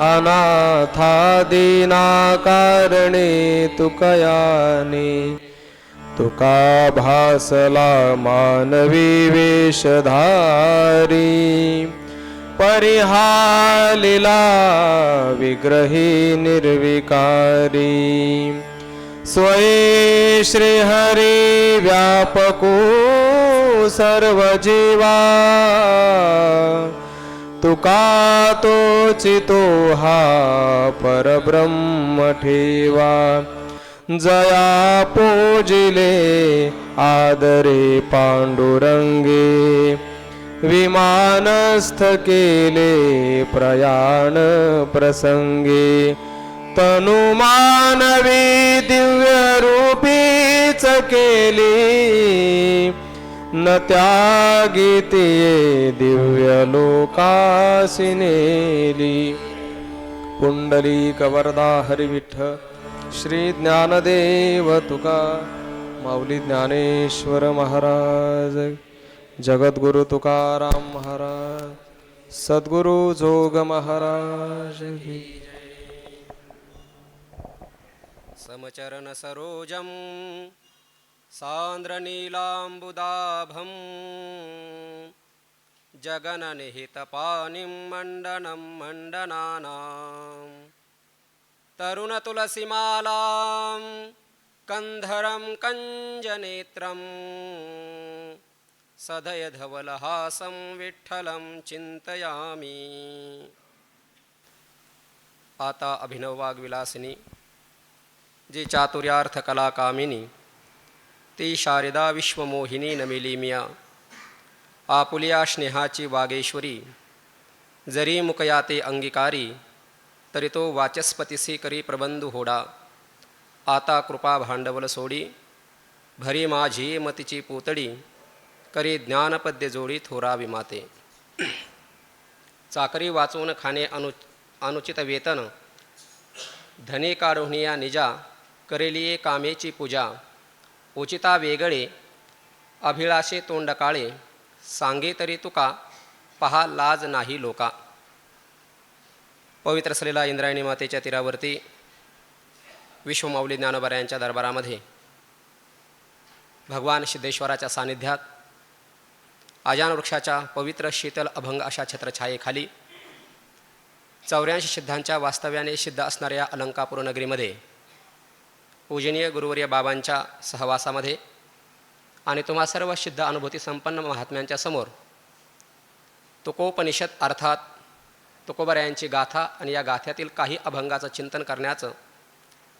अनाथादीना कारणे तुकयाने तुका भासला मानवी वेशधारी परिहालिला विग्रही निर्विकारी स्वये श्रीहरी व्यापको सर्व जीवा तुका तोचितो हा परब्रह्म ठेवा जया पूजिले आदरे पांडुरंगे विमानस्थ केले प्रयाण प्रसंगे तनु मानवी दिव्य रूपीच केली न त्यागितिये दिव्य लोकासी नेली पुंडलिक वरदा हरी विठ्ठल श्री ज्ञानदेव तुका माऊली ज्ञानेश्वर महाराज जगद्गुरु तुकाराम महाराज सद्गुरु जोग महाराज की समचरण सरोजम सान्द्रनीलाम्बुदाभं जगननिहितपानिं मण्डनं मण्डनानां तरुणतुलसीमालां कन्धरं कञ्जनेत्रं सदयधवलहासं विठ्ठलं चिन्तयामि. आता अभिनव वाग्विलासिनी जी चातुर्यार्थ कला कामिनी ती शारदा विश्वमोहिनी नमिली मिया आपुलिया स्नेहाची वागेश्वरी जरी मुकयाते अंगीकारी तरी तो वाचस्पतीसी करी प्रबंधू होडा आता कृपा भांडवल सोडी भरी माझी मतीची पुतळी करी ज्ञानपद्य जोडी थोरावी माते. चाकरी वाचवून खाणे अनुचित वेतन धने काढून या निजा करेलिये कामेची पूजा उचिता वेगळे अभिलाषे तोंड काळे सांगे तरी तुका पहा लाज नाही लोका. पवित्र असलेला इंद्रायणी मातेच्या तीरावरती विश्वमाऊली ज्ञानोबा यांच्या दरबारामध्ये भगवान सिद्धेश्वराच्या सानिध्यात आजान वृक्षाच्या पवित्र शीतल अभंग अशा छत्रछायेखाली 84 सिद्धांच्या वास्तव्याने सिद्ध असणाऱ्या अलंकापूर नगरीमध्ये पूजनीय गुरुवर्य बाबांच्या सहवासामध्ये आणि तुम्हा सर्व सिद्ध अनुभूती संपन्न महात्म्यांच्या समोर तुकोपनिषद अर्थात तुकोबरायांची गाथा आणि या गाथ्यातील काही अभंगाचं चिंतन करण्याचं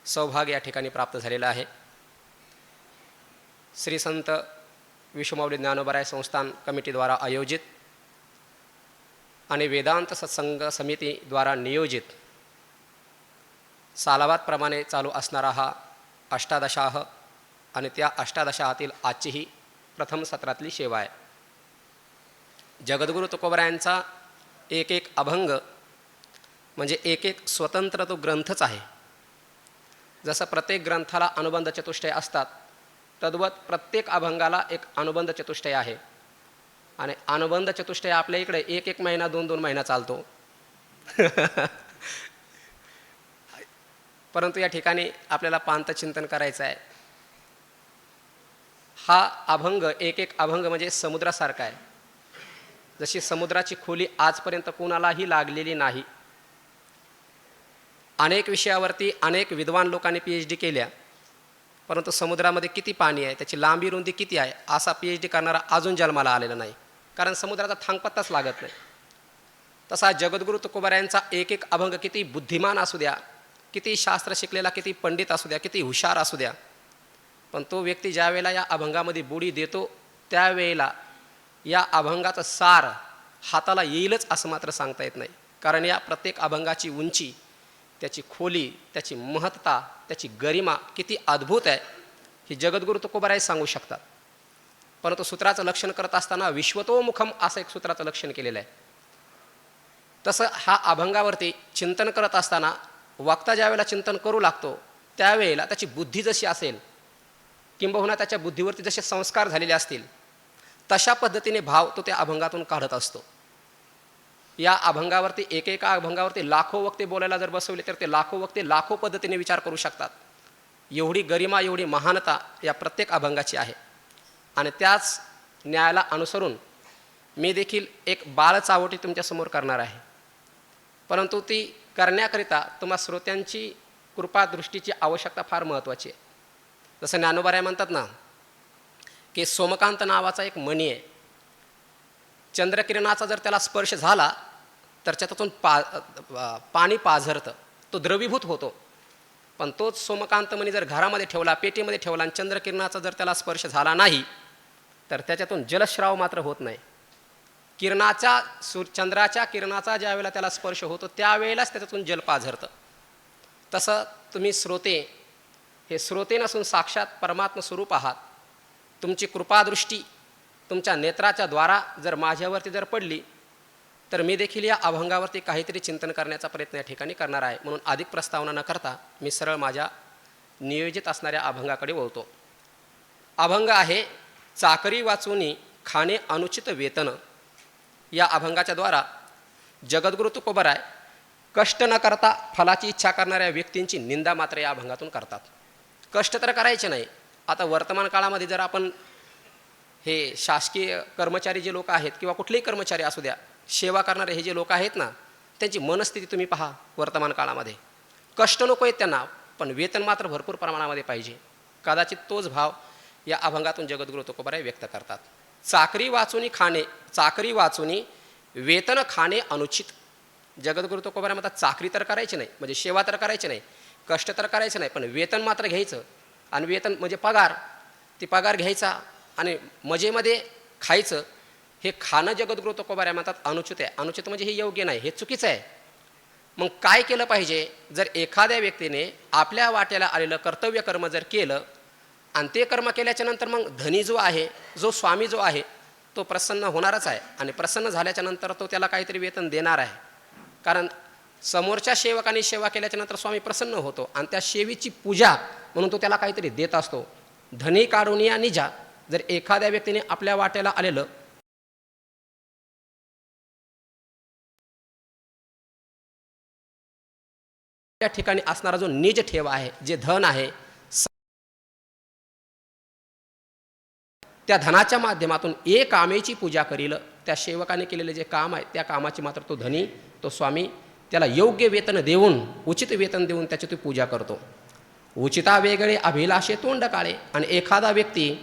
सौभाग्य या ठिकाणी प्राप्त झालेलं आहे. श्री संत विश्वमाऊली ज्ञानोबराय संस्थान कमिटीद्वारा आयोजित आणि वेदांत सत्संग समितीद्वारा नियोजित सालाबादप्रमाणे चालू असणारा हा अष्टादशाह आणि त्या अष्टादशाहातील आजची ही प्रथम सत्रातली सेवा आहे. जगद्गुरु तुकोबरायांचा एक एक अभंग म्हणजे एक एक स्वतंत्र तो ग्रंथच आहे. जसं प्रत्येक ग्रंथाला अनुबंध चतुष्टय असतात तद्वत प्रत्येक अभंगाला एक अनुबंध चतुष्टय आहे. आणि अनुबंध चतुष्टय आपल्या इकडे एक एक महिना 2-2 महिना चालतो. परंतु या ठिकाणी आपल्याला पांतचिंतन करायचं आहे. हा अभंग एक एक अभंग म्हणजे समुद्रासारखा आहे. जशी समुद्राची खोली आजपर्यंत कोणालाही लागलेली नाही. अनेक विषयावरती अनेक विद्वान लोकांनी PhD केल्या, परंतु समुद्रामध्ये किती पाणी आहे, त्याची लांबी रुंदी किती आहे, असा PhD करणारा अजून जन्माला आलेला नाही. कारण समुद्राचा थांगपत्ताच लागत नाही. तसा जगद्गुरु तुकोबरायांचा एक एक अभंग किती बुद्धिमान असू द्या, किती शास्त्र शिकलेला, किती पंडित असू द्या, किती हुशार असू द्या, पण तो व्यक्ती ज्या वेळेला या अभंगामध्ये बुडी देतो त्यावेळेला या अभंगाचं सार हाताला येईलच असं मात्र सांगता येत नाही. कारण या प्रत्येक अभंगाची उंची, त्याची खोली, त्याची महत्ता, त्याची गरिमा किती अद्भुत आहे ही जगद्गुरु तुकोबराय सांगू शकतात. परंतु सूत्राचं लक्षण करत असताना विश्वतोमुखम असं एक सूत्राचं लक्षण केलेलं आहे. तसं हा अभंगावरती चिंतन करत असताना वक्ता ज्यावेळेला चिंतन करू लागतो त्यावेळेला त्याची बुद्धी जशी असेल किंबहुना त्याच्या बुद्धीवरती जसे संस्कार झालेले असतील तशा पद्धतीने भाव तो त्या अभंगातून काढत असतो. या अभंगावरती एकेका अभंगावरती लाखो वक्ते बोलायला जर बसवले तर ते लाखो वक्ते लाखो पद्धतीने विचार करू शकतात. एवढी गरिमा एवढी महानता या प्रत्येक अभंगाची आहे. आणि त्याच न्यायाला अनुसरून मी देखील एक बाळ चावटी तुमच्यासमोर करणार आहे. परंतु ती करण्याकरिता तुम्हा श्रोत्यांची कृपादृष्टीची आवश्यकता फार महत्त्वाची आहे. जसं ज्ञानोबाराय म्हणतात ना की सोमकांत नावाचा एक मणी आहे. चंद्रकिरणाचा जर त्याला स्पर्श झाला तर त्याच्यातून पाणी पाझरतं, तो द्रवीभूत होतो. पण तोच सोमकांत मणी जर घरामध्ये ठेवला, पेटीमध्ये ठेवला आणि चंद्रकिरणाचा जर त्याला स्पर्श झाला नाही तर त्याच्यातून जलस्राव मात्र होत नाही. चंद्राच्या किरणाचा ज्या वेळेला त्याला स्पर्श होतो त्यावेळेलाच त्याच्यातून जल पाझरतं. तसं तुम्ही श्रोते हे श्रोते नसून साक्षात परमात्म स्वरूप आहात. तुमची कृपादृष्टी तुमच्या नेत्राच्या द्वारा जर माझ्यावरती जर पडली तर मी देखील या अभंगावरती काहीतरी चिंतन करण्याचा प्रयत्न या ठिकाणी करणार आहे. म्हणून अधिक प्रस्तावना न करता मी सरळ माझ्या नियोजित असणाऱ्या अभंगाकडे वळतो. अभंग आहे चाकरी वाचूनी खाणे अनुचित वेतन. या अभंगाच्या द्वारा जगद्गुरु तुकोबराय कष्ट न करता फलाची इच्छा करणाऱ्या व्यक्तींची निंदा मात्र या अभंगातून करतात. कष्ट तर करायचे नाही. आता वर्तमान काळामध्ये जर आपण हे शासकीय कर्मचारी जे लोक आहेत किंवा कुठलेही कर्मचारी असू द्या, सेवा करणारे हे जे लोक आहेत ना, त्यांची मनस्थिती तुम्ही पहा. वर्तमान काळामध्ये कष्ट नको आहेत त्यांना, पण वेतन मात्र भरपूर प्रमाणामध्ये पाहिजे. कदाचित तोच भाव या अभंगातून जगद्गुरु तुकोबराय व्यक्त करतात. चाकरी वाचूनी वेतन खाणे अनुचित. जगद्गुरु तुकोबराय म्हणतात चाकरी तर करायची नाही, म्हणजे सेवा तर करायची नाही, कष्ट तर करायचं नाही, पण वेतन मात्र घ्यायचं. आणि वेतन म्हणजे पगार, ती पगार घ्यायचा आणि मजेमध्ये खायचं, हे खाणं जगद्गुरु तुकोबराय म्हणतात अनुचित आहे. अनुचित म्हणजे हे योग्य नाही, हे चुकीचं आहे. मग काय केलं पाहिजे? जर एखाद्या व्यक्तीने आपल्या वाट्याला आलेलं कर्तव्य कर्म जर केलं आणि ते कर्म केल्याच्या नंतर मग धनी जो आहे, जो स्वामी जो आहे, तो प्रसन्न होणारच आहे. आणि प्रसन्न झाल्याच्या नंतर तो त्याला काहीतरी वेतन देणार आहे. कारण समोरच्या सेवकाने सेवा केल्याच्या नंतर स्वामी प्रसन्न होतो आणि त्या सेवेची पूजा म्हणून तो त्याला काहीतरी देत असतो. धनी काढून या निजा. जर एखाद्या व्यक्तीने आपल्या वाट्याला आलेलं त्या ठिकाणी असणारा जो निज ठेवा आहे, जे धन आहे, त्या धनाच्या माध्यमातून एक कामेची पूजा करील. त्या सेवकाने केलेले जे काम आहे त्या कामाची मात्र तो धनी, तो स्वामी त्याला योग्य वेतन देऊन, उचित वेतन देऊन त्याची तो पूजा करतो. उचिता वेगळे अभिलाषे तोंड काळे. आणि एखादा व्यक्ती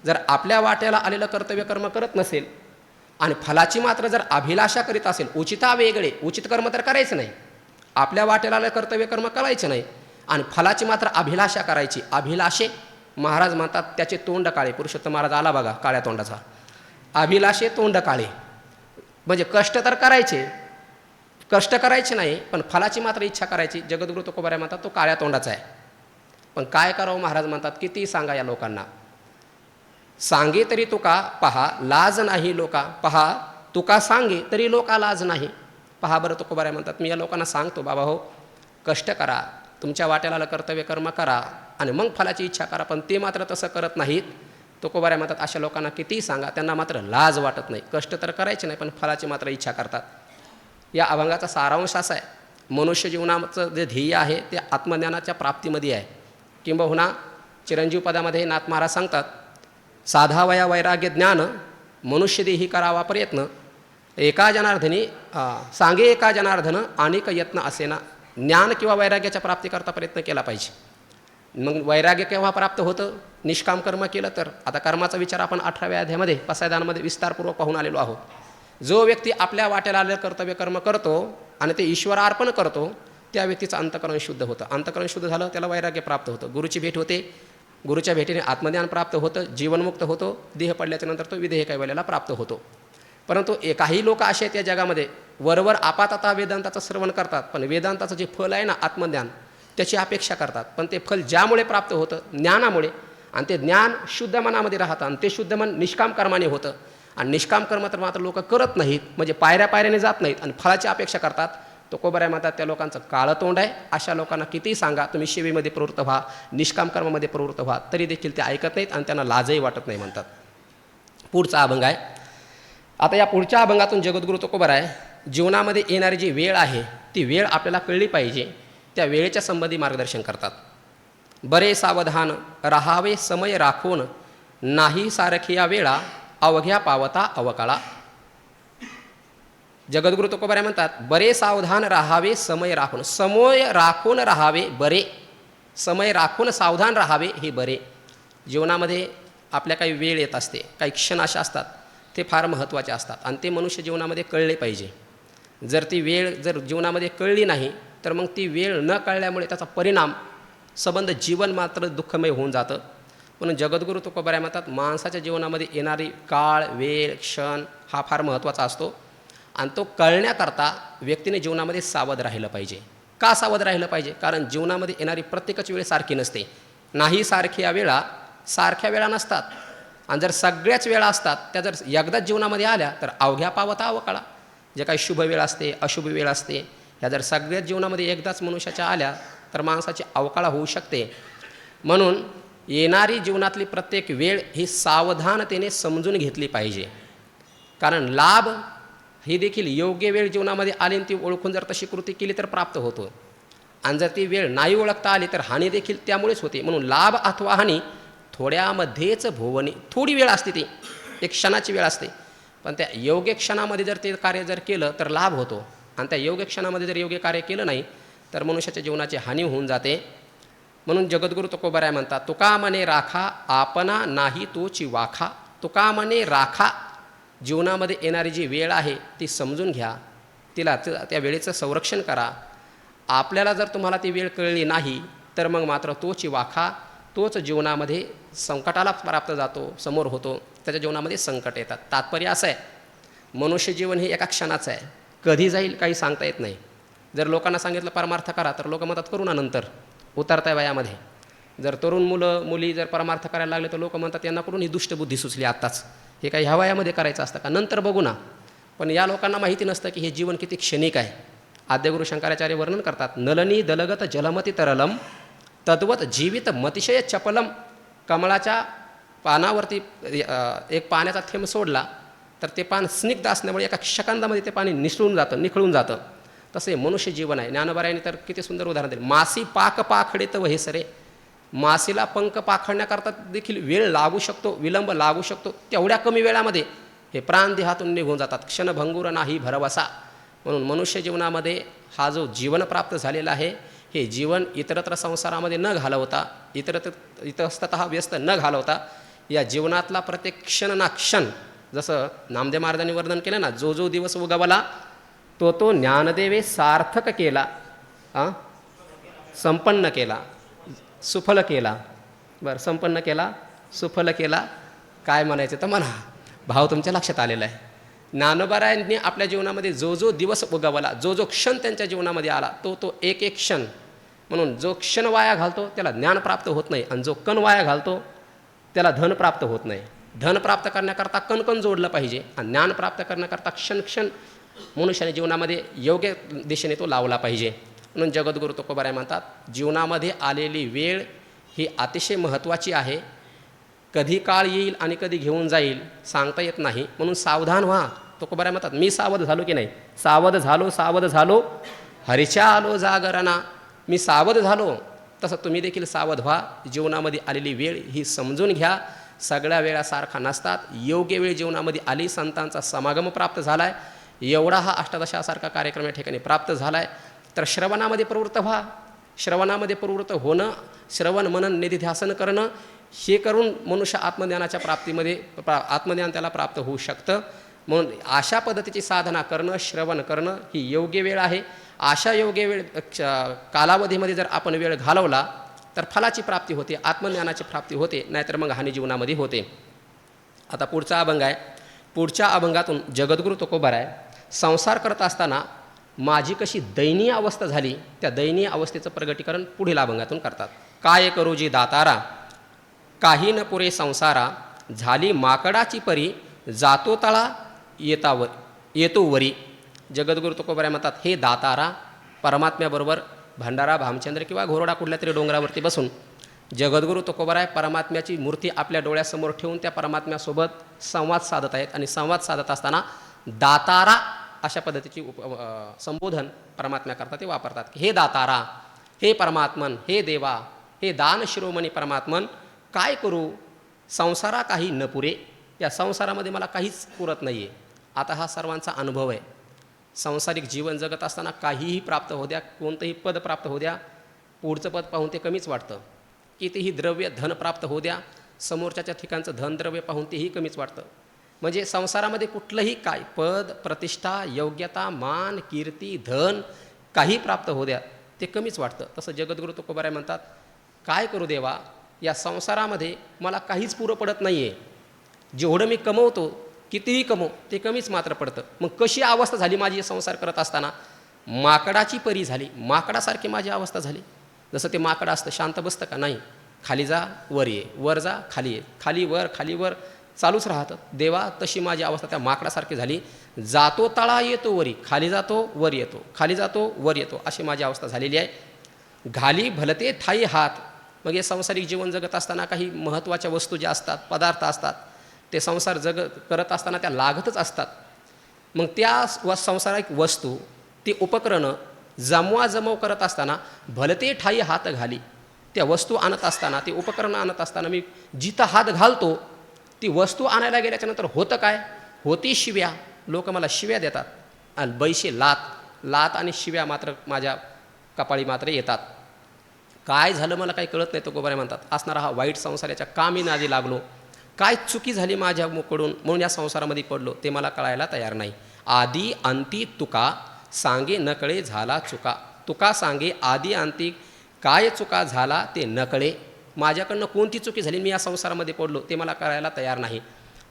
जर आपल्या वाट्याला आलेलं कर्तव्य कर्म करत नसेल आणि फलाची मात्र जर अभिलाषा करीत असेल, उचिता वेगळे, उचित कर्म तर करायचं नाही, आपल्या वाट्याला आलेलं कर्तव्य कर्म करायचं नाही आणि फलाची मात्र अभिलाषा करायची. अभिलाषे महाराज म्हणतात त्याचे तोंड काळे. पुरुषोत्तम महाराज आला बघा काळ्या तोंडाचा. अभिलाषे तोंड काळे म्हणजे कष्ट तर करायचे, कष्ट करायचे नाही, पण फलाची मात्र इच्छा करायची. जगद्गुरु तुकोबराय म्हणतात तो काळ्या तोंडाचा आहे. पण काय करावं महाराज म्हणतात, किती सांगा या लोकांना. सांगे तरी तुका पहा लाज नाही लोका. पहा तुका सांगे तरी लोका लाज नाही. पहा बरं, तुकोबराय म्हणतात मी या लोकांना सांगतो, बाबा हो कष्ट करा, तुमच्या वाट्याला कर्तव्य कर्म करा आणि मग फलाची इच्छा करा, पण ते मात्र तसं करत नाहीत. तुकोबराय म्हणतात अशा लोकांना कितीही सांगा त्यांना मात्र लाज वाटत नाही. कष्ट तर करायचे नाही, पण फलाची मात्र इच्छा करतात. या अभंगाचा सारांश असा आहे, मनुष्य जीवनाचं जे ध्येय आहे ते आत्मज्ञानाच्या प्राप्तीमध्ये आहे. किंबहुना चिरंजीव पदामध्ये नाथ महाराज सांगतात, साधावया वैराग्य ज्ञान मनुष्य देही करावा प्रयत्न. एका जनार्दनी सांगे एका जनार्दन अनेक यत्न असेना. ज्ञान किंवा वैराग्याच्या प्राप्तीकरता प्रयत्न केला पाहिजे. मग वैराग्य केव्हा प्राप्त होतं? निष्काम कर्म केलं तर. आता कर्माचा विचार आपण 18व्या अध्यायामध्ये पसायदानामध्ये विस्तारपूर्वक पाहून आलेलो आहोत. जो व्यक्ती आपल्या वाट्याला आलेलं कर्तव्य कर्म करतो आणि ते ईश्वरार्पण करतो, त्या व्यक्तीचं अंतःकरण शुद्ध होतं. अंतःकरण शुद्ध झालं त्याला वैराग्य प्राप्त होतं, गुरुची भेट होते, गुरुच्या भेटीने आत्मज्ञान प्राप्त होतं, जीवनमुक्त होतो, देह पडल्याच्या नंतर तो विदेह कैवल्याला प्राप्त होतो. परंतु काही लोक असे आहेत या जगामध्ये वरवर आपातता वेदांताचं श्रवण करतात, पण वेदांताचं जे फल आहे ना आत्मज्ञान, त्याची अपेक्षा करतात. पण ते फल ज्यामुळे प्राप्त होतं ज्ञानामुळे, आणि ते ज्ञान शुद्ध मनामध्ये राहतं आणि ते शुद्ध मन निष्काम कर्माने होतं. आणि निष्काम कर्म तर मात्र लोक करत नाहीत, म्हणजे पायऱ्या पायऱ्याने जात नाहीत आणि फळाची अपेक्षा करतात. तुकोबराय म्हणतात त्या लोकांचं काळं तोंड आहे. अशा लोकांना कितीही सांगा तुम्ही सेवेमध्ये प्रवृत्त व्हा, निष्काम कर्मामध्ये प्रवृत्त व्हा, तरी देखील ते ऐकत नाहीत आणि त्यांना लाजही वाटत नाही म्हणतात. पुढचा अभंग आहे. आता या पुढच्या अभंगातून जगद्गुरु तुकोबराय जीवनामध्ये येणारी जी वेळ आहे ती वेळ आपल्याला कळली पाहिजे, त्या वेळेच्या संबंधी मार्गदर्शन करतात. बरे सावधान राहावे समय राखून, नाही सारखिया वेळा अवघ्या पावता अवकाळा. जगद्गुरु तुकोबाराय म्हणतात, बरे सावधान राहावे समय राखून. समय राखून राहावे बरे, समय राखून सावधान राहावे हे बरे. जीवनामध्ये आपल्या काही वेळ येत असते, काही क्षण अशा असतात ते फार महत्त्वाचे असतात आणि ते मनुष्य जीवनामध्ये कळले पाहिजे. जर ती वेळ जर जीवनामध्ये कळली नाही तर मग ती वेळ न कळल्यामुळे त्याचा परिणाम संबंध जीवन मात्र दुःखमय होऊन जातं. म्हणून जगद्गुरु तुकोबाराय म्हणतात, माणसाच्या जीवनामध्ये येणारी काळ, वेळ, क्षण हा फार महत्त्वाचा असतो आणि तो कळण्याकरता व्यक्तीने जीवनामध्ये सावध राहिलं पाहिजे. का सावध राहिलं पाहिजे? कारण जीवनामध्ये येणारी प्रत्येकच वेळ सारखी नसते. नाही सारख्या वेळा सारख्या वेळा नसतात आणि जर सगळ्याच वेळा असतात त्या जर एकदाच जीवनामध्ये आल्या तर अवघ्या पावता अवकाळा. जे काही शुभ वेळ असते, अशुभ वेळ असते, ह्या जर सगळ्याच जीवनामध्ये एकदाच मनुष्याच्या आल्या तर माणसाची अवकाळा होऊ शकते. म्हणून येणारी जीवनातली प्रत्येक वेळ ही सावधानतेने समजून घेतली पाहिजे. कारण लाभ ही देखील योग्य वेळ जीवनामध्ये आली आणि ती ओळखून जर तशी कृती केली तर प्राप्त होतो आणि जर ती वेळ नाही ओळखता आली तर हानी देखील त्यामुळेच होते. म्हणून लाभ अथवा हानी थोड्यामध्येच भोवनी. थोडी वेळ असते, ती एक क्षणाची वेळ असते, पण त्या योग्य क्षणामध्ये जर ते कार्य जर केलं तर लाभ होतो आणि त्या योग्य क्षणामध्ये जर योग्य कार्य केलं नाही तर मनुष्याच्या जीवनाची हानी होऊन जाते. म्हणून जगद्गुरु तुकोबाराय म्हणतात, तुका मने राखा आपणा नाही तोची वाखा. तुका मने राखा, जीवनामध्ये येणारी जी वेळ आहे ती समजून घ्या, तिला त्या वेळेचं संरक्षण करा. आपल्याला जर तुम्हाला ती वेळ कळली नाही तर मग मात्र तोची वाखा, तोच जीवनामध्ये संकटाला प्राप्त जातो, समोर होतो, त्याच्या जीवनामध्ये संकट येतात. तात्पर्य असं आहे, मनुष्य जीवन हे एका क्षणाचं आहे, कधी जाईल काही सांगता येत नाही. जर लोकांना सांगितलं परमार्थ करा तर लोक म्हणतात करू ना नंतर, उतरत्या वयामध्ये. जर तरुण मुलं मुली जर परमार्थ करायला लागले तर लोक म्हणतात यांना करून ही दुष्टबुद्धी सुचली आत्ताच, हे काही ह्या वयामध्ये करायचं असतं का, नंतर बघू ना. पण या लोकांना माहिती नसतं की हे जीवन किती क्षणिक आहे. आद्यगुरु शंकराचार्य वर्णन करतात, नलनी दलगत जलमती तरलम तद्वत जीवित मतिशय चपलम. कमळाच्या पानावरती एक पाण्याचा थेंब सोडला तर ते पान स्निग्ध असल्यामुळे एका सेकंदामध्ये ते पाणी निखळून जातं. तसे मनुष्य जीवन आहे. ज्ञानोबारायांनी तर किती सुंदर उदाहरण दिले, मासी पाक पाखडे तर हे सरे. मासीला पंख पाखडण्याकरता देखील वेळ लागू शकतो, विलंब लागू शकतो. तेवढ्या कमी वेळामध्ये हे प्राण देहातून निघून जातात. क्षणभंगूर नाही भरवसा. म्हणून मनुष्य जीवनामध्ये हा जो जीवन प्राप्त झालेला आहे हे जीवन इतरत्र संसारामध्ये न घालवता, इतस्ततः व्यस्त न घालवता, या जीवनातला प्रत्येक क्षण ना क्षण, जसं नामदेव महाराजांनी वर्णन केलं ना, जो जो दिवस उगवला तो ज्ञानदेवे सार्थक केला, संपन्न केला, सुफल केला. बरं, संपन्न केला, सुफल केला, काय म्हणायचं तर म्हणा, भाव तुमच्या लक्षात आलेला आहे. ज्ञानोबारायांनी आपल्या जीवनामध्ये जो जो दिवस उगवला, जो जो क्षण त्यांच्या जीवनामध्ये आला तो एक एक क्षण. म्हणून जो क्षण वाया घालतो त्याला ज्ञान प्राप्त होत नाही आणि जो कण वाया घालतो त्याला धन प्राप्त होत नाही. धन प्राप्त करण्याकरता कणकण जोडलं पाहिजे आणि ज्ञान प्राप्त करण्याकरता क्षण क्षण मनुष्याने जीवनामध्ये योग्य दिशेने तो लावला पाहिजे. म्हणून जगद्गुरु तुकोबाराय म्हणतात, जीवनामध्ये आलेली वेळ ही अतिशय महत्त्वाची आहे. कधी काळ येईल आणि कधी घेऊन जाईल सांगता येत नाही. म्हणून सावधान व्हा. तुकोबाराय म्हणतात, मी सावध झालो की नाही? सावध झालो हरीच्या आलो जागरणा. मी सावध झालो तसं तुम्ही देखील सावध व्हा. जीवनामध्ये आलेली वेळ ही समजून घ्या. सगळ्या वेळा सारखा नसतात. योग्य वेळ जीवनामध्ये आली, संतांचा समागम प्राप्त झाला आहे, एवढा हा अष्टदशासारखा कार्यक्रम या ठिकाणी प्राप्त झाला आहे. तर श्रवणामध्ये प्रवृत्त व्हा. श्रवणामध्ये प्रवृत्त होणं, श्रवण मनन निधिध्यासन करणं, हे करून मनुष्य आत्मज्ञानाच्या प्राप्तीमध्ये आत्मज्ञान त्याला प्राप्त होऊ शकतं. म्हणून अशा पद्धतीची साधना करणं, श्रवण करणं ही योग्य वेळ आहे. अशा योग्य वेळ कालावधीमध्ये जर आपण वेळ घालवला तर फलाची प्राप्ती होते, आत्मज्ञानाची प्राप्ती होते, नाहीतर मग हानी जीवनामध्ये होते. आता पुढचा अभंग आहे. पुढच्या अभंगातून जगद्गुरु तुकोबाराय संसार करत असताना माझी कशी दयनीय अवस्था झाली त्या दयनीय अवस्थेचं प्रगटीकरण पुढील अभंगातून करतात. काय करू जी दातारा काही न पुरे संसारा, झाली माकडाची परी जातो तळा येतो वरी. जगद्गुरु तुकोबाराय म्हणतात, हे दातारा, परमात्म्याबरोबर भंडारा भामचंद्र किंवा घोरडा कुठल्या तरी डोंगरावरती बसून जगद्गुरु तुकोबाराय परमात्म्याची मूर्ती आपल्या डोळ्यासमोर ठेवून त्या परमात्म्यासोबत संवाद साधत आहेत. आणि संवाद साधत असताना दातारा अशा पद्धतीची संबोधन परमात्म्याकरता ते वापरतात की हे दातारा, हे परमात्मन, हे देवा, हे दान शिरोमणी परमात्मन, काय करू, संसारा काही न पुरे, या संसारामध्ये मला काहीच पुरत नाही आहे. आता हा सर्वांचा अनुभव आहे. सांसारिक जीवन जगत असताना काहीही प्राप्त होऊ द्या, कोणतंही पद प्राप्त होऊ द्या, पुढचं पद पाहून ते कमीच वाटतं. कितीही द्रव्य धन प्राप्त होऊ द्या, समोरच्या ठिकाणचं धनद्रव्य पाहून तेही कमीच वाटतं. म्हणजे संसारामध्ये कुठलंही काय पद, प्रतिष्ठा, योग्यता, मान, कीर्ती, धन काही प्राप्त होऊ द्या, ते कमीच वाटतं. तसं जगद्गुरु तुकोबाराय म्हणतात, काय करू देवा, या संसारामध्ये मला काहीच पुरं पडत नाही आहे. जेवढं मी कमवतो, कितीही कमव, ते कमीच मात्र पडतं. मग कशी अवस्था झाली माझी संसार करत असताना? माकडाची परी झाली, माकडासारखी माझी अवस्था झाली. जसं ते माकड असतं, शांत बसतं का? नाही. खाली जा वर ये, वर जा खाली ये, खाली वर चालूच राहतं. देवा तशी माझी अवस्था त्या माकडासारखी झाली. जातो तळा येतो वरी, खाली जातो वर येतो, खाली जातो वर येतो, अशी माझी अवस्था झालेली आहे. घाली भलते ठाई हात. मग हे सांसारिक जीवन जगत असताना काही महत्त्वाच्या वस्तू ज्या असतात, पदार्थ असतात, ते संसार करत असताना त्या लागतच असतात. मग त्या संसारिक वस्तू, ती उपकरणं जमवाजमव करत असताना भलते ठाई हात घाली. त्या वस्तू आणत असताना, ती उपकरणं आणत असताना मी जिथं हात घालतो, ती वस्तू आणायला गेल्याच्यानंतर होतं काय? होती शिव्या. लोक मला शिव्या देतात. आणि बैशे लात आणि शिव्या मात्र माझ्या कपाळी मात्र येतात. काय झालं मला काही कळत नाही, तो गोबारे म्हणतात. असणारा हा वाईट संसाराच्या का मी नादी लागलो, काय चुकी झाली माझ्याकडून म्हणून या संसारामध्ये पडलो, ते मला कळायला तयार नाही. आदी अंती तुका सांगे नकळे झाला चुका. तुका सांगे आदी अंती काय चुका झाला ते नकळे. माझ्याकडनं कोणती चुकी झाली, मी या संसारामध्ये पडलो, ते मला कळायला तयार नाही.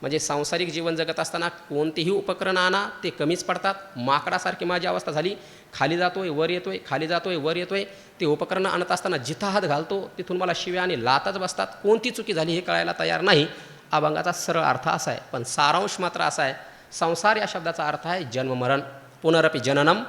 म्हणजे सांसारिक जीवन जगत असताना कोणतेही उपकरण आणा, ते कमीच पडतात. माकडासारखी माझी अवस्था झाली. खाली जातोय वर येतोय, खाली जातोय वर येतोय. ते उपकरणं आणत असताना जिथं हात घालतो तिथून मला शिव्या आणि लातच बसतात. कोणती चुकी झाली हे कळायला तयार नाही. अभंगाचा सरळ अर्थ असा आहे, पण सारांश मात्र असा आहे. संसार या शब्दाचा अर्थ आहे जन्ममरण. पुनरपि जननम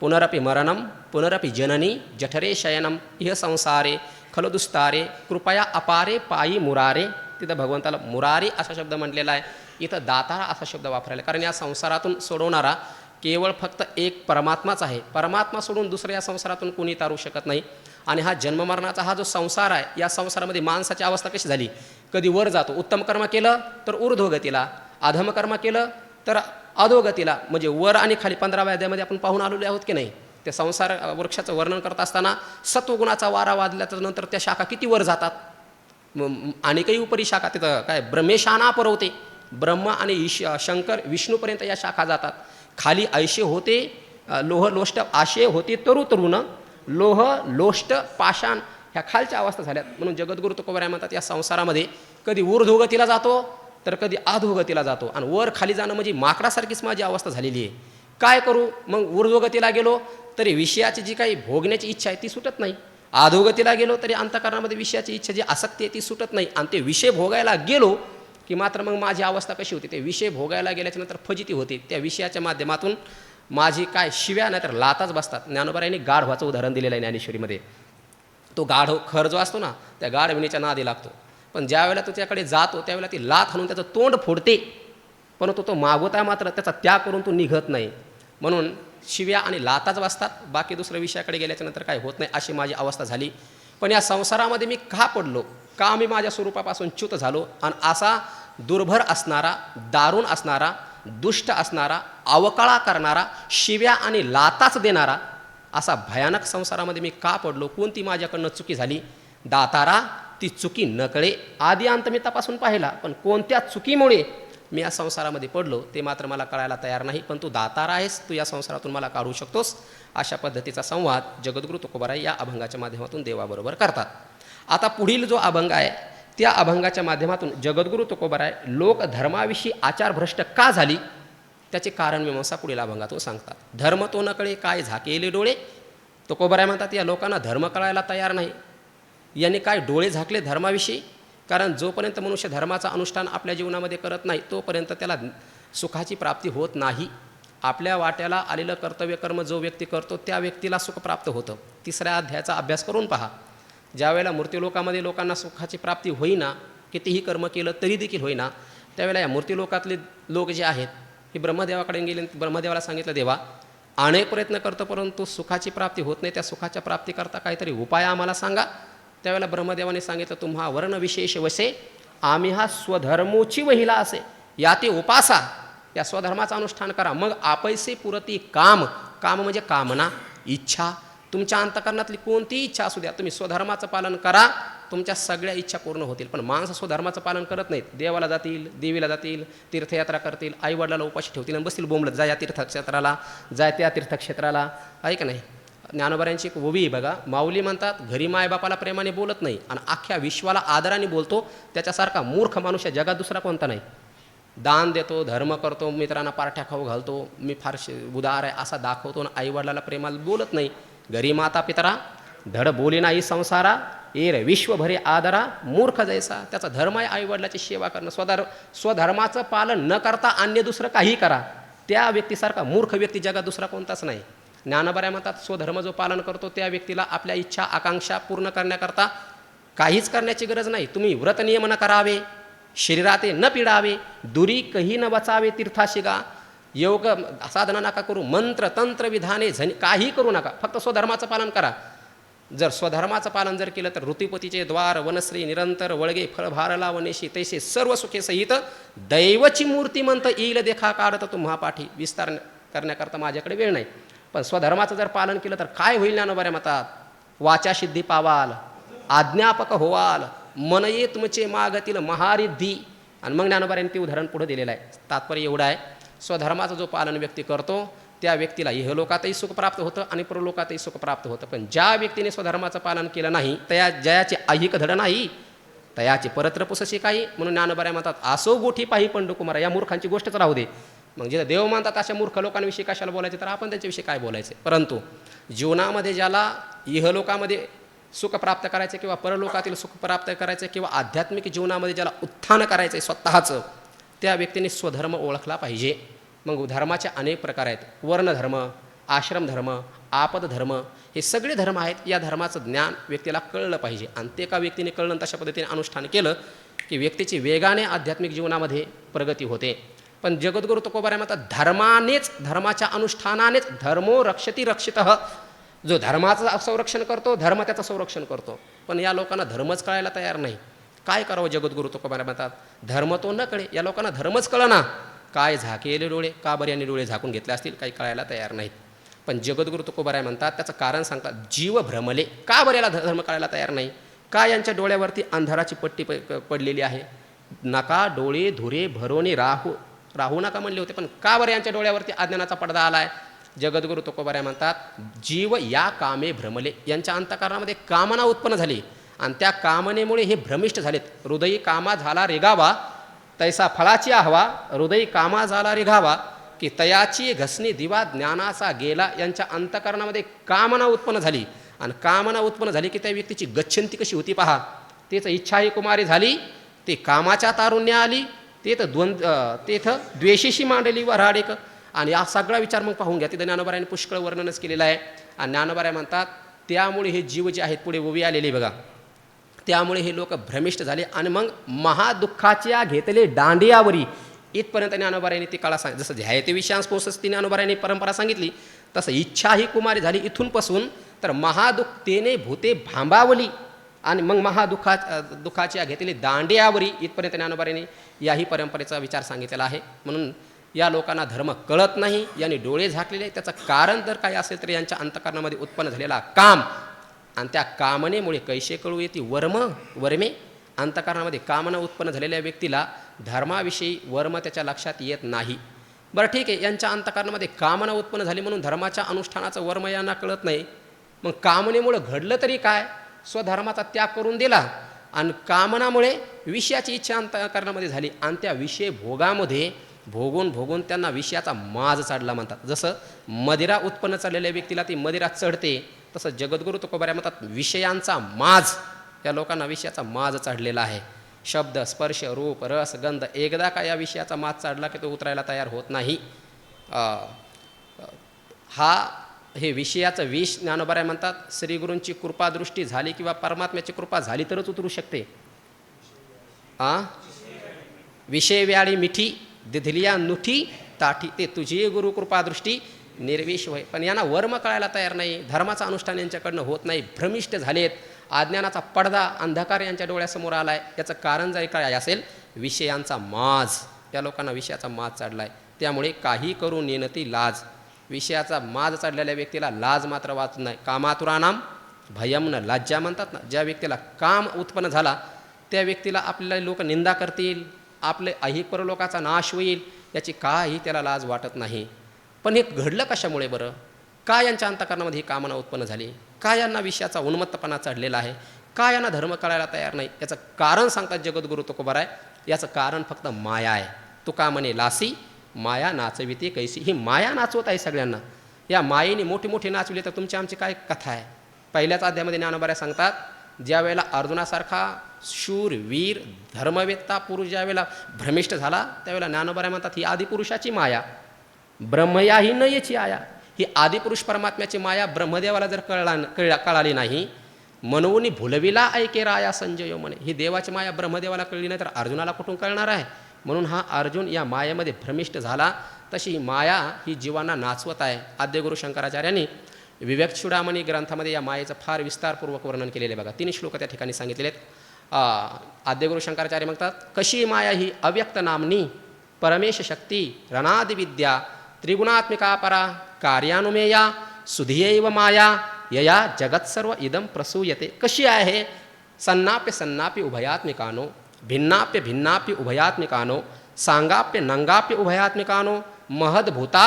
पुनरपि मरणम पुनरपि जननी जठरे शयनम इह संसारे खलो दुस्तारे कृपया अपारे पायी मुरारे. तिथं भगवंताला मुरारी असा शब्द म्हटलेला आहे, इथं दातारा असा शब्द वापरायला. कारण या संसारातून सोडवणारा केवळ फक्त एक परमात्माच आहे. परमात्मा सोडून दुसऱ्या या संसारातून कोणी तारू शकत नाही. आणि हा जन्ममरणाचा हा जो संसार आहे, या संसारामध्ये माणसाची अवस्था कशी झाली? कधी वर जातो, उत्तम कर्म केलं तर ऊर्ध्वगतीला, अधमकर्म केलं तर अधोगतीला. म्हणजे वर आणि खाली 15व्या अध्यायामध्ये आपण पाहून आलेलो आहोत की नाही? त्या संसार वृक्षाचं वर्णन करत असताना सत्वगुणाचा वारा वाजल्याच्या नंतर त्या शाखा किती वर जातात. आणि काही उपरी शाखा तिथं काय ब्रह्मेशाना परवते, ब्रह्म आणि शंकर विष्णूपर्यंत या शाखा जातात. खाली ऐशे होते लोह लोष्ट आशे होते तरुण, लोह लोष्ट पाषाण ह्या खालच्या अवस्था झाल्यात. म्हणून जगद्गुरु तुकोबाराय म्हणतात, या संसारामध्ये कधी ऊर्ध्वगतीला जातो तर कधी अधोगतीला जातो. आणि वर खाली जाणं म्हणजे माकडासारखीच माझी अवस्था झालेली आहे. काय करू? मग ऊर्ध्वगतीला गेलो तरी विषयाची जी काही भोगण्याची इच्छा आहे ती सुटत नाही. अधोगतीला गेलो तरी अंतःकरणामध्ये विषयाची इच्छा जी आसक्ती आहे ती सुटत नाही. आणि ते विषय भोगायला गेलो की मात्र मग माझी अवस्था कशी होती? ते विषय भोगायला गेल्याच्या नंतर फजिती होते. त्या विषयाच्या माध्यमातून माझी काय शिव्या नाही तर लाताच बसतात. ज्ञानोबारायांनी गाढवाचं उदाहरण दिलेलं आहे ज्ञानेश्वरीमध्ये. तो गाढ खर जो असतो ना, त्या गाढविणीच्या नादी लागतो. पण ज्या वेळेला तो त्याकडे जातो त्यावेळेला ती लात हाणून त्याचं तोंड फोडते, परंतु तो मागवता मात्र त्याचा त्याग करून तो निघत नाही. म्हणून शिव्या आणि लाताच बसतात. बाकी दुसऱ्या विषयाकडे गेल्याच्यानंतर काय होत नाही, अशी माझी अवस्था झाली. पण या संसारामध्ये मी का पडलो, का मी माझ्या स्वरूपापासून च्युत झालो? आणि असा दुर्भर असणारा, दारुण असणारा, दुष्ट असणारा, अवकाळा करणारा, शिव्या आणि लाताच देणारा असा भयानक संसारामध्ये मी का पडलो? कोणती माझ्याकडनं चुकी झाली? दातारा ती चुकी नकळे. आधी अंत मी तपासून पाहिला, पण कोणत्या चुकीमुळे मी या संसारामध्ये पडलो ते मात्र मला कळायला तयार नाही. पण तू दातार आहेस, तू या संसारातून मला काढू शकतोस. अशा पद्धतीचा संवाद जगद्गुरु तुकोबाराय या अभंगाच्या माध्यमातून देवाबरोबर करतात. आता पुढील जो अभंग आहे त्या अभंगाच्या माध्यमातून जगद्गुरु तुकोबाराय लोक धर्माविषयी आचारभ्रष्ट का झाली त्याचे कारण मीमांसा पुढील अभंगातून सांगतात. धर्म तो नकळे काय झाकेले डोळे. तुकोबाराय म्हणतात, या लोकांना धर्म कळायला तयार नाही. यांनी काय डोळे झाकले धर्माविषयी? कारण जोपर्यंत मनुष्य धर्माचा अनुष्ठान आपल्या जीवनामध्ये करत नाही तोपर्यंत त्याला सुखाची प्राप्ती होत नाही. आपल्या वाट्याला आलेलं कर्तव्य कर्म जो व्यक्ती करतो त्या व्यक्तीला सुख प्राप्त होतं. 3ऱ्या अध्यायाचा अभ्यास करून पहा. ज्यावेळेला मृत्यूलोकामध्ये लोकांना सुखाची प्राप्ती होईना, कितीही कर्म केलं तरी देखील होईना, त्यावेळेला या मृत्यूलोकातले लोक जे आहेत ही ब्रह्मदेवाकडे गेली आणि ब्रह्मदेवाला सांगितलं, देवा अनेक प्रयत्न करतो परंतु सुखाची प्राप्ती होत नाही, त्या सुखाच्या प्राप्तीकरता काहीतरी उपाय आम्हाला सांगा. त्यावेळेला ब्रह्मदेवाने सांगितलं, तुम्हा वर्ण विशेष वसे आम्ही हा स्वधर्मोची वहिला असे, या ते उपासा, या स्वधर्माचं अनुष्ठान करा, मग आपैसे पुरती काम. काम म्हणजे कामना, इच्छा. तुमच्या अंतकरणातली कोणतीही इच्छा असू द्या, तुम्ही स्वधर्माचं पालन करा, तुमच्या सगळ्या इच्छा पूर्ण होतील. पण माणसं स्वधर्माचं पालन करत नाहीत. देवाला जातील, देवीला जातील, तीर्थयात्रा करतील, आईवडिलाला उपाशी ठेवतील आणि बसतील बोंबलत, जा या तीर्थक्षेत्राला, जा त्या तीर्थक्षेत्राला. ऐक नाही, ज्ञानोबाऱ्यांची एक ओवी आहे बघा. माऊली म्हणतात, घरी मायबापाला प्रेमाने बोलत नाही आणि अख्ख्या विश्वाला आदराने बोलतो, त्याच्यासारखा मूर्ख माणूस या जगात दुसरा कोणता नाही. दान देतो, धर्म करतो, मित्रांना पार्ट्या खाऊ घालतो, मी फार उदार आहे असा दाखवतो आणि आईवडिलाला प्रेमाला बोलत नाही. घरी माता पितरा धड बोली नाही संसारा, एर विश्वभरे आदरा मूर्ख जैसा. त्याचा धर्म आहे आईवडिलाची सेवा करणं. स्वधर्माचं पालन न करता अन्य दुसरं काही करा, त्या व्यक्तीसारखा मूर्ख व्यक्ती जगात दुसरा कोणताच नाही. ज्ञानोबा म्हणतात, स्वधर्म जो पालन करतो त्या व्यक्तीला आपल्या इच्छा आकांक्षा पूर्ण करण्याकरता काहीच करण्याची गरज नाही. तुम्ही व्रतनियमन करावे, शरीराते न पिडावे, दुरी कही न बचावे तीर्थाशिगा, योग साधना नका करू, मंत्र तंत्र विधाने काही करू नका, फक्त स्वधर्माचं पालन करा. जर स्वधर्माचं पालन जर केलं तर ऋतुपतीचे द्वार वनश्री निरंतर वळगे फळभारला वनेशी, तैसे सर्व सुखे सहित दैवची मूर्तिमंत येईल देखा काढत तुम्हा पाठी. विस्तार करण्याकरता माझ्याकडे वेळ नाही. पण स्वधर्माचं जर पालन केलं तर काय होईल ज्ञानोबा म्हणतात, वाचा सिद्धी पावाल, आज्ञापक होवाल, मन ये तुमचे मागतील महारिद्धी. आणि मग ज्ञानोबाऱ्यांनी ते उदाहरण पुढे दिलेलं आहे. तात्पर्य एवढं आहे, स्वधर्माचं जो पालन व्यक्ती करतो त्या व्यक्तीला इहलोकातही सुख प्राप्त होतं आणि परलोकातही सुख प्राप्त होतं. पण ज्या व्यक्तीने स्वधर्माचं पालन केलं नाही, जयाचे ऐहिक धड नाही, तयाची परत्र पुसशी काही. म्हणून ज्ञानोबा म्हणतात, आसो गोठी पाही पंडुकुमारा, या मूर्खांची गोष्टच राहू दे. मग जिथं देव मानतात अशा मूर्ख लोकांविषयी कशाला बोलायचे, तर आपण त्यांच्याविषयी काय बोलायचे. परंतु जीवनामध्ये ज्याला इहलोकामध्ये सुख प्राप्त करायचं किंवा परलोकातील सुख प्राप्त करायचं किंवा आध्यात्मिक जीवनामध्ये ज्याला उत्थान करायचं आहे स्वतःचं, त्या व्यक्तीने स्वधर्म ओळखला पाहिजे. मग धर्माचे अनेक प्रकार आहेत. वर्णधर्म, आश्रमधर्म, आपदधर्म, हे सगळे धर्म आहेत. या धर्माचं ज्ञान व्यक्तीला कळलं पाहिजे आणि ते एका व्यक्तीने कळलं तशा पद्धतीने अनुष्ठान केलं की व्यक्तीची वेगाने आध्यात्मिक जीवनामध्ये प्रगती होते. पण जगद्गुरु तुकोबा म्हणतात, धर्मानेच, धर्माच्या अनुष्ठानानेच धर्मो रक्षती रक्षितः. जो धर्माचं संरक्षण करतो, धर्म त्याचं संरक्षण करतो. पण या लोकांना धर्मच कळायला तयार नाही. काय करावं जगद्गुरु तुकोबा म्हणतात, धर्म तो न कळे. या लोकांना धर्मच कळना. काय झाकेले डोळे, का बरे यांनी डोळे झाकून घेतले असतील, काही कळायला तयार नाहीत. पण जगद्गुरु तुकोबा म्हणतात, त्याचं कारण सांगतात, जीव भ्रमले. का बरे याला धर्म कळायला तयार नाही, का यांच्या डोळ्यावरती अंधाराची पट्टी पडलेली आहे. नका डोळे धुरे भरोने राहू नका म्हणले होते, पण का बरे यांच्या डोळ्यावरती अज्ञानाचा पडदा आला आहे. जगद्गुरु तुकोबा म्हणतात, जीव या कामे भ्रमले. यांच्या अंतःकरणामध्ये कामना उत्पन्न झाली आणि त्या कामनेमुळे हे भ्रमिष्ट झालेत. हृदयी कामा झाला रेगावा, तैसा फळाची आहवा, हृदयी कामा झाला रेगावा, की तयाची घसणी दिवा ज्ञानाचा गेला. यांच्या अंतःकरणामध्ये कामना उत्पन्न झाली आणि कामना उत्पन्न झाली की त्या व्यक्तीची गच्छंती कशी होती पहा. तेच इच्छाही कुमारी झाली, ते कामाच्या तारुण्य आली, तेथं द्वेषीशी मांडली वऱ्हाडेक. आणि हा सगळा विचार मग पाहून घ्या, तिथं ज्ञानोबाऱ्यांनी पुष्कळ वर्णनच केलेलं आहे. आणि ज्ञानोबाऱ्या म्हणतात, त्यामुळे हे जीव जे आहेत पुढे उभी आलेले बघा, त्यामुळे हे लोक भ्रमिष्ट झाले आणि मग महादुःखाच्या घेतले दांडियावरी इथपर्यंत ज्ञानोबाऱ्यांनी ती काळा सांग. जसं ध्याय ते विषयांस पोचस ती ज्ञानोबाऱ्यांनी परंपरा सांगितली, तसं इच्छा ही कुमारी झाली इथूनपासून तर महादुःखतेने भूते भांबावली आणि मग दुःखाच्या घेतलेली दांडियावरी इथपर्यंत ज्ञानोबाऱ्यांनी याही परंपरेचा विचार सांगितलेला आहे. म्हणून या लोकांना धर्म कळत नाही, यांनी डोळे झाकलेले. त्याचं कारण जर काही असेल तर यांच्या अंतःकरणामध्ये उत्पन्न झालेला काम आणि त्या कामनेमुळे कैसे कळू येते वर्मे. अंतःकरणामध्ये कामना उत्पन्न झालेल्या व्यक्तीला धर्माविषयी वर्म त्याच्या लक्षात येत नाही. बरं ठीक आहे, यांच्या अंतःकरणामध्ये कामना उत्पन्न झाली म्हणून धर्माच्या अनुष्ठानाचं वर्म यांना कळत नाही. मग कामनेमुळं घडलं तरी काय, स्वधर्माचा त्याग करून दिला आणि कामनामुळे विषयाची इच्छा अंतःकरणामध्ये झाली आणि त्या विषय भोगामध्ये भोगून त्यांना विषयाचा माज चढला म्हणतात. जसं मदिरा उत्पन्न चाललेल्या व्यक्तीला ती मदिरा चढते, तसं जगद्गुरु तुकोबा म्हणतात विषयांचा माज, या लोकांना विषयाचा माज चढलेला आहे. शब्द स्पर्श रूप रस गंध, एकदा का या विषयाचा माज चढला की तो उतरायला तयार होत नाही. हे विषयाचं विष ज्ञानोबा म्हणतात, श्रीगुरूंची कृपादृष्टी झाली किंवा परमात्म्याची कृपा झाली तरच उतरू शकते. विषय व्याळी मिठी दिधलिया नुठी ताठी ते तुझी गुरुकृपादृष्टी निर्विष होय. पण यांना वर्म कळायला तयार नाही, धर्माचं अनुष्ठान यांच्याकडनं होत नाही, भ्रमिष्ट झालेत, अज्ञानाचा पडदा अंधकार यांच्या डोळ्यासमोर आला आहे. याचं कारण जरी काय असेल, विषयांचा माज. या लोकांना विषयाचा माज चढला आहे, त्यामुळे काही करून नेणती लाज. विषयाचा माज चढलेल्या व्यक्तीला लाज मात्र वाचत नाही. कामातुरानाम भयम न लज्जा म्हणतात ना, ज्या व्यक्तीला काम उत्पन्न झाला त्या व्यक्तीला आपल्याला लोक निंदा करतील, आपले ऐहिक परलोकाचा नाश होईल, याची काही त्याला लाज वाटत नाही. पण हे घडलं कशामुळे बरं? का यांच्या अंतःकरणामध्ये ही कामना उत्पन्न झाली? का यांना विषयाचा उन्मत्तपणा चढलेला आहे? का यांना धर्म कळायला तयार नाही? याचं कारण सांगतात जगद्गुरु तुकोबाराय. याचं कारण फक्त माया आहे. तुका म्हणे लासी माया नाचविते कैसी. ही माया नाचवत आहे सगळ्यांना. या मायेने मोठी मोठी नाचविली तर तुमची आमची काय कथा आहे? पहिल्याच अध्यायामध्ये ज्ञानोबाराय सांगतात, ज्या वेळेला अर्जुनासारखा शूर वीर धर्मवेत्ता पुरुष ज्या वेळेला भ्रमिष्ट झाला, त्यावेळेला ज्ञानोबाराय म्हणतात ही आदिपुरुषाची माया, ब्रह्मया ही न याची आया. ही आदिपुरुष परमात्म्याची माया ब्रह्मदेवाला जर कळाली नाही, मनवून भुलविला ऐके राया संजय म्हणे. ही देवाची माया ब्रह्मदेवाला कळली नाही तर अर्जुनाला कुठून कळणार आहे? म्हणून हा अर्जुन या मायेमध्ये भ्रमिष्ट झाला. तशी ही माया ही जीवांना नाचवत आहे. आद्यगुरु शंकराचार्यांनी विवेक चूडामणी ग्रंथामध्ये या मायेचं फार विस्तारपूर्वक वर्णन केलेलं आहे बघा. 3 श्लोक त्या ठिकाणी सांगितलेले आहेत. आद्यगुरु शंकराचार्य म्हणतात, कशी माया ही अव्यक्त नामनी परमेश शक्ती रणादिविद्या त्रिगुणात्मिका परा कार्यानुमेया सुधियैव माया यया जगत सर्व इदम प्रसूयते. कशी आहे? सन्नाप्य सन्नाप्य उभयात्मिकानो भिन्नाप्य भिन्नाप्य उभयात्मिकानो सांगाप्य नंगाप्य उभयात्मिकानो महद्भूता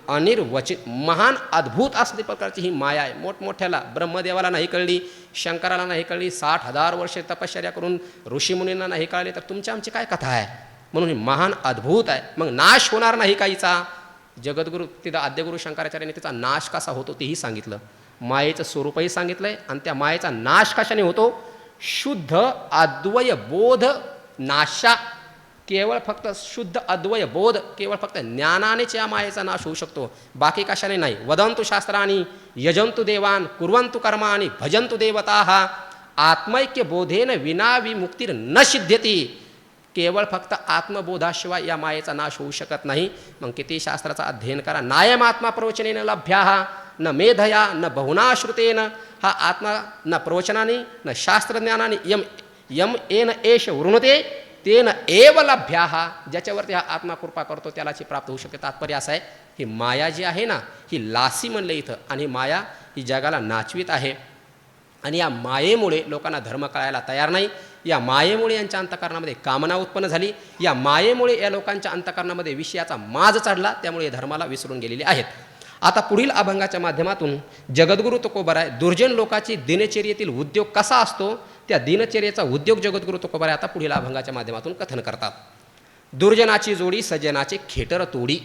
अनिर्वचित. महान अद्भुत असली प्रकारची ही माया आहे. मोठमोठ्याला ब्रह्मदेवाला नाही कळली, शंकराला नाही कळली, 60,000 वर्षे तपश्चर्या करून ऋषीमुनींना नाही कळले, तर तुमच्या आमची काय कथा आहे? म्हणून ही महान अद्भुत आहे. मग नाश होणार नाही काहीचा. जगद्गुरु तिथं आद्यगुरु शंकराचार्यांनी त्याचा नाश कसा होतो तेही सांगितलं, मायेचं स्वरूपही सांगितलंय. आणि त्या मायेचा नाश कशाने होतो? शुद्ध अद्वय बोध नाशा. केवळ फक्त शुद्ध अद्वय बोध, केवळ फक्त ज्ञानानेच या मायेचा नाश होऊ शकतो, बाकी कशाने नाही. वदंतु शास्त्राणी यजंतु देवान कुर्वंतु कर्माणि भजंतु देवताः आत्मैक्य बोधेन विना विमुक्तीर न सिद्ध्यति. केवळ फक्त आत्मबोधाशिवाय या मायेचा नाश होऊ शकत नाही. मग किती शास्त्राचा अध्ययन करा, नायम आत्मा प्रवचनेन लभ्याः न मेधया न बहुना श्रुतेन. हा आत्मा न प्रवचनाने न शास्त्रज्ञानाने यम यम एन एष वृणुते तेन एव लभ्याः. ज्याच्यावरती हा आत्मा कृपा करतो त्यालाची प्राप्त होऊ शकते. तात्पर्य असं आहे, ही माया जी आहे ना, ही लासी म्हणलं इथं. आणि ही माया ही जगाला नाचवीत आहे. आणि या मायेमुळे लोकांना धर्म कळायला तयार नाही. या मायेमुळे यांच्या अंतःकरणामध्ये कामना उत्पन्न झाली. या मायेमुळे या लोकांच्या अंतःकरणामध्ये विषयाचा माज चढला, त्यामुळे धर्माला विसरून गेलेले आहेत. आता पुढील अभंगाच्या माध्यमातून जगद्गुरु तुकोबाराय दुर्जन लोकाची दिनचर्येतील उद्योग कसा असतो, त्या दिनचर्येचा उद्योग जगद्गुरु तुकोबाराय आता पुढील अभंगाच्या माध्यमातून कथन करतात. दुर्जनाची जोडी सज्जनाचे खेटर तोडी.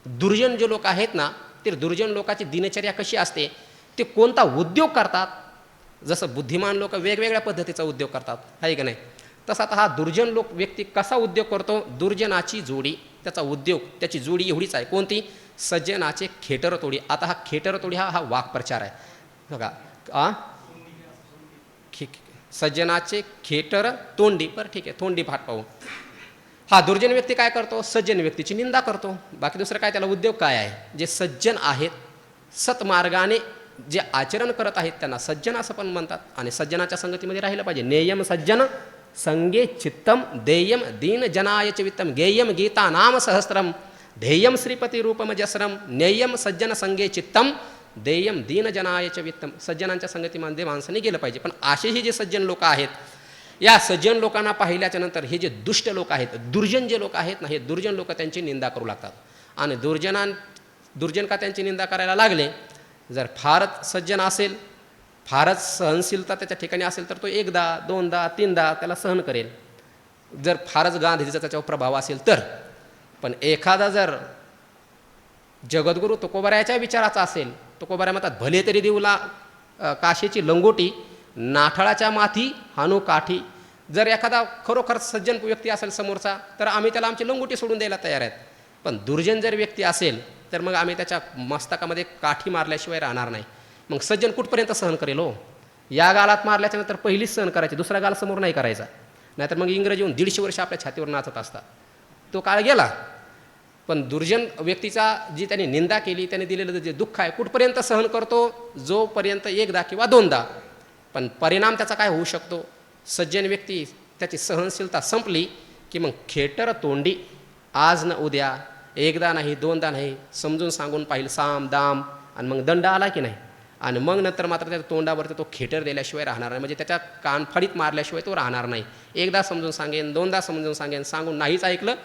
दुर्जन जे लोक आहेत ना, ते दुर्जन लोकाची दिनचर्या कशी असते, ते कोणता उद्योग करतात. जसं बुद्धिमान लोक वेगवेगळ्या पद्धतीचा उद्योग करतात, आहे का नाही, तसा आता हा दुर्जन लोक व्यक्ती कसा उद्योग करतो. दुर्जनाची जोडी, त्याचा उद्योग, त्याची जोडी एवढीच आहे, कोणती? सज्जनाचे खेटर तोडी. आता हा खेटर तोडी हा वाक्प्रचार आहे बघा. सज्जनाचे खेटर तोंडी, बरं ठीक आहे, तोंडी पाठ पाहू. हा दुर्जन व्यक्ती काय करतो? सज्जन व्यक्तीची निंदा करतो. बाकी दुसरं काय त्याला उद्योग काय आहे? जे सज्जन आहेत, सत्मार्गाने जे आचरण करत आहेत त्यांना सज्जन असं पण म्हणतात. आणि सज्जनाच्या संगतीमध्ये राहिलं पाहिजे. नेयम सज्जन संगे चित्तम देयम दीन जनायच वित्तम गेयम गीता नाम सहस्त्रम ध्येयम श्रीपती रूपम जसरम नेयम सज्जन संगे चित्तम देयम दीन जनायच वित्तम. सज्जनांच्या संगतीमध्ये माणसाने गेलं पाहिजे. पण असेही जे सज्जन लोक आहेत, या सज्जन लोकांना पाहिल्याच्या नंतर हे जे दुष्ट लोक आहेत, दुर्जन जे लोक आहेत ना, हे दुर्जन लोक त्यांची निंदा करू लागतात. आणि दुर्जन का त्यांची निंदा करायला लागले, जर फारच सज्जन असेल, फारच सहनशीलता त्याच्या ठिकाणी असेल तर तो 1दा 2दा 3दा त्याला सहन करेल. जर फारच गांधीजीचा त्याच्यावर प्रभाव असेल तर. पण एखादा जर जगद्गुरु तुकोबारायाच्या विचाराचा असेल, तुकोबाराय म्हणतात भले तरी देऊला काशीची लंगोटी नाठाळाच्या माथी हानू काठी. जर एखादा खरोखर सज्जन व्यक्ती असेल समोरचा, तर आम्ही त्याला आमची लंगोटी सोडून द्यायला तयार आहेत. पण दुर्जन जर व्यक्ती असेल तर मग आम्ही त्याच्या मस्तकामध्ये काठी मारल्याशिवाय राहणार नाही. मग सज्जन कुठपर्यंत सहन करेल हो? या गालात मारल्याच्या नंतर पहिलीच सहन करायची, दुसरा गाल समोर नाही करायचा. नाहीतर मग इंग्रजी येऊन 150 वर्ष आपल्या छातीवर नाचत असतात. तो काळ गेला. पण दुर्जन व्यक्तीचा जी त्याने निंदा केली, त्याने दिलेलं जे दुःख आहे कुठपर्यंत सहन करतो, जोपर्यंत एकदा किंवा दोनदा. पण परिणाम त्याचा काय होऊ शकतो, सज्जन व्यक्ती त्याची सहनशीलता संपली की मग खेटर तोंडी, आज न उद्या, एकदा नाही दोनदा नाही, समजून सांगून पाहिलं साम दाम, आणि मग दंड आला की नाही, आणि मग नंतर मात्र त्याच्या तोंडावरती तो खेटर दिल्याशिवाय राहणार नाही, म्हणजे त्याच्या कानफडीत मारल्याशिवाय तो राहणार नाही. एकदा समजून सांगेन, दोनदा समजून सांगेन, सांगून नाहीच ऐकलं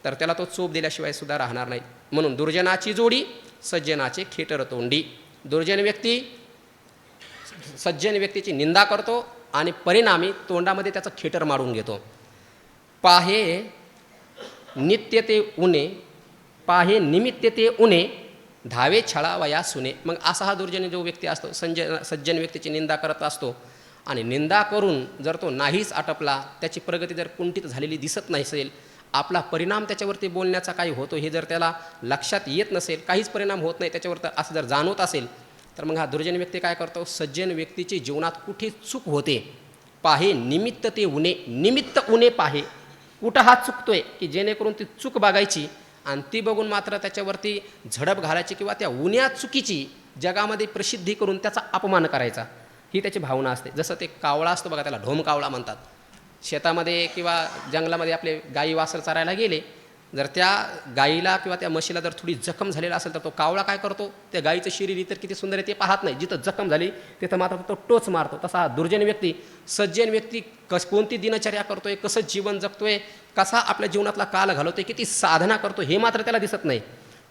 तर त्याला तो चोप दिल्याशिवाय सुद्धा राहणार नाही. म्हणून दुर्जनाची जोडी, सज्जनाचे खेटर तोंडी. दुर्जन व्यक्ती सज्जन व्यक्तीची निंदा करतो आणि परिणामी तोंडामध्ये त्याचं खेटर मारून घेतो. पाहे नित्य ते उणे, पाहे निमित्त ते उणे, धावे छळावया सुने. मग असा हा दुर्जन जो व्यक्ती असतो, सज्जन व्यक्तीची निंदा करत असतो, आणि निंदा करून जर तो नाहीच आटपला, त्याची प्रगती जर कुंठित झालेली दिसत नसेल, आपला परिणाम त्याच्यावरती बोलण्याचा काही होतो हे जर त्याला लक्षात येत नसेल, काहीच परिणाम होत नाही त्याच्यावर, तर असं जर जाणवत असेल, तर मग हा दुर्जन व्यक्ती काय करतो, सज्जन व्यक्तीची जीवनात कुठे चूक होते, पाहे निमित्त ते उणे, निमित्त उणे पाहे, कुठं हा चुकतोय की जेणेकरून ती चूक बघायची आणि ती बघून मात्र त्याच्यावरती झडप घालायची किंवा त्या उन्या चुकीची जगामध्ये प्रसिद्धी करून त्याचा अपमान करायचा, ही त्याची भावना असते. जसं ते कावळा असतो बघा, त्याला ढोम कावळा म्हणतात. शेतामध्ये किंवा जंगलामध्ये आपले गाई वासर चरायला गेले, जर त्या गाईला किंवा त्या म्हशीला जर थोडी जखम झालेला असेल तर तो कावळा काय करतो, त्या गाईचं शरीर इतर किती सुंदर आहे ते पाहत नाही, जिथं जखम झाली तिथं मात्र तो टोच मारतो. तसा हा दुर्जन व्यक्ती, सज्जन व्यक्ती कोणती दिनचर्या करतोय, कसं जीवन जगतोय, कसा आपल्या जीवनातला काल घालवतोय, किती साधना करतो हे मात्र त्याला दिसत नाही.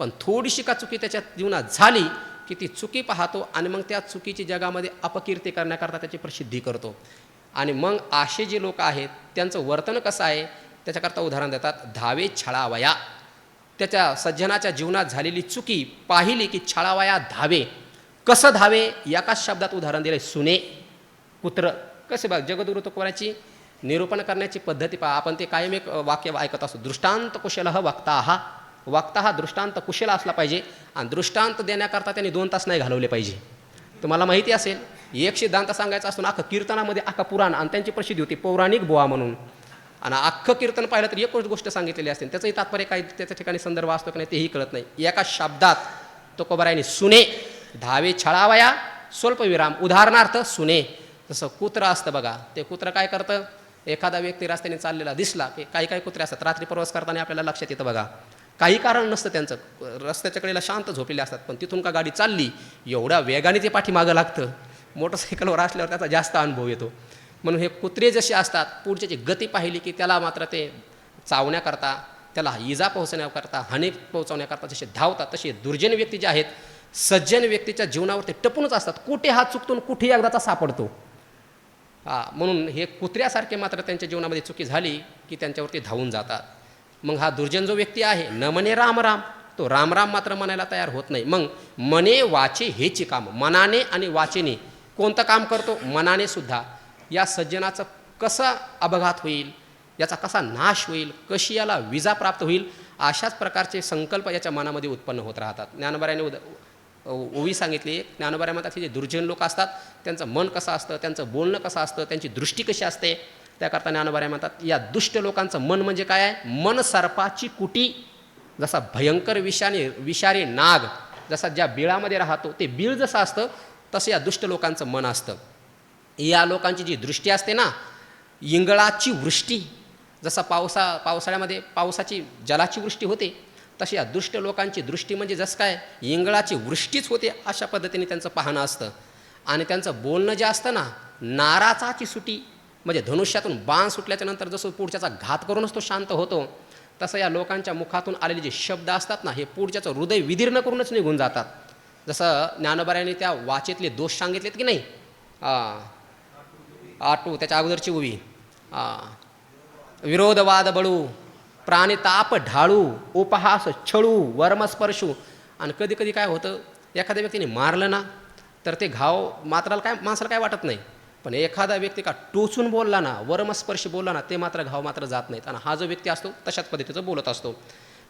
पण थोडीशी का चुकी त्याच्या जीवनात झाली की ती चुकी पाहतो आणि मग त्या चुकीची जगामध्ये अपकीर्ती करण्याकरता त्याची प्रसिद्धी करतो. आणि मग असे जे लोक आहेत त्यांचं वर्तन कसं आहे त्याच्याकरता उदाहरण देतात, धावे छळावया. त्याच्या सज्जनाच्या जीवनात झालेली चुकी पाहिली की छळावया धावे. कसं धावे, एकाच शब्दात उदाहरण दिले, सुने, कुत्र. कसे बघ, जगद्गुरु तुकोबाराची निरूपण करण्याची पद्धती पहा. आपण ते कायम एक वाक्य ऐकत असतो, दृष्टांत कुशल वक्ता हा. वक्ता हा दृष्टांत कुशल असला पाहिजे, आणि दृष्टांत देण्याकरता त्यांनी 2 तास नाही घालवले पाहिजे. तुम्हाला माहिती असेल, एक सिद्धांत सांगायचा असतो ना, अख्खं कीर्तनामध्ये अख्खा पुराण, आणि त्यांची प्रसिद्धी होती पौराणिक बुवा म्हणून, आणि अख्खं कीर्तन पाहिलं तर एकच गोष्ट सांगितलेली असते, त्याचंही तात्पर्य काय त्याच्या ठिकाणी संदर्भ असतो की नाही तेही कळत नाही. एका शब्दात तुकोबारायांनी सुने, धावे छळावया, स्वल्पविराम, उदाहरणार्थ सुने. जसं कुत्र असतं बघा, ते कुत्र काय करतं, एखादा व्यक्ती रस्त्याने चाललेला दिसला की काही कुत्रे असतात रात्री प्रवास करताना आपल्याला लक्षात येतं बघा, काही कारण नसतं त्यांचं, रस्त्याच्या कडेला शांत झोपलेले असतात, पण तिथून का गाडी चालली एवढ्या वेगाने ते पाठीमागं लागतं. मोटरसायकलवर असल्यावर त्याचा जास्त अनुभव येतो. म्हणून हे कुत्रे जसे असतात, पुढच्याची गती पाहिली की त्याला मात्र ते चावण्याकरता, त्याला इजा पोहोचण्याकरता, हानी पोहोचवण्याकरता जसे धावतात, तसे दुर्जन व्यक्ती जे आहेत सज्जन व्यक्तीच्या जीवनावर ते टपूनच असतात. कुठे हात चुकतून कुठे एकदाचा सापडतो. म्हणून हे कुत्र्यासारखे मात्र त्यांच्या जीवनामध्ये चुकी झाली की त्यांच्यावरती धावून जातात. मग हा दुर्जन जो व्यक्ती आहे, न म्हणे राम राम, तो राम राम मात्र म्हणायला तयार होत नाही. मग मने वाचे हेची काम, मनाने आणि वाचेने कोणतं काम करतो, मनाने सुद्धा. या सज्जनाचं कसा अपघात होईल, याचा कसा नाश होईल, कशी याला विजा प्राप्त होईल, अशाच प्रकारचे संकल्प याच्या मनामध्ये उत्पन्न होत राहतात. ज्ञानोबारायांनी ओवी सांगितली, ज्ञानोबाराय म्हणतात की जे दुर्जन लोक असतात त्यांचं मन कसं असतं, त्यांचं बोलणं कसं असतं, त्यांची दृष्टी कशी असते. त्याकरता ज्ञानोबाराय म्हणतात, या दुष्ट लोकांचं मन म्हणजे काय आहे, मन सर्पाची कुटी. जसा भयंकर विषारी नाग जसा ज्या बिळामध्ये राहतो, ते बीळ जसं असतं तसं या दुष्ट लोकांचं मन असतं. या लोकांची जी दृष्टी असते ना, इंगळाची वृष्टी, जसा पावसाळ्यामध्ये पावसाची जलाची वृष्टी होते, तशी या दुष्ट लोकांची दृष्टी म्हणजे जसं काय इंगळाची वृष्टीच होते, अशा पद्धतीने त्यांचं पाहणं असतं. आणि त्यांचं बोलणं जे असतं ना, नाराचाची सुटी, म्हणजे धनुष्यातून बाण सुटल्याच्या नंतर जसं पुढच्याचा घात करूनच तो शांत होतो, तसं या लोकांच्या मुखातून आलेले जे शब्द असतात ना, हे पुढच्याचं हृदय विदीर्ण करूनच निघून जातात. जसं ज्ञानोबारायांनी त्या वाचेतले दोष सांगितलेत की नाही, आटू त्याच्या अगोदरची उभी, विरोधवाद बळू, प्राणिताप ढाळू, उपहास छळू, वर्मस्पर्शू. आणि कधी कधी काय होतं, एखाद्या व्यक्तीने मारलं ना तर ते घाव माणसाला काय वाटत नाही, पण एखादा व्यक्ती का टोचून बोलला ना, वर्मस्पर्शी बोलला ना, ते मात्र घाव मात्र जात नाहीत. आणि हा जो व्यक्ती असतो तशाच पद्धतीचं बोलत असतो.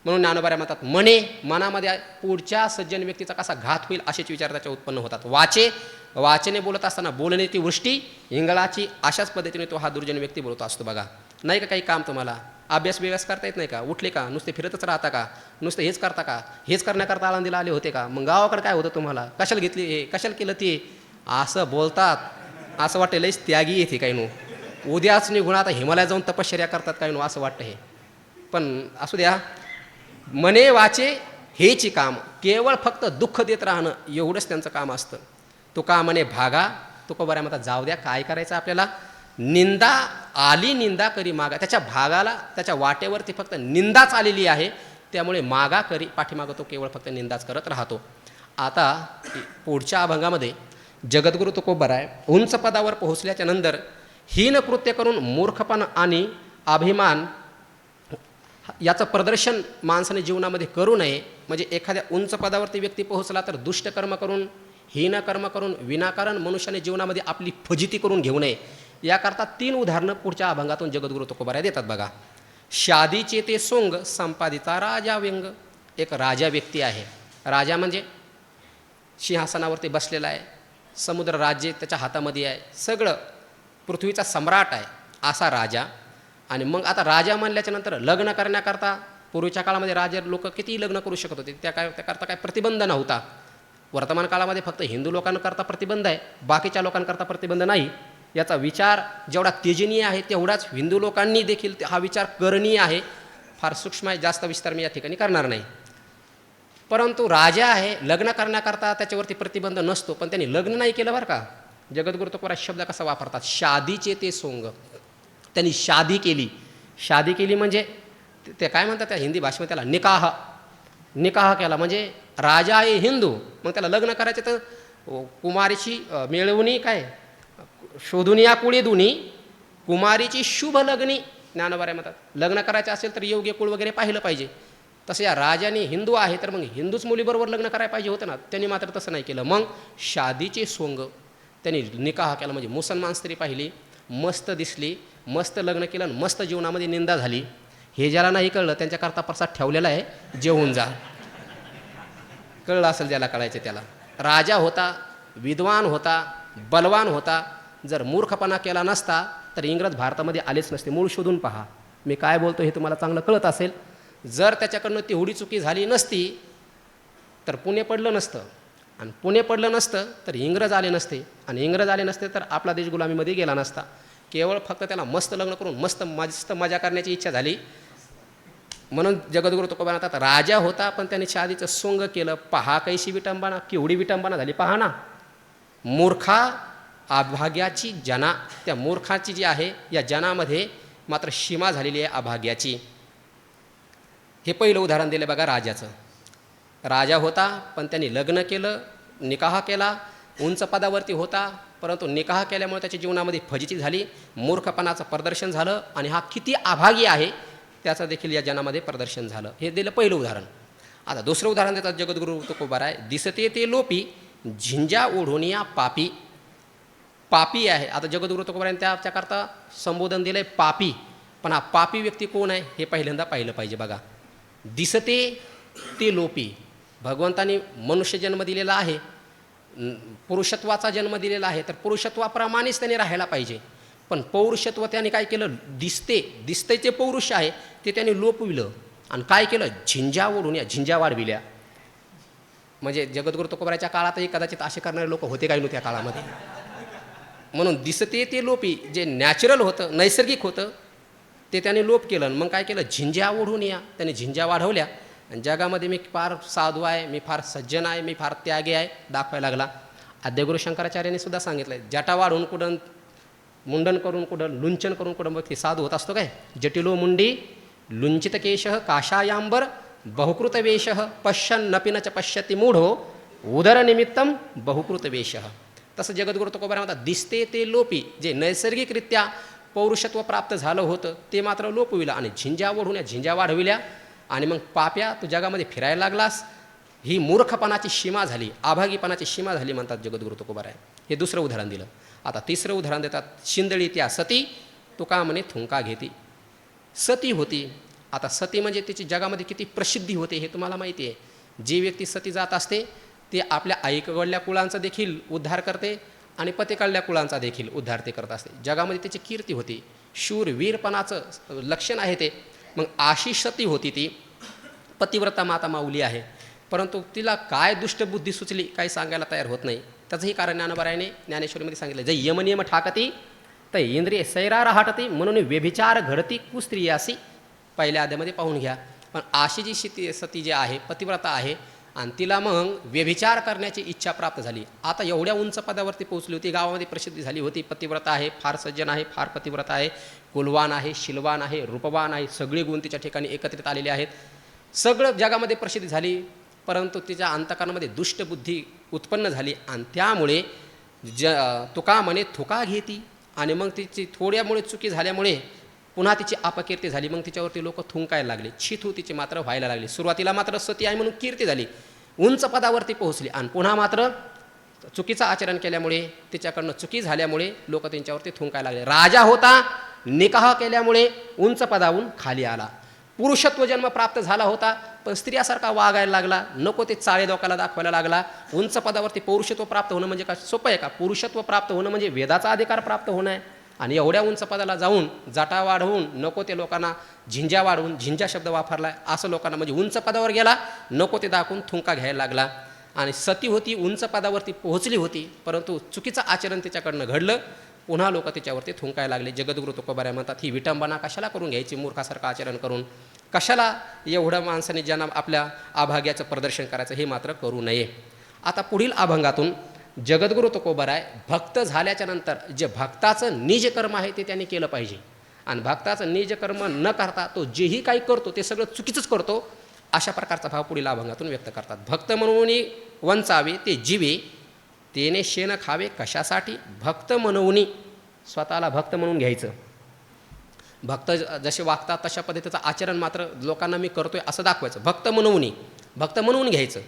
म्हणून ज्ञानोबाराय म्हणतात, मनामध्ये पुढच्या सज्जन व्यक्तीचा कसा घात होईल असेच विचार त्याच्या उत्पन्न होतात. वाचे वाचने बोलत असताना बोलण्याची वृष्टी इंगळाची, अशाच पद्धतीने तो हा दुर्जन व्यक्ती बोलतो असतो बघा. नाही का काही काम तुम्हाला अभ्यास बिभ्यास करता येत नाही का? उठले का नुसते फिरतच राहता का? नुसतं हेच करता का? हेच करण्याकरता आळंदीला आले होते का? मग गावाकडे काय होतं तुम्हाला? कशाला घेतली हे, कशाला केलं ते, असं बोलतात. असं वाटतं लईच त्यागी येते काही नो, उद्याच निघून आता हिमालयात जाऊन तपश्चर्या करतात काही नो, असं वाटतं हे. पण असू द्या, मने वाचे हेची काम, केवळ फक्त दुःख देत राहणं एवढंच त्यांचं काम असतं. तुका म्हणे भागा, तुका बऱ्या म्हणतात जाऊ द्या, काय करायचं आपल्याला, निंदा आली निंदा करी मागा. त्याच्या भागाला, त्याच्या वाटेवरती फक्त निंदाच आलेली आहे, त्यामुळे मागा करी, पाठीमागं तो केवळ फक्त निंदाच करत राहतो. आता पुढच्या अभंगामध्ये जगद्गुरु तुकोबराय उंच पदावर पोहोचल्याच्या नंतर हीन कृत्य करून मूर्खपणा आणि अभिमान याचं प्रदर्शन माणसाने जीवनामध्ये करू नये. म्हणजे एखाद्या उंच पदावरती व्यक्ती पोहोचला तर दुष्ट कर्म करून, हीन कर्म करून, विनाकारण मनुष्याने जीवनामध्ये आपली फजिती करून घेऊ नये. याकरता 3 उदाहरणं पुढच्या अभंगातून जगद्गुरु तुकोबराय देतात बघा. शादीचे ते सोंग, संपादिता राजा व्यंग. एक राजा व्यक्ती आहे. राजा म्हणजे सिंहासनावरती बसलेला आहे, समुद्र राज्य त्याच्या हातामध्ये आहे, सगळं पृथ्वीचा सम्राट आहे असा राजा. आणि मग आता राजा म्हणल्याच्या नंतर लग्न करण्याकरता पूर्वीच्या काळामध्ये राजे लोक किती लग्न करू शकत होते, त्याकरता काय प्रतिबंध नव्हता. वर्तमान काळामध्ये फक्त हिंदू लोकांकरता प्रतिबंध आहे, बाकीच्या लोकांकरता प्रतिबंध नाही. याचा विचार जेवढा तेजनीय आहे तेवढाच हिंदू लोकांनी देखील हा विचार करणीय आहे. फार सूक्ष्म आहे, जास्त विस्तार मी या ठिकाणी करणार नाही. परंतु राजा आहे, लग्न करण्याकरता त्याच्यावरती प्रतिबंध नसतो, पण त्यांनी लग्न नाही केलं बरं का. जगद्गुरु तुकोबराय शब्द कसा वापरतात, शादीचे ते सोंग. त्यांनी शादी केली. शादी केली म्हणजे ते काय म्हणतात त्या हिंदी भाषेमध्ये, त्याला निकाह. निकाह केला म्हणजे राजा आहे हिंदू, मग त्याला लग्न करायचे तर कुमारीची मिळवणी काय शोधून या कुळी दुनी, कुमारीची शुभ लग्नी. ज्ञानोबा म्हणतात लग्न करायचं असेल तर योग्य कुळ वगैरे पाहिलं पाहिजे. तसं या राजाने हिंदू आहे तर मग हिंदूच मुलीबरोबर लग्न करायला पाहिजे होतं ना, त्यांनी मात्र तसं नाही केलं. मग शादीचे सोंग त्यांनी निकाह केला म्हणजे मुसलमान स्त्री पाहिली, मस्त दिसली, मस्त लग्न केलं आणि मस्त जीवनामध्ये निंदा झाली. हे ज्याला नाही कळलं त्यांच्याकरता प्रसाद ठेवलेला आहे, जेवून जा. कळलं असेल ज्याला कळायचं त्याला. राजा होता, विद्वान होता, बलवान होता. जर मूर्खपणा केला नसता तर इंग्रज भारतामध्ये आलेच नसते. मूळ शोधून पहा, मी काय बोलतो हे तुम्हाला चांगलं कळत असेल. जर त्याच्याकडनं तेवढी चुकी झाली नसती तर पुणे पडलं नसतं, आणि पुणे पडलं नसतं तर इंग्रज आले नसते, आणि इंग्रज आले नसते तर आपला देश गुलामीमध्ये गेला नसता. केवळ फक्त त्याला मस्त लग्न करून मस्त मजा करण्याची इच्छा झाली. म्हणून जगद्गुरु तुकोबा म्हणतात राजा होता पण त्याने शादीचं सोंग केलं. पहा कैशी विटंबना, केवढी विटंबना झाली पहा ना. मूर्खा अभाग्याची जना, त्या मूर्खाची जी आहे या जनामध्ये मात्र सीमा झालेली आहे अभाग्याची. हे पहिलं उदाहरण दिलं बघा राजाचं. राजा होता पण त्यांनी लग्न केलं, निकाह केला, उंच पदावरती होता, परंतु निकाह केल्यामुळे त्याच्या जीवनामध्ये फजिती झाली, मूर्खपणाचं प्रदर्शन झालं, आणि हा किती अभागी आहे त्याचं देखील या जनामध्ये प्रदर्शन झालं. हे दिलं पहिलं उदाहरण. आता दुसरं उदाहरण देतात जगद्गुरु तुकोबराय. दिसते ते लोपी, झिंजा ओढून या पापी. पापी आहे. आता जगद्गुरु तुकोबरायांनी त्याच्याकरता संबोधन दिलं आहे पापी. पण हा पापी व्यक्ती कोण आहे हे पहिल्यांदा पाहिलं पाहिजे बघा. दिसते ते लोपी, भगवंतानी मनुष्य जन्म दिलेला आहे, पुरुषत्वाचा जन्म दिलेला आहे, तर पुरुषत्वाप्रमाणेच त्याने राहायला पाहिजे. पण पौरुषत्व त्याने काय केलं, दिसते ते पौरुष आहे ते त्याने लोपविलं, आणि काय केलं, झिंजा ओढून या झिंजा वाढविल्या. म्हणजे जगद्गुरु तुकोबराच्या काळातही कदाचित असे करणारे लोक होते काही नव्हते त्या काळामध्ये. म्हणून दिसते ते लोपी, जे नॅचरल होतं, नैसर्गिक होतं ते त्याने लोप केलं. मग काय केलं, झिंजा ओढून या, त्याने झिंजा वाढवल्या. आणि जगामध्ये मी फार साधू आहे, मी फार सज्जन आहे, मी फार त्यागी आहे दाखवायला लागला. आद्यगुरु शंकराचार्यांनी सुद्धा सांगितलं आहे, जटा वाढून कुठं मुंडन करून कुठं लुंचन करून कुठं मग ते साधू होत असतो काय. जटिलो मुंडी लुंचित केश काशायांबर बहुकृत वेश पश्यन नपिन च पश्यती मूढो उदरनिमित्तम बहुकृत वेश. तसं जगद्गुरु तुकोबराय म्हणतात दिसते ते लोपी, जे नैसर्गिकरित्या पौरुषत्व प्राप्त झालं होतं ते मात्र लोपविलं, आणि झिंजा ओढून या झिंजा वाढविल्या. आणि मग पाप्या तू जगामध्ये फिरायला लागलास, ही मूर्खपणाची सीमा झाली, आभागीपणाची सीमा झाली म्हणतात जगद्गुरु तुकोबराय. हे दुसरं उदाहरण दिलं. आता तिसरं उदाहरण देतात. शिंदळी त्या सती तुका म्हणे थुंका घेती. सती होती. आता सती म्हणजे तिची जगामध्ये किती प्रसिद्धी होते हे तुम्हाला माहिती आहे. जी व्यक्ती सती जात असते ती आपल्या आईकडल्या कुळांचा देखील उद्धार करते आणि पतीकडल्या कुळांचा देखील उद्धार ते करत असते. जगामध्ये त्याची कीर्ती होती, शूरवीरपणाचं लक्षण आहे ते. मग अशी सती होती ती, पतिव्रता माता माऊली आहे, परंतु तिला काय दुष्टबुद्धी सुचली काही सांगायला तयार होत नाही. त्याचंही कारण ज्ञानोबारायाने ज्ञानेश्वरीमध्ये सांगितलं, जे यमनियम ठाकती तर इंद्रिय सैरा राहटती म्हणून व्यभिचार घडती कुस्त्रियासी. पहिल्या अध्यामध्ये पाहून घ्या. पण अशी जी सती जी आहे पतिव्रता आहे आणि तिला मग व्यभिचार करण्याची इच्छा प्राप्त झाली. आता एवढ्या उंच पदावरती पोहोचली होती, गावामध्ये प्रसिद्धी झाली होती, पतिव्रता आहे, फार सज्जन आहे, फार पतिव्रता आहे, कुलवान आहे, शिलवान आहे, रूपवान आहे, सगळी गुण तिच्या ठिकाणी एकत्रित आलेले आहेत. सगळं जगामध्ये प्रसिद्धी झाली, परंतु तिच्या अंतःकरणामध्ये दुष्टबुद्धी उत्पन्न झाली आणि त्यामुळे तुका म्हणे थुका घेती आणि मग तिची थोड्यामुळे चुकी झाल्यामुळे पुन्हा तिची अपकीर्ती झाली. मग तिच्यावरती लोक थुंकायला लागले, छिथू तिची मात्र व्हायला लागली. सुरुवातीला मात्र सती आहे म्हणून कीर्ती झाली, उंच पदावरती पोहोचली आणि पुन्हा मात्र चुकीचं आचरण केल्यामुळे, तिच्याकडनं चुकी झाल्यामुळे लोक त्यांच्यावरती थुंकायला लागले. राजा होता, निकाह केल्यामुळे उंच पदावरून खाली आला. पुरुषत्व जन्म प्राप्त झाला होता, पण स्त्रियासारखा वागायला लागला, नको ते चाळे लोकांना दाखवायला लागला. उंच पदावरती पौरुषत्व प्राप्त होणं म्हणजे काय सोपं आहे का? पुरुषत्व प्राप्त होणं म्हणजे वेदाचा अधिकार प्राप्त होणं आहे. आणि एवढ्या उंच पदाला जाऊन जाटा वाढवून नको ते लोकांना झिंजा वाढवून, झिंजा शब्द वापरला असं लोकांना, म्हणजे उंच पदावर गेला, नको ते दाखवून थुंका घ्यायला लागला. आणि सती होती, उंच पदावरती पोहोचली होती, परंतु चुकीचं आचरण तिच्याकडनं घडलं, पुन्हा लोक तिच्यावरती थुंकायला लागले. जगद्गुरु तुकोबाराय म्हणतात, ही विटंबना कशाला करून घ्यायची मूर्खासारखं आचरण करून? कशाला एवढं माणसाने ज्यांना आपल्या अभाग्याचं प्रदर्शन करायचं, हे मात्र करू नये. आता पुढील अभंगातून जगद्गुरु तुकोबाराय भक्त झाल्याच्या नंतर जे भक्ताचं निज कर्म आहे ते त्यांनी केलं पाहिजे, आणि भक्ताचं निज कर्म न करता तो जेही काही करतो ते सगळं चुकीचंच करतो, अशा प्रकारचा भाव पुढील अभंगातून व्यक्त करतात. भक्त म्हणून वंचावे ते जीवे, तेने शेण खावे कशासाठी? भक्त म्हणून स्वतःला भक्त म्हणून घ्यायचं. भक्त जसे वागतात तशा पद्धतीचं आचरण मात्र लोकांना मी करतोय असं दाखवायचं. भक्त म्हणून घ्यायचं.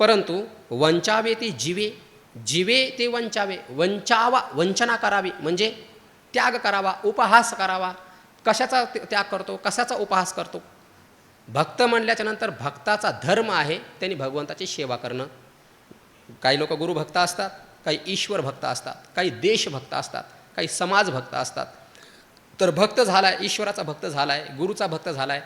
परंतु वंचावे ते जीवे, जीवे ते वंचावे, वंचना करावी म्हणजे त्याग करावा, उपहास करावा. कशाचा त्याग करतो, कशाचा उपहास करतो? भक्त म्हणल्याच्या नंतर भक्ताचा धर्म आहे त्यांनी भगवंताची सेवा करणं. काही लोक गुरुभक्त असतात, काही ईश्वर भक्त असतात, काही देशभक्त असतात, काही समाज भक्त असतात. तर भक्त झालाय, ईश्वराचा भक्त झालाय, गुरुचा भक्त झालाय,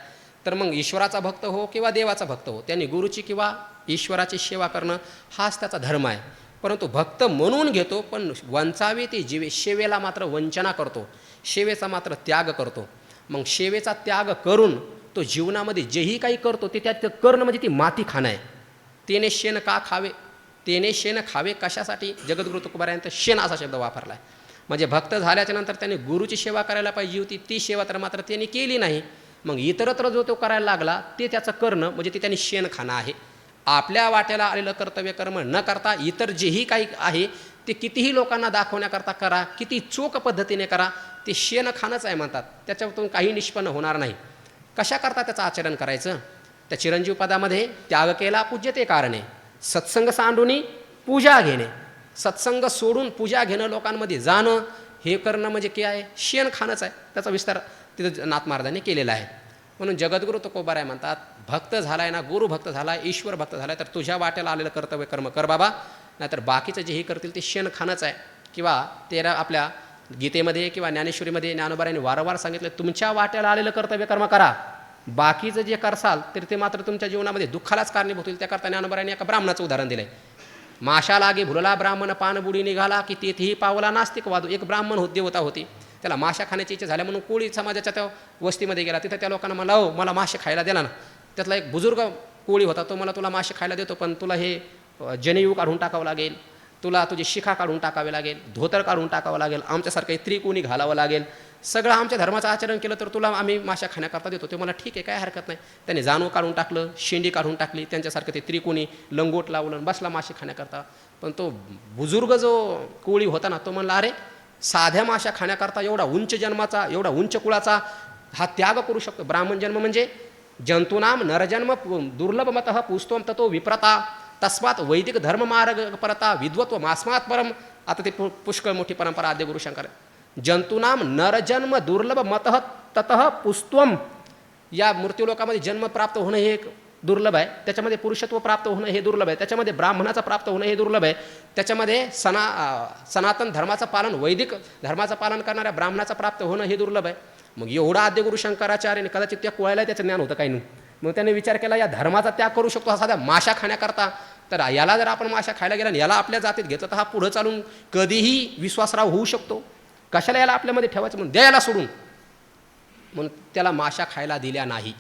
तर मग ईश्वराचा भक्त हो किंवा देवाचा भक्त हो, त्यांनी गुरुची किंवा ईश्वराची सेवा करणं हाच त्याचा धर्म आहे. परंतु भक्त म्हणून घेतो, पण वंचावे ते जीवे, सेवेला मात्र वंचना करतो, सेवेचा मात्र त्याग करतो. मग सेवेचा त्याग करून तो जीवनामध्ये जेही काही करतो ते त्यात करणं म्हणजे ती माती खाणं आहे. तेने शेण का खावे, तेने शेण खावे कशासाठी? जगद्गुरु तुकोबारायांनी शेण असा शब्द वापरला आहे. म्हणजे भक्त झाल्याच्या नंतर त्याने गुरुची सेवा करायला पाहिजे होती, ती सेवा तर मात्र त्याने केली नाही. मग इतरत्र जो तो करायला लागला ते त्याचं करणं म्हणजे ते त्यांनी शेण खाणं आहे. आपल्या वाट्याला आलेलं कर्तव्य कर्म न करता इतर जेही काही आहे ते कितीही लोकांना दाखवण्याकरता करा, किती चोख पद्धतीने करा, ते शेण खाणंच आहे म्हणतात. त्याच्यातून काही निष्पन्न होणार नाही. कशाकरता त्याचं आचरण करायचं? त्या चिरंजीव पदामध्ये त्याग केला पूज्य ते कारणे, सत्संग सांडून पूजा घेणे, सत्संग सोडून पूजा घेणं, लोकांमध्ये जाणं, हे करणं म्हणजे काय आहे? शेण खाणंच आहे. त्याचा विस्तार तिथं नाथ महाराजांनी केलेला आहे. म्हणून जगद्गुरु तुकोबाराय म्हणतात, भक्त झालाय ना, गुरु भक्त झालाय, ईश्वर भक्त झालाय, तर तुझ्या वाट्याला आलेलं कर्तव्य कर्म कर बाबा, नाहीतर बाकीचं जेही करतील ते शेण खाणंच आहे. किंवा तेरा आपल्या गीतेमध्ये किंवा ज्ञानेश्वरीमध्ये ज्ञानोबारायांनी वारंवार सांगितलं, तुमच्या वाट्याला आलेलं कर्तव्य कर्म करा, बाकीचं जे करसाल तर ते मात्र तुमच्या जीवनामध्ये दुःखालाच कारणीभूत होईल. त्याकरता ज्ञानोबारायांनी एका ब्राह्मणाचं उदाहरण दिलं आहे. माशा लागे भुलला ब्राह्मण पान बुडी निघाला की तेथेही पावला नास्तिक वादू. एक ब्राह्मण देवता होती, त्याला माशा खाण्याची इच्छा झाल्या म्हणून कोळी समाजाच्या त्या वस्तीमध्ये गेला. तिथं त्या लोकांना म्हणला, हो मला मासे खायला दिला ना. त्यातला एक बुजुर्ग कोळी होता, तो मला तुला मासे खायला देतो, पण तुला हे जनेऊ काढून टाकावं लागेल, तुला तुझी शिखा काढून टाकावे लागेल, धोतर काढून टाकावं लागेल, आमच्यासारखं त्रिकोणी घालावं लागेल, सगळं आमच्या धर्माचं आचरण केलं तर तुला आम्ही माशा खाण्याकरता देतो. ते मला ठीक आहे, काय हरकत नाही. त्याने जानू काढून टाकलं, शेंडी काढून टाकली, त्यांच्यासारखं ते त्रिकोणी लंगोट लावलं, बसला मासे खाण्याकरता. पण तो बुजुर्ग जो कोळी होता ना, तो म्हणला, अरे साध्या माशा खाण्याकरता एवढा उंच जन्माचा, एवढा उंच कुळाचा हा त्याग करू शकतो. ब्राह्मण जन्म म्हणजे जंतूनाम नरजन्म दुर्लभ मतः पुस्तोम ततो विप्रता तस्मात वैदिक धर्म मार्ग परता विद्वत्व मास्मात परम. आता ते पुष्कळ मोठी परंपरा आद्य गुरु शंकर. जंतूनाम नरजन्म दुर्लभ मतः ततः पुस्तवम. या मृत्यूलोकामध्ये जन्म प्राप्त होणं हे एक दुर्लभ आहे, त्याच्यामध्ये पुरुषत्व प्राप्त होणं हे दुर्लभ आहे, त्याच्यामध्ये ब्राह्मणाचं प्राप्त होणं हे दुर्लभ आहे, त्याच्यामध्ये सनातन धर्माचं पालन, वैदिक धर्माचं पालन करणाऱ्या ब्राह्मणाचं प्राप्त होणं हे दुर्लभ आहे. मग एवढा आद्यगुरु शंकराचार्याने कदाचित त्या कुळायला त्याचं ज्ञान होतं काही नाही. मग त्याने विचार केला या धर्माचा त्याग करू शकतो हा साध्या माशा खाण्याकरता, तर याला जर आपण माशा खायला गेला आणि याला आपल्या जातीत घेतलं तर हा पुढं चालून कधीही विश्वासराव होऊ शकतो, कशाला याला आपल्यामध्ये ठेवायचं, म्हणून द्यायला सोडून, म्हणून त्याला माशा खायला दिल्या नाही.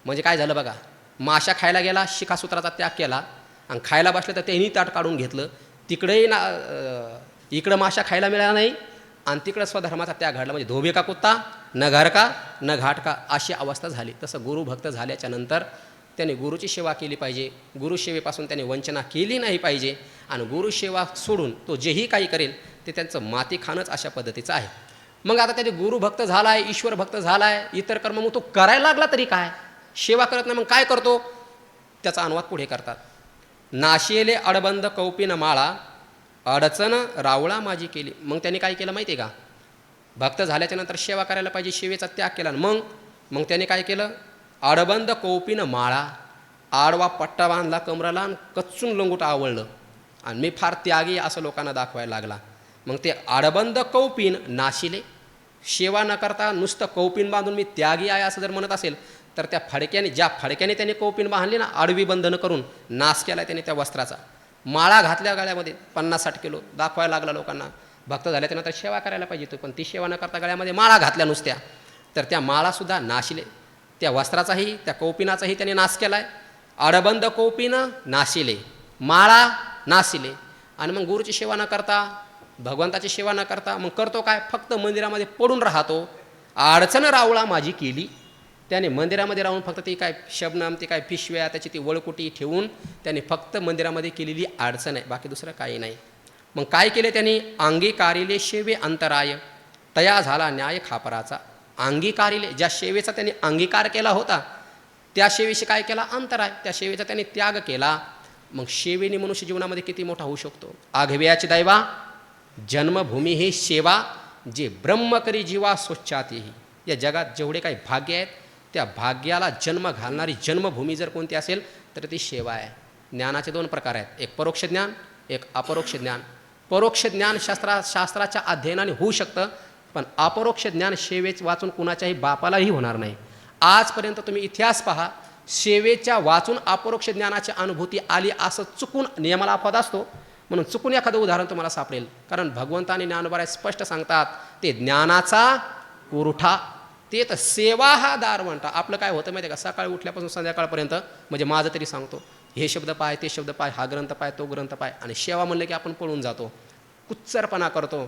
म्हणजे काय झालं बघा, माशा खायला गेला, शिखासूत्राचा त्याग केला, आणि खायला बसलं तर त्यांनी ताट काढून घेतलं, तिकडेही इकडं माशा खायला मिळाला नाही आणि तिकडं स्वधर्माचा त्याग घडला. म्हणजे धोबे का कुत्ता, न घर का न घाट का, अशी अवस्था झाली. तसं गुरुभक्त झाल्याच्या नंतर त्याने गुरुची सेवा केली पाहिजे, गुरुसेवेपासून त्याने वंचना केली नाही पाहिजे, आणि गुरुसेवा सोडून तो जेही काही करेल ते त्यांचं माती खाणंच अशा पद्धतीचं आहे. मग आता त्याने गुरुभक्त झाला आहे, ईश्वर भक्त झाला आहे, इतर कर्म मग तो करायला लागला तरी काय, सेवा करत नाही, मग काय करतो, त्याचा अनुवाद पुढे करतात. नाशिले अडबंद कौपिन माळा, अडचण रावळा माझी केली. मग त्यांनी काय केलं माहिती आहे का, भक्त झाल्याच्या नंतर सेवा करायला पाहिजे, सेवेचा त्याग केला. मग त्याने काय केलं, अडबंद कौपिन माळा, आडवा पट्टा बांधला कमराला आणि कच्चून लंगोट आवळलं, आणि मी फार त्यागी असं लोकांना दाखवायला लागला. मग ते आडबंद कौपिन नाशिले, सेवा न करता नुसतं कौपिन बांधून मी त्यागी आहे असं जर म्हणत असेल तर त्या फडक्याने, ज्या फडक्याने त्याने कौपिन बांधली ना, आडवी बंधनं करून नाश केला त्याने त्या वस्त्राचा, माळा घातल्या गळ्यामध्ये 50-60 किलो, दाखवायला लागला लोकांना. भक्त झाल्याच्यानंतर सेवा करायला पाहिजे तो, पण ती सेवा न करता गळ्यामध्ये माळा घातल्या नुसत्या, तर त्या माळासुद्धा नाशिले, त्या वस्त्राचाही त्या कौपिनाचाही त्याने नाश केला आहे. आडबंद कौपिन नाशिले, माळा नाशिले, आणि मग गुरुची सेवा न करता, भगवंताची सेवा न करता मग करतो काय, फक्त मंदिरामध्ये पडून राहतो. अडचण रावळा माझी केली, त्याने मंदिरामध्ये राहून फक्त ती काय शबनम, ती काय पिशव्या, त्याची ती वळकुटी ठेवून त्याने फक्त मंदिरामध्ये केलेली अडचण आहे, बाकी दुसरं काही नाही. मग काय केले त्यांनी, अंगीकारिले सेवे अंतराय, तया झाला न्याय खापराचा. अंगीकारिले, ज्या सेवेचा त्यांनी अंगीकार केला होता त्या सेवेशी काय केला, अंतराय, त्या सेवेचा त्यांनी त्याग केला. मग सेवेने मनुष्य जीवनामध्ये किती मोठा होऊ शकतो. आघव्याची दैवा जन्मभूमी ही सेवा, जे ब्रह्म करी जीवा स्वच्छातीही. या जगात जेवढे काही भाग्य आहेत त्या भाग्याला जन्म घालणारी जन्मभूमी जर कोणती असेल तर ती सेवा आहे. ज्ञानाचे 2 प्रकार आहेत, एक परोक्ष ज्ञान, एक अपरोक्ष ज्ञान. परोक्ष ज्ञान शास्त्राच्या अध्ययनाने होऊ शकतं, पण अपरोक्ष ज्ञान सेवेच वाचून कुणाच्याही बापालाही होणार नाही. आजपर्यंत तुम्ही इतिहास पहा, सेवेच्या वाचून अपरोक्ष ज्ञानाची अनुभूती आली असं चुकून नियमाला अपवाद असतो, म्हणून चुकून एखादं उदाहरण तुम्हाला सापडेल. कारण भगवंत आणि ज्ञानोबा स्पष्ट सांगतात, ते ज्ञानाचा पुरवठा, ते तर सेवा हा दार म्हणतात. आपलं काय होतं माहिती आहे का, सकाळी उठल्यापासून संध्याकाळपर्यंत, म्हणजे माझं तरी सांगतो, हे शब्द पाय, ते शब्द पाय, हा ग्रंथ पाय, तो ग्रंथ पाय, आणि सेवा म्हणलं की आपण पळून जातो, कुच्चरपणा करतो.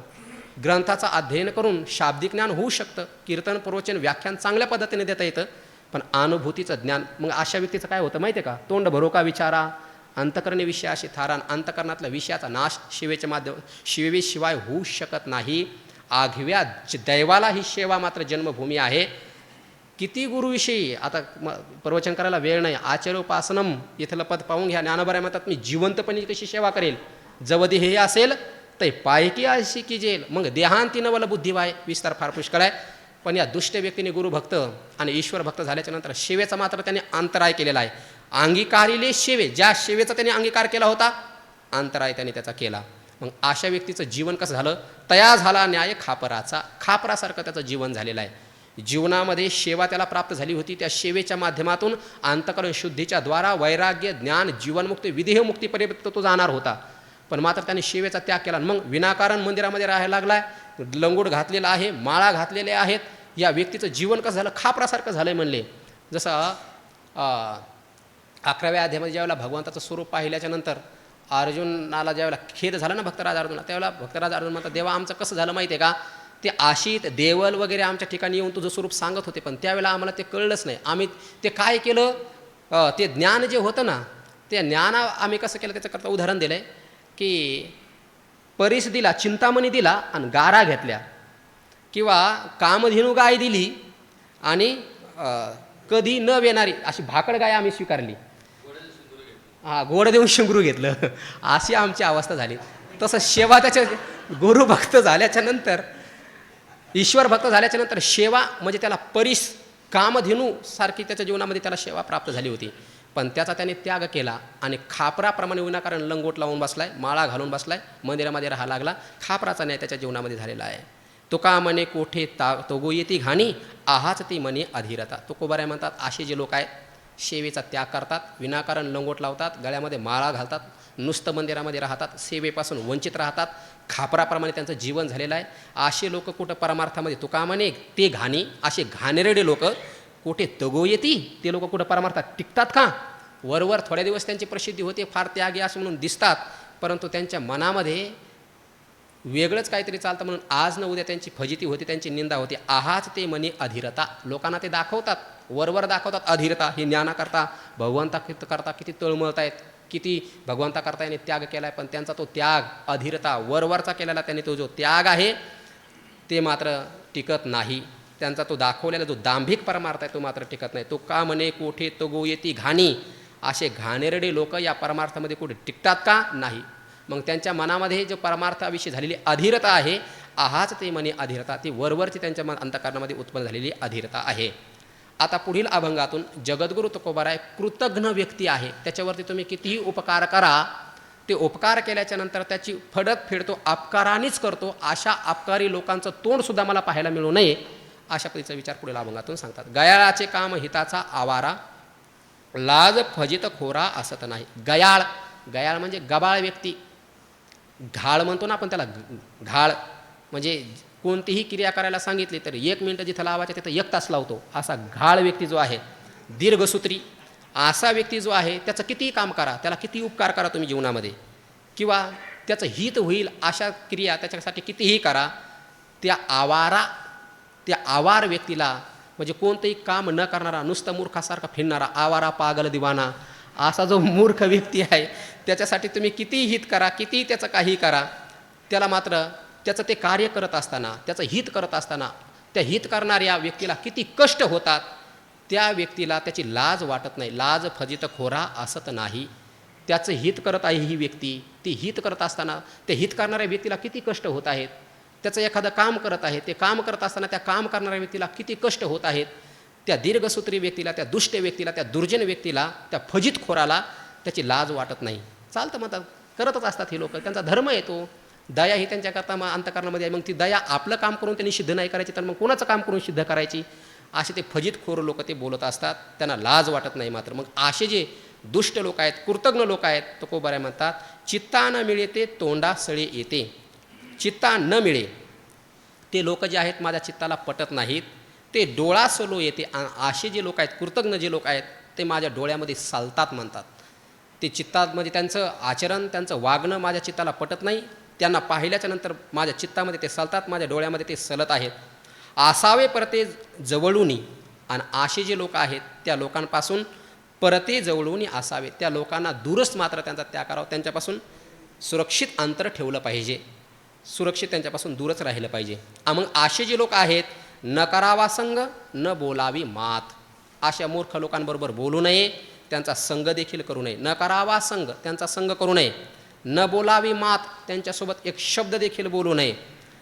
ग्रंथाचं अध्ययन करून शाब्दिक ज्ञान होऊ शकतं, कीर्तन प्रवचन व्याख्यान चांगल्या पद्धतीने देता येतं, पण अनुभूतीचं ज्ञान, मग अशा व्यक्तीचं काय होतं माहिती आहे का, तोंड भरो का विचारा, अंतकरणे विषयाशी थारा, अंतकरणातल्या विषयाचा नाश शिवेच्या माध्यम शिवेशिवाय होऊ शकत नाही. आघव्या दैवाला ही सेवा मात्र जन्मभूमी आहे. किती गुरुविषयी आता प्रवचन करायला वेळ नाही, आचार्योपासनम इथलं पद पाहून घ्या. ज्ञानोबा म्हणतात, मी जिवंतपणे कशी सेवा करेल, जवदी हे असेल तर पायकी अशी की जेल, मग देहांती नवल बुद्धिवाय, विस्तार फार पुष्कळ आहे. पण या दुष्ट व्यक्तीने गुरुभक्त आणि ईश्वर भक्त झाल्याच्या नंतर सेवेचा मात्र त्याने अंतराय केलेला आहे. अंगीकारिले सेवे, ज्या सेवेचा त्याने अंगीकार केला होता, अंतराय त्याने त्याचा केला. मग अशा व्यक्तीचं जीवन कसं झालं, तया झाला न्याय खापराचा, खापरासारखं त्याचं जीवन झालेलं आहे. जीवनामध्ये सेवा त्याला प्राप्त झाली होती, त्या सेवेच्या माध्यमातून अंतकरण शुद्धीच्या द्वारा वैराग्य, ज्ञान, जीवनमुक्ती, विदेहमुक्तीपर्यंत तो जाणार होता. पण मात्र त्याने सेवेचा त्याग केला. मग विनाकारण मंदिरामध्ये राहायला लागलाय, लंगोट घातलेला आहे, माळा घातलेल्या आहेत. या व्यक्तीचं जीवन कसं झालं, खापरासारखं झालंय म्हणले. जसं 11व्या अध्यायामध्ये ज्यावेळेला भगवंताचं स्वरूप पाहिल्याच्या नंतर अर्जुनाला ज्यावेळेला खेद झाला ना भक्तराज अर्जुनला, त्यावेळेला भक्तराज अर्जुन म्हणतात, देवा आमचं कसं झालं माहिती आहे का, ते आशित देवल वगैरे आमच्या ठिकाणी येऊन तुझं स्वरूप सांगत होते, पण त्यावेळेला आम्हाला ते कळलंच नाही. आम्ही ते काय केलं, ते ज्ञान जे होतं ना, ते ज्ञान आम्ही कसं केलं त्याचं करता उदाहरण दिलं आहे की परीस दिला, चिंतामणी दिला आणि गारा घेतल्या, किंवा कामधेनू गाय दिली आणि कधी न येणारी अशी भाकड गाय आम्ही स्वीकारली, गोड देऊन शिंगरू घेतलं, अशी आमची अवस्था झाली. तसं सेवा त्याच्या गुरुभक्त झाल्याच्या नंतर, ईश्वर भक्त झाल्याच्या नंतर सेवा म्हणजे त्याला परीस कामधेनू सारखी त्याच्या जीवनामध्ये त्याला सेवा प्राप्त झाली होती. पण त्याचा त्याने त्याग केला आणि खापराप्रमाणे विनाकारण लंगोट लावून बसलाय, माळा घालून बसलाय, मंदिरामध्ये राहा लागला. खापराचा न्याय त्याच्या जीवनामध्ये झालेला आहे. तुका म्हणे कोठे तोगो येती घाणी, आहाच ती म्हणे अधीरता. तुकोबाराय म्हणतात असे जे लोक आहेत सेवेचा त्याग करतात, विनाकारण लंगोट लावतात, गळ्यामध्ये माळा घालतात, नुसतं मंदिरामध्ये राहतात, सेवेपासून वंचित राहतात, खापराप्रमाणे त्यांचं जीवन झालेलं आहे. असे लोक कुठं परमार्थामध्ये तुका म्हणे ते घाणी, असे घाणेरडे लोक कुठे तगो येती, ते लोक कुठं परमार्थात टिकतात का? वरवर थोड्या दिवस त्यांची प्रसिद्धी होते, फार त्यागी असं म्हणून दिसतात, परंतु त्यांच्या मनामध्ये वेगळंच काहीतरी चालतं म्हणून आज न उद्या त्यांची फजिती होती, त्यांची निंदा होती. आहाच ते म्हणे अधीरता. लोकांना ते दाखवतात, वरवर दाखवतात अधीरता. हे ज्ञानाकरता भगवंताकरता किती तळमळतायत, किती भगवंताकरता याने त्याग केला आहे, पण त्यांचा तो त्याग अधीरता वरवरचा केलेला त्यांनी तो जो त्याग आहे ते मात्र टिकत नाही. त्यांचा तो दाखवलेला जो दांभिक परमार्थ आहे तो मात्र टिकत नाही. तो का म्हणे कोठे तगो येती घाणी, असे घाणेरडे लोक या परमार्थामध्ये कुठे टिकतात का? नाही. मग त्यांच्या मनामध्ये जो परमार्थाविषयी झालेली अधीरता आहे, आहाच ते म्हणे अधीरता, ती वरवरची त्यांच्या अंतःकरणामध्ये उत्पन्न झालेली अधीरता आहे. आता पुढील अभंगातून जगद्गुरु तुकोबाराय कृतघ्न व्यक्ती आहे, त्याच्यावरती तुम्ही कितीही उपकार करा, ते उपकार केल्याच्या नंतर त्याची फेड तो अपकारानेच करतो. अशा अपकारी लोकांचं तोंडसुद्धा मला पाहायला मिळू नये, अशा पद्धतीचा विचार पुढील अभंगातून सांगतात. गयाळाचे काम हिताचा आवारा, लाज फजित खोरा असत नाही. गयाळ, गयाळ म्हणजे गबाळ व्यक्ती. घाळ म्हणतो ना आपण त्याला, घाळ म्हणजे कोणतीही क्रिया करायला सांगितली तर 1 मिनिट जिथं लावायचं तिथं 1 तास लावतो, असा घाळ व्यक्ती जो आहे. दीर्घसूत्री असा व्यक्ती जो आहे, त्याचं कितीही काम करा, त्याला किती उपकार करा तुम्ही जीवनामध्ये, किंवा त्याचं हित होईल अशा क्रिया त्याच्यासाठी कितीही करा, त्या आवार व्यक्तीला, म्हणजे कोणतंही काम न करणारा, नुसतं मूर्खासारखा फिरणारा, आवारा पागल दिवाना असा जो मूर्ख व्यक्ती आहे, त्याच्यासाठी तुम्ही कितीही हित करा, कितीही त्याचं काही करा, त्याला मात्र त्याचं ते कार्य करत असताना, त्याचं हित करत असताना, त्या हित करणाऱ्या व्यक्तीला किती कष्ट होतात, त्या व्यक्तीला त्याची लाज वाटत नाही. लाज फजित खोरा असत नाही. त्याचं हित करत आहे ही व्यक्ती, ती हित करत असताना त्या हित करणाऱ्या व्यक्तीला किती कष्ट होत आहेत. त्याचं एखादं काम करत आहे, ते काम करत असताना त्या काम करणाऱ्या व्यक्तीला किती कष्ट होत आहेत. त्या दीर्घसूत्री व्यक्तीला, त्या दुष्ट व्यक्तीला, त्या दुर्जन व्यक्तीला, त्या फजित खोराला त्याची लाज वाटत नाही. चालतं म्हणतात, करतच असतात हे लोक, त्यांचा धर्म येतो. दया ही त्यांच्याकरता अंतःकरणामध्ये आहे. मग ती दया आपलं काम करून त्यांनी सिद्ध नाही करायची, तर मग कोणाचं काम करून सिद्ध करायची, असे ते फजित खोर लोक ते बोलत असतात, त्यांना लाज वाटत नाही मात्र. मग असे जे दुष्ट लोक आहेत, कृतज्ञ लोक आहेत, तुकोबाराय म्हणतात चित्ता न मिळे ते तोंडा सळे येते. चित्ता न मिळे ते लोक जे आहेत माझ्या चित्ताला पटत नाहीत, ते डोळा सलो येते. असे जे लोक आहेत, कृतज्ञ जे लोक आहेत, ते माझ्या डोळ्यामध्ये सालतात म्हणतात. ते चित्तामध्ये त्यांचं आचरण, त्यांचं वागणं माझ्या चित्ताला पटत नाही. त्यांना पाहिल्याच्या नंतर माझ्या चित्तामध्ये ते सालतात, माझ्या डोळ्यामध्ये ते सलत आहेत. असावे परते जवळूनी, आणि असे जे लोक आहेत त्या लोकांपासून परते जवळूनी असावे. त्या लोकांना दूरच मात्र त्यांचा त्याग करावा, त्यांच्यापासून सुरक्षित अंतर ठेवलं पाहिजे, सुरक्षित त्यांच्यापासून दूरच राहिलं पाहिजे. मग असे जे लोक आहेत, न करावा संग न बोलावी मात. अशा मूर्ख लोकांबरोबर बोलू नये, त्यांचा संग देखील करू नये. न करावा संग, त्यांचा संग करू नये. न बोलावी मात, त्यांच्यासोबत एक शब्द देखील बोलू नये.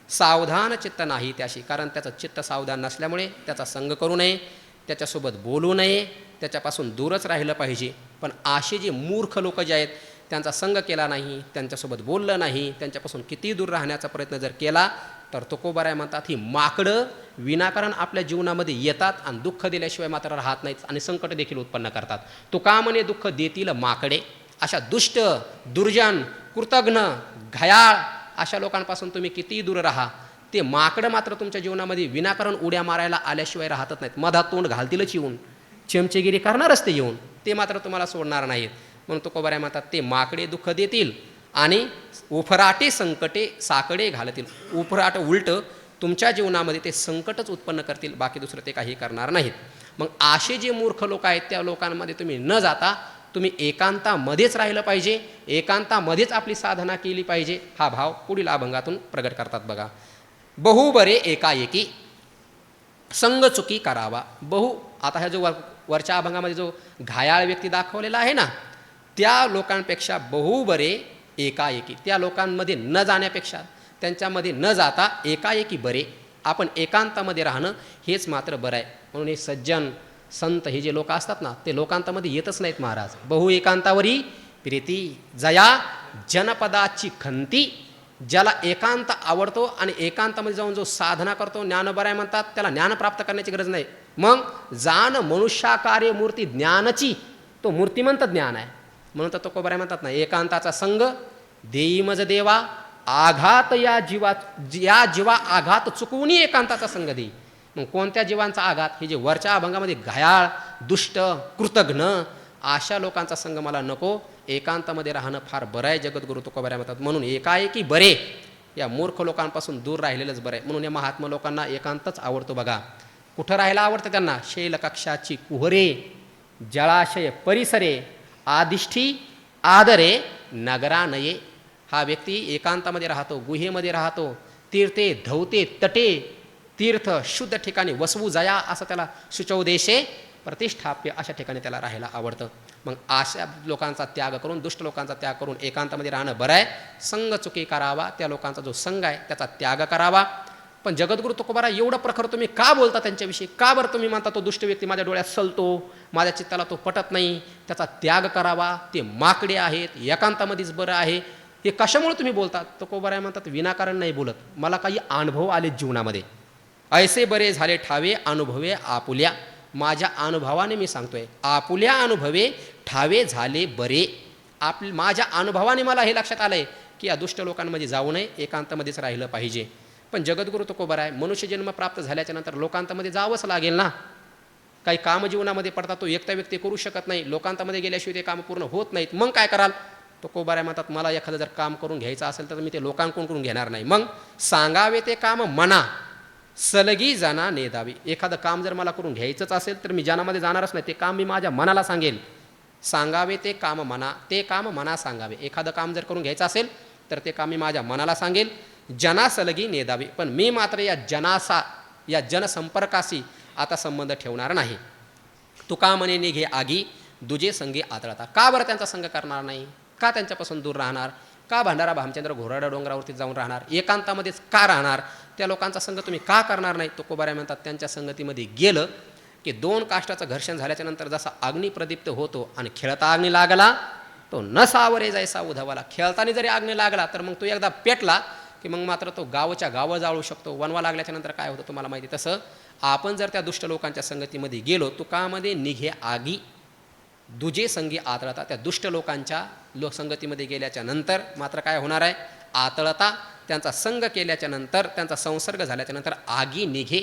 सावधान चित्त नाही त्याशी, कारण त्याचं चित्त सावधान नसल्यामुळे त्याचा संग करू नये, त्याच्यासोबत बोलू नये, त्याच्यापासून दूरच राहिलं पाहिजे. पण असे जे मूर्ख लोक जे आहेत, त्यांचा संग केला नाही, त्यांच्यासोबत बोललं नाही, त्यांच्यापासून किती दूर राहण्याचा प्रयत्न जर केला, तर तुकोबाराय म्हणतात ही माकडं विनाकारण आपल्या जीवनामध्ये येतात आणि दुःख दिल्याशिवाय मात्र राहत नाहीत आणि संकट देखील उत्पन्न करतात. तुका म्हणे दुःख देतील माकडे. अशा दुष्ट, दुर्जन, कृतघ्न, घयाळ अशा लोकांपासून तुम्ही कितीही दूर राहा, ते माकडं मात्र तुमच्या जीवनामध्ये विनाकारण उड्या मारायला आल्याशिवाय राहतच नाहीत. मधात तोंड घालतीलच येऊन, चमचेगिरी करणारच ते येऊन, ते मात्र तुम्हाला सोडणार नाहीत. म्हणून तुकोबाराय म्हणतात ते माकडे दुःख देतील आणि उफराटे संकटे साकडे घालतील. उफराट उलट तुमच्या जीवनामध्ये ते संकटच उत्पन्न करतील, बाकी दुसरं ते काही करणार नाहीत. मग असे जे मूर्ख लोक आहेत त्या लोकांमध्ये तुम्ही न जाता तुम्ही एकांतामध्येच राहिलं पाहिजे, एकांतामध्येच आपली साधना केली पाहिजे. हा भाव पुढील अभंगातून प्रगट करतात बघा. बहुबरे एकाएकी संग चुकी करावा. आता ह्या जो वरच्या अभंगामध्ये जो घायाळ व्यक्ती दाखवलेला आहे ना, त्या लोकांपेक्षा बहुबरे एकाएकी, त्या लोकांमध्ये न जाण्यापेक्षा, त्यांच्यामध्ये न जाता एकाएकी बरे, आपण एकांतामध्ये राहणं हेच मात्र बरं आहे. म्हणून हे सज्जन संत हे जे लोक असतात ना ते लोकांतामध्ये येतच नाहीत महाराज. बहु एकांतावरी प्रीती जया जनपदाची खंती. ज्याला एकांत आवडतो आणि एकांतामध्ये जाऊन जो साधना करतो, ज्ञानोबराय म्हणतात, त्याला ज्ञान प्राप्त करण्याची गरज नाही. मग जाण मनुष्याकार्य मूर्ती ज्ञानची, तो मूर्तिमंत ज्ञान आहे. म्हणून तर तुकोबराय म्हणतात ना, एकांताचा संग देई मज देवा आघात या जीवा आघात चुकवून एकांताचा संग देई. मग कोणत्या जीवांचा आघात? हे जे वरच्या अभंगामध्ये घायाळ, दुष्ट, कृतघ्न अशा लोकांचा संग मला नको. एकांतामध्ये राहणं फार बरं आहे. जगद्गुरु तुकोबराय म्हणतात. म्हणून एकाएकी बरे, या मूर्ख लोकांपासून दूर राहिलेलंच बरं आहे. म्हणून या महात्मा लोकांना एकांतच आवडतो. बघा कुठं राहायला आवडतं त्यांना? शैल कक्षाची कुहरे, जळाशय परिसरे, आदिष्ठी आदरे नगरानये. हा व्यक्ती एकांतामध्ये राहतो, गुहेमध्ये राहतो, तीर्थे धवते तटे, तीर्थ शुद्ध ठिकाणी वसवू जया असं त्याला शुचौदेशे प्रतिष्ठाप्य अशा ठिकाणी त्याला राहायला आवडतं. मग अशा लोकांचा त्याग करून, दुष्ट लोकांचा त्याग करून एकांतामध्ये राहणं बरं आहे. संग चुकी करावा, त्या लोकांचा जो संघ आहे त्याचा त्याग करावा. पण जगद्गुरु तुकोबाराय एवढं प्रखर तुम्ही का बोलता त्यांच्याविषयी? का बरं तुम्ही म्हणता तो दुष्ट व्यक्ती माझ्या डोळ्यात सलतो, माझ्या चित्ताला तो पटत नाही, त्याचा त्याग करावा, ते माकडे आहेत, एकांतामध्येच बरं आहे, हे कशामुळे तुम्ही बोलतात? तुकोबाराय म्हणतात विनाकारण नाही बोलत. मला काही अनुभव आले जीवनामध्ये, ऐसे बरे झाले ठावे अनुभवे आपुल्या. माझ्या अनुभवाने मी सांगतोय, आपुल्या अनुभवे ठावे झाले बरे. माझ्या अनुभवाने मला हे लक्षात आलंय की या दुष्ट लोकांमध्ये जाऊ नये, एकांतामध्येच राहिलं पाहिजे. पण जगद्गुरु तुकोबाराय मनुष्य जन्म प्राप्त झाल्याच्या नंतर लोकांतामध्ये जावंच लागेल ना. काही काम जीवनामध्ये पडतात, तो एकटा व्यक्ती करू शकत नाही, लोकांतामध्ये गेल्याशिवाय ते काम पूर्ण होत नाहीत. मग काय कराल? तुकोबाराय म्हणतात मला एखादं जर काम करून घ्यायचं असेल तर मी ते लोकांकडून घेणार नाही. मग सांगावे ते काम मना सलगी जाना नेदावी. एखादं काम जर मला करून घ्यायचंच असेल तर मी जनामध्ये जाणारच नाही, ते काम मी माझ्या मनाला सांगेल. सांगावे ते काम मना, ते काम मना सांगावे. एखादं काम जर करून घ्यायचं असेल तर ते काम मी माझ्या मनाला सांगेल, जना सलगी नेदावी. पण मी मात्र या जनासा, या जनसंपर्काशी आता संबंध ठेवणार नाही. तुका म्हणे निघे आगी दुजे संगी आदळता. का बरं त्यांचा संग करणार नाही? का त्यांच्यापासून दूर राहणार? का भंडारा भामचंद्र घोराडा डोंगरावरती जाऊन राहणार? एकांतामध्येच का राहणार? त्या लोकांचा संग तुम्ही का करणार नाही? तुकोबाराय म्हणतात त्यांच्या संगतीमध्ये गेलं की दोन काष्टाचं घर्षण झाल्याच्या नंतर जसा अग्नी प्रदीप्त होतो आणि खेळता अग्नी लागला तो न सावरे जायसा उधवाला. खेळताना जरी अग्नी लागला तर मग तो एकदा पेटला की मग मात्र तो गावच्या गावं जाळू शकतो. वनवा लागल्याच्या नंतर काय होतं तुम्हाला माहिती. तसं आपण जर त्या दुष्ट लोकांच्या संगतीमध्ये गेलो, तुकामध्ये निघे आगी दुजे संगी आतळता. त्या दुष्ट लोकांच्या संगतीमध्ये गेल्याच्या नंतर मात्र काय होणार आहे? आतळता. त्यांचा संग केल्याच्या नंतर, त्यांचा संसर्ग झाल्याच्या नंतर आगी निघे.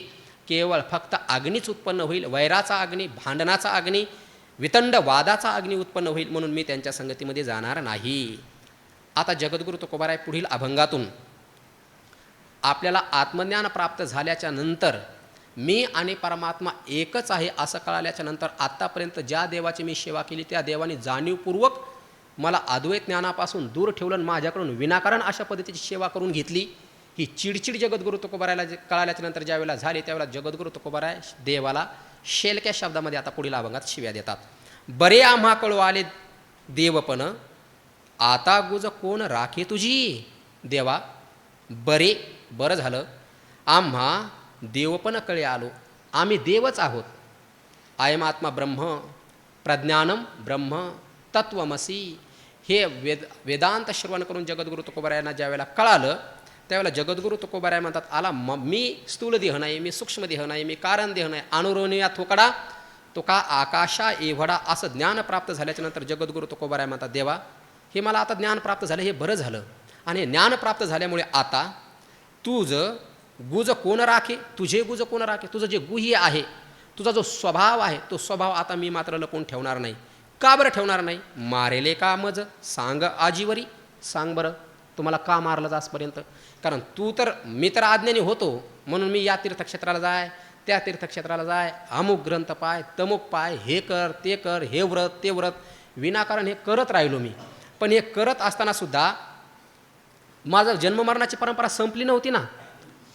केवळ फक्त अग्नीच उत्पन्न होईल. वैराचा अग्नी, भांडणाचा अग्नी, वितंड वादाचा अग्नी उत्पन्न होईल. म्हणून मी त्यांच्या संगतीमध्ये जाणार नाही. आता जगद्गुरु तुकोबाराय पुढील अभंगातून आपल्याला आत्मज्ञान प्राप्त झाल्याच्या नंतर मी आणि परमात्मा एकच आहे असं कळाल्याच्या नंतर आत्तापर्यंत ज्या देवाची मी सेवा केली त्या देवाने जाणीवपूर्वक मला अद्वैत ज्ञानापासून दूर ठेवलं आणि माझ्याकडून विनाकारण अशा पद्धतीची सेवा करून घेतली. ही चिडचिड जगद्गुरु तुकोबारायला कळाल्याच्या नंतर ज्या वेळेला झाली त्यावेळेला जगद्गुरु तुकोबाराय देवाला शेलक्या शब्दामध्ये आता पुढील अभंगात शिव्या देतात. बरे आम्हा कळू आले देवपण आता गुज कोण राखे तुझी. देवा बरे, बरं झालं, आम्हा देवपण कळे आलो, आम्ही देवच आहोत. आयम आत्मा ब्रह्म प्रज्ञानम ब्रह्म तत्वमसी. हे वेदांत श्रवण करून जगद्गुरु तुकोबारायांना ज्यावेळेला कळालं त्यावेळेला जगद्गुरु तुकोबाराय म्हणतात आला मी स्थूल देह नाही, मी सूक्ष्म देह नाही, मी कारण देह नाही, अनुरोनिया थोकडा तुका आकाशा एवढा. असं ज्ञान प्राप्त झाल्याच्या नंतर जगद्गुरु तुकोबाराय म्हणतात देवा हे मला आता ज्ञान प्राप्त झालं, हे बरं झालं. आणि ज्ञान प्राप्त झाल्यामुळे आता तुझं गुज कोण राखे, तुझे गुज कोण राखे. तुझं जे गुह्य आहे, तुझा जो स्वभाव आहे तो स्वभाव आता मी मात्र लपवून ठेवणार नाही. का बरं ठेवणार नाही? मारेले का मज सांग आजीवरी. सांग बरं तुम्हाला का मारलं आजपर्यंत? कारण तू तर मी तर अज्ञानी होतो म्हणून मी या तीर्थक्षेत्राला जाय, त्या तीर्थक्षेत्राला जाय, अमुक ग्रंथ पाय, तमुक पाय, हे कर ते कर, हे व्रत ते व्रत, विनाकारण हे करत राहिलो मी. पण हे करत असताना सुद्धा माझं जन्ममरणाची परंपरा संपली नव्हती ना.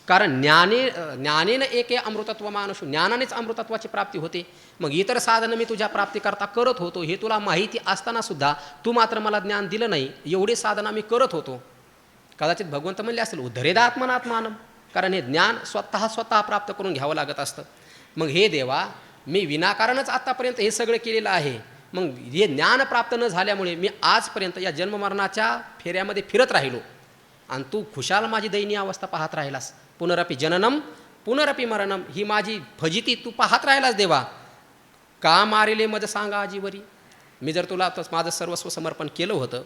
कारण ज्ञानेनं एके अमृतत्व मानुष, ज्ञानानेच अमृतत्वाची प्राप्ती होते. मग इतर साधनं मी तुझ्या प्राप्तीकरता करत होतो हे तुला माहिती असताना सुद्धा तू मात्र मला ज्ञान दिलं नाही. एवढी साधना मी करत होतो. कदाचित भगवंत म्हणले असेल उद्धरेदा आत्मनात्मानम. कारण हे ज्ञान स्वतः प्राप्त करून घ्यावं लागत असतं. मग हे देवा मी विनाकारणच आत्तापर्यंत हे सगळं केलेलं आहे. मग हे ज्ञान प्राप्त न झाल्यामुळे मी आजपर्यंत या जन्ममरणाच्या फेऱ्यामध्ये फिरत राहिलो आणि तू खुशाल माझी दयनीय अवस्था पाहत राहिलास. पुनरपि जननम पुनरपि मरणम ही माझी फजिती तू पाहत राहिलास देवा. का मारिले मज सांगा आजीवरी. मी जर तुला माझं सर्वस्व समर्पण केलं होतं,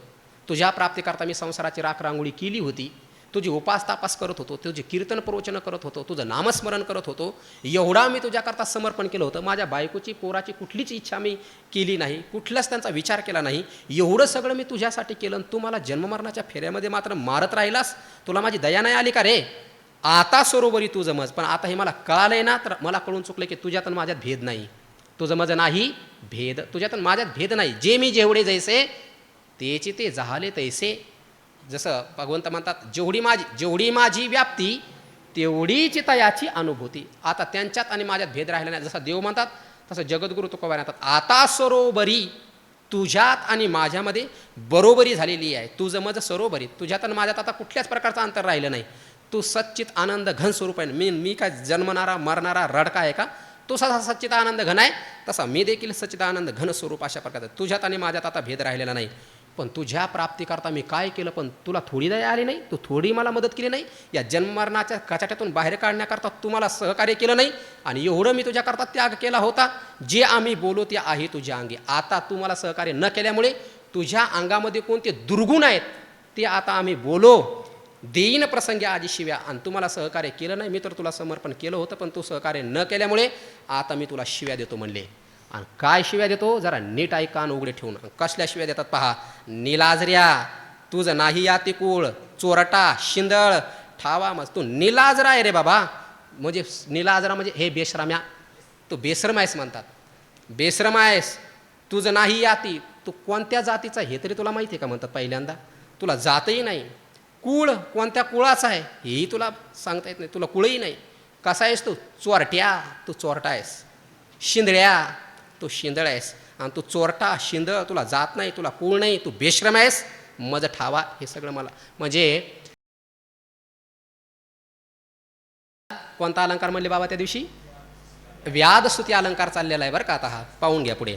तुझ्या प्राप्तीकरता मी संसाराची राखरांगोळी केली होती, तुझी उपास तापास करत होतो, तुझे कीर्तन प्रवचन करत होतो, तुझं नामस्मरण करत होतो, एवढा मी तुझ्याकरता समर्पण केलं होतं. माझ्या बायकोची पोराची कुठलीच इच्छा मी केली नाही, कुठलाच त्यांचा विचार केला नाही. एवढं सगळं मी तुझ्यासाठी केलं, तू मला जन्ममरणाच्या फेऱ्यामध्ये मात्र मारत राहिलास. तुला माझी दया नाही आली का रे. आता सरोवरी तू जमज. पण आता हे मला कळालंय ना, तर मला कळून चुकलं की तुझ्यात आणि माझ्यात भेद नाही. तुझं माझं नाही भेद, तुझ्यात आणि माझ्यात भेद नाही. जे मी जेवढे जैसे तेचे ते झाले तैसे. जसं भगवंत म्हणतात, जेवढी माझी व्याप्ती तेवढीच तयाची अनुभूती. आता त्यांच्यात आणि माझ्यात भेद राहिला नाही. जसं देव म्हणतात तसं जगद्गुरु तुकोबा म्हणतात, आता सरोवरी तुझ्यात आणि माझ्यामध्ये बरोबरी झालेली आहे. तुझं माझं सरोवरी, तुझ्यात आणि माझ्यात आता कुठल्याच प्रकारचं अंतर राहिलं नाही. तू सच्चित आनंद घन स्वरूप आहे. मी काय जन्मणारा मरणारा रडका आहे का. तो जसा सच्चित आनंद घन आहे तसा मी देखील सच्चित आनंद घन स्वरूप अशा प्रकारचं. तुझ्यात आणि माझ्यात आता भेद राहिलेला नाही. पण तुझ्या प्राप्तीकरता मी काय केलं, पण तुला थोडी दया आली नाही, तू थोडी मला मदत केली नाही. या जन्ममरणाच्या कचाट्यातून बाहेर काढण्याकरता तू मला सहकार्य केलं नाही. आणि एवढं मी तुझ्याकरता त्याग केला होता. जे आम्ही बोलो ते आहे तुझ्या अंगी. आता तू मला सहकार्य न केल्यामुळे तुझ्या अंगामध्ये कोणते दुर्गुण आहेत ते आता आम्ही बोलो देईन प्रसंगी आजी शिव्या. आणि तू मला सहकार्य केलं नाही. मी तर तुला समर्पण केलं होतं, पण तू सहकार्य न केल्यामुळे आता मी तुला शिव्या देतो म्हणले. आणि काय शिव्या देतो जरा नीट ऐक, कान उघडे ठेवून. कसल्या शिव्या देतात पहा. निलाजऱ्या, तुझं नाही या तिकूळ, चोरटा, शिंदळ, ठावा. मग तू निलाजरा आहे रे बाबा. म्हणजे निलाजरा म्हणजे हे बेशरम्या, तू बेशरम आहेस म्हणतात. बेशरम आहेस, तुझं नाही याती. तू कोणत्या जातीचा हे तरी तुला माहिती आहे का म्हणतात पहिल्यांदा. तुला जातही नाही. कुळ कोणत्या कुळाचा आहे हेही तुला सांगता येत नाही. तुला कुळही नाही. कसा आहेस तू. चोरट्या, तू चोरटा आहेस. शिंदळ्या, तू शिंदळ आहेस. आणि तू चोरटा शिंदळ, तुला जात नाही, तुला कुळ नाही, तू बेश्रम आहेस. मज ठावा. हे सगळं मला म्हणजे कोणता अलंकार म्हणले बाबा त्या दिवशी. व्याधस्तुती अलंकार चाललेला आहे बरं का. आता हा पाहून घ्या पुढे.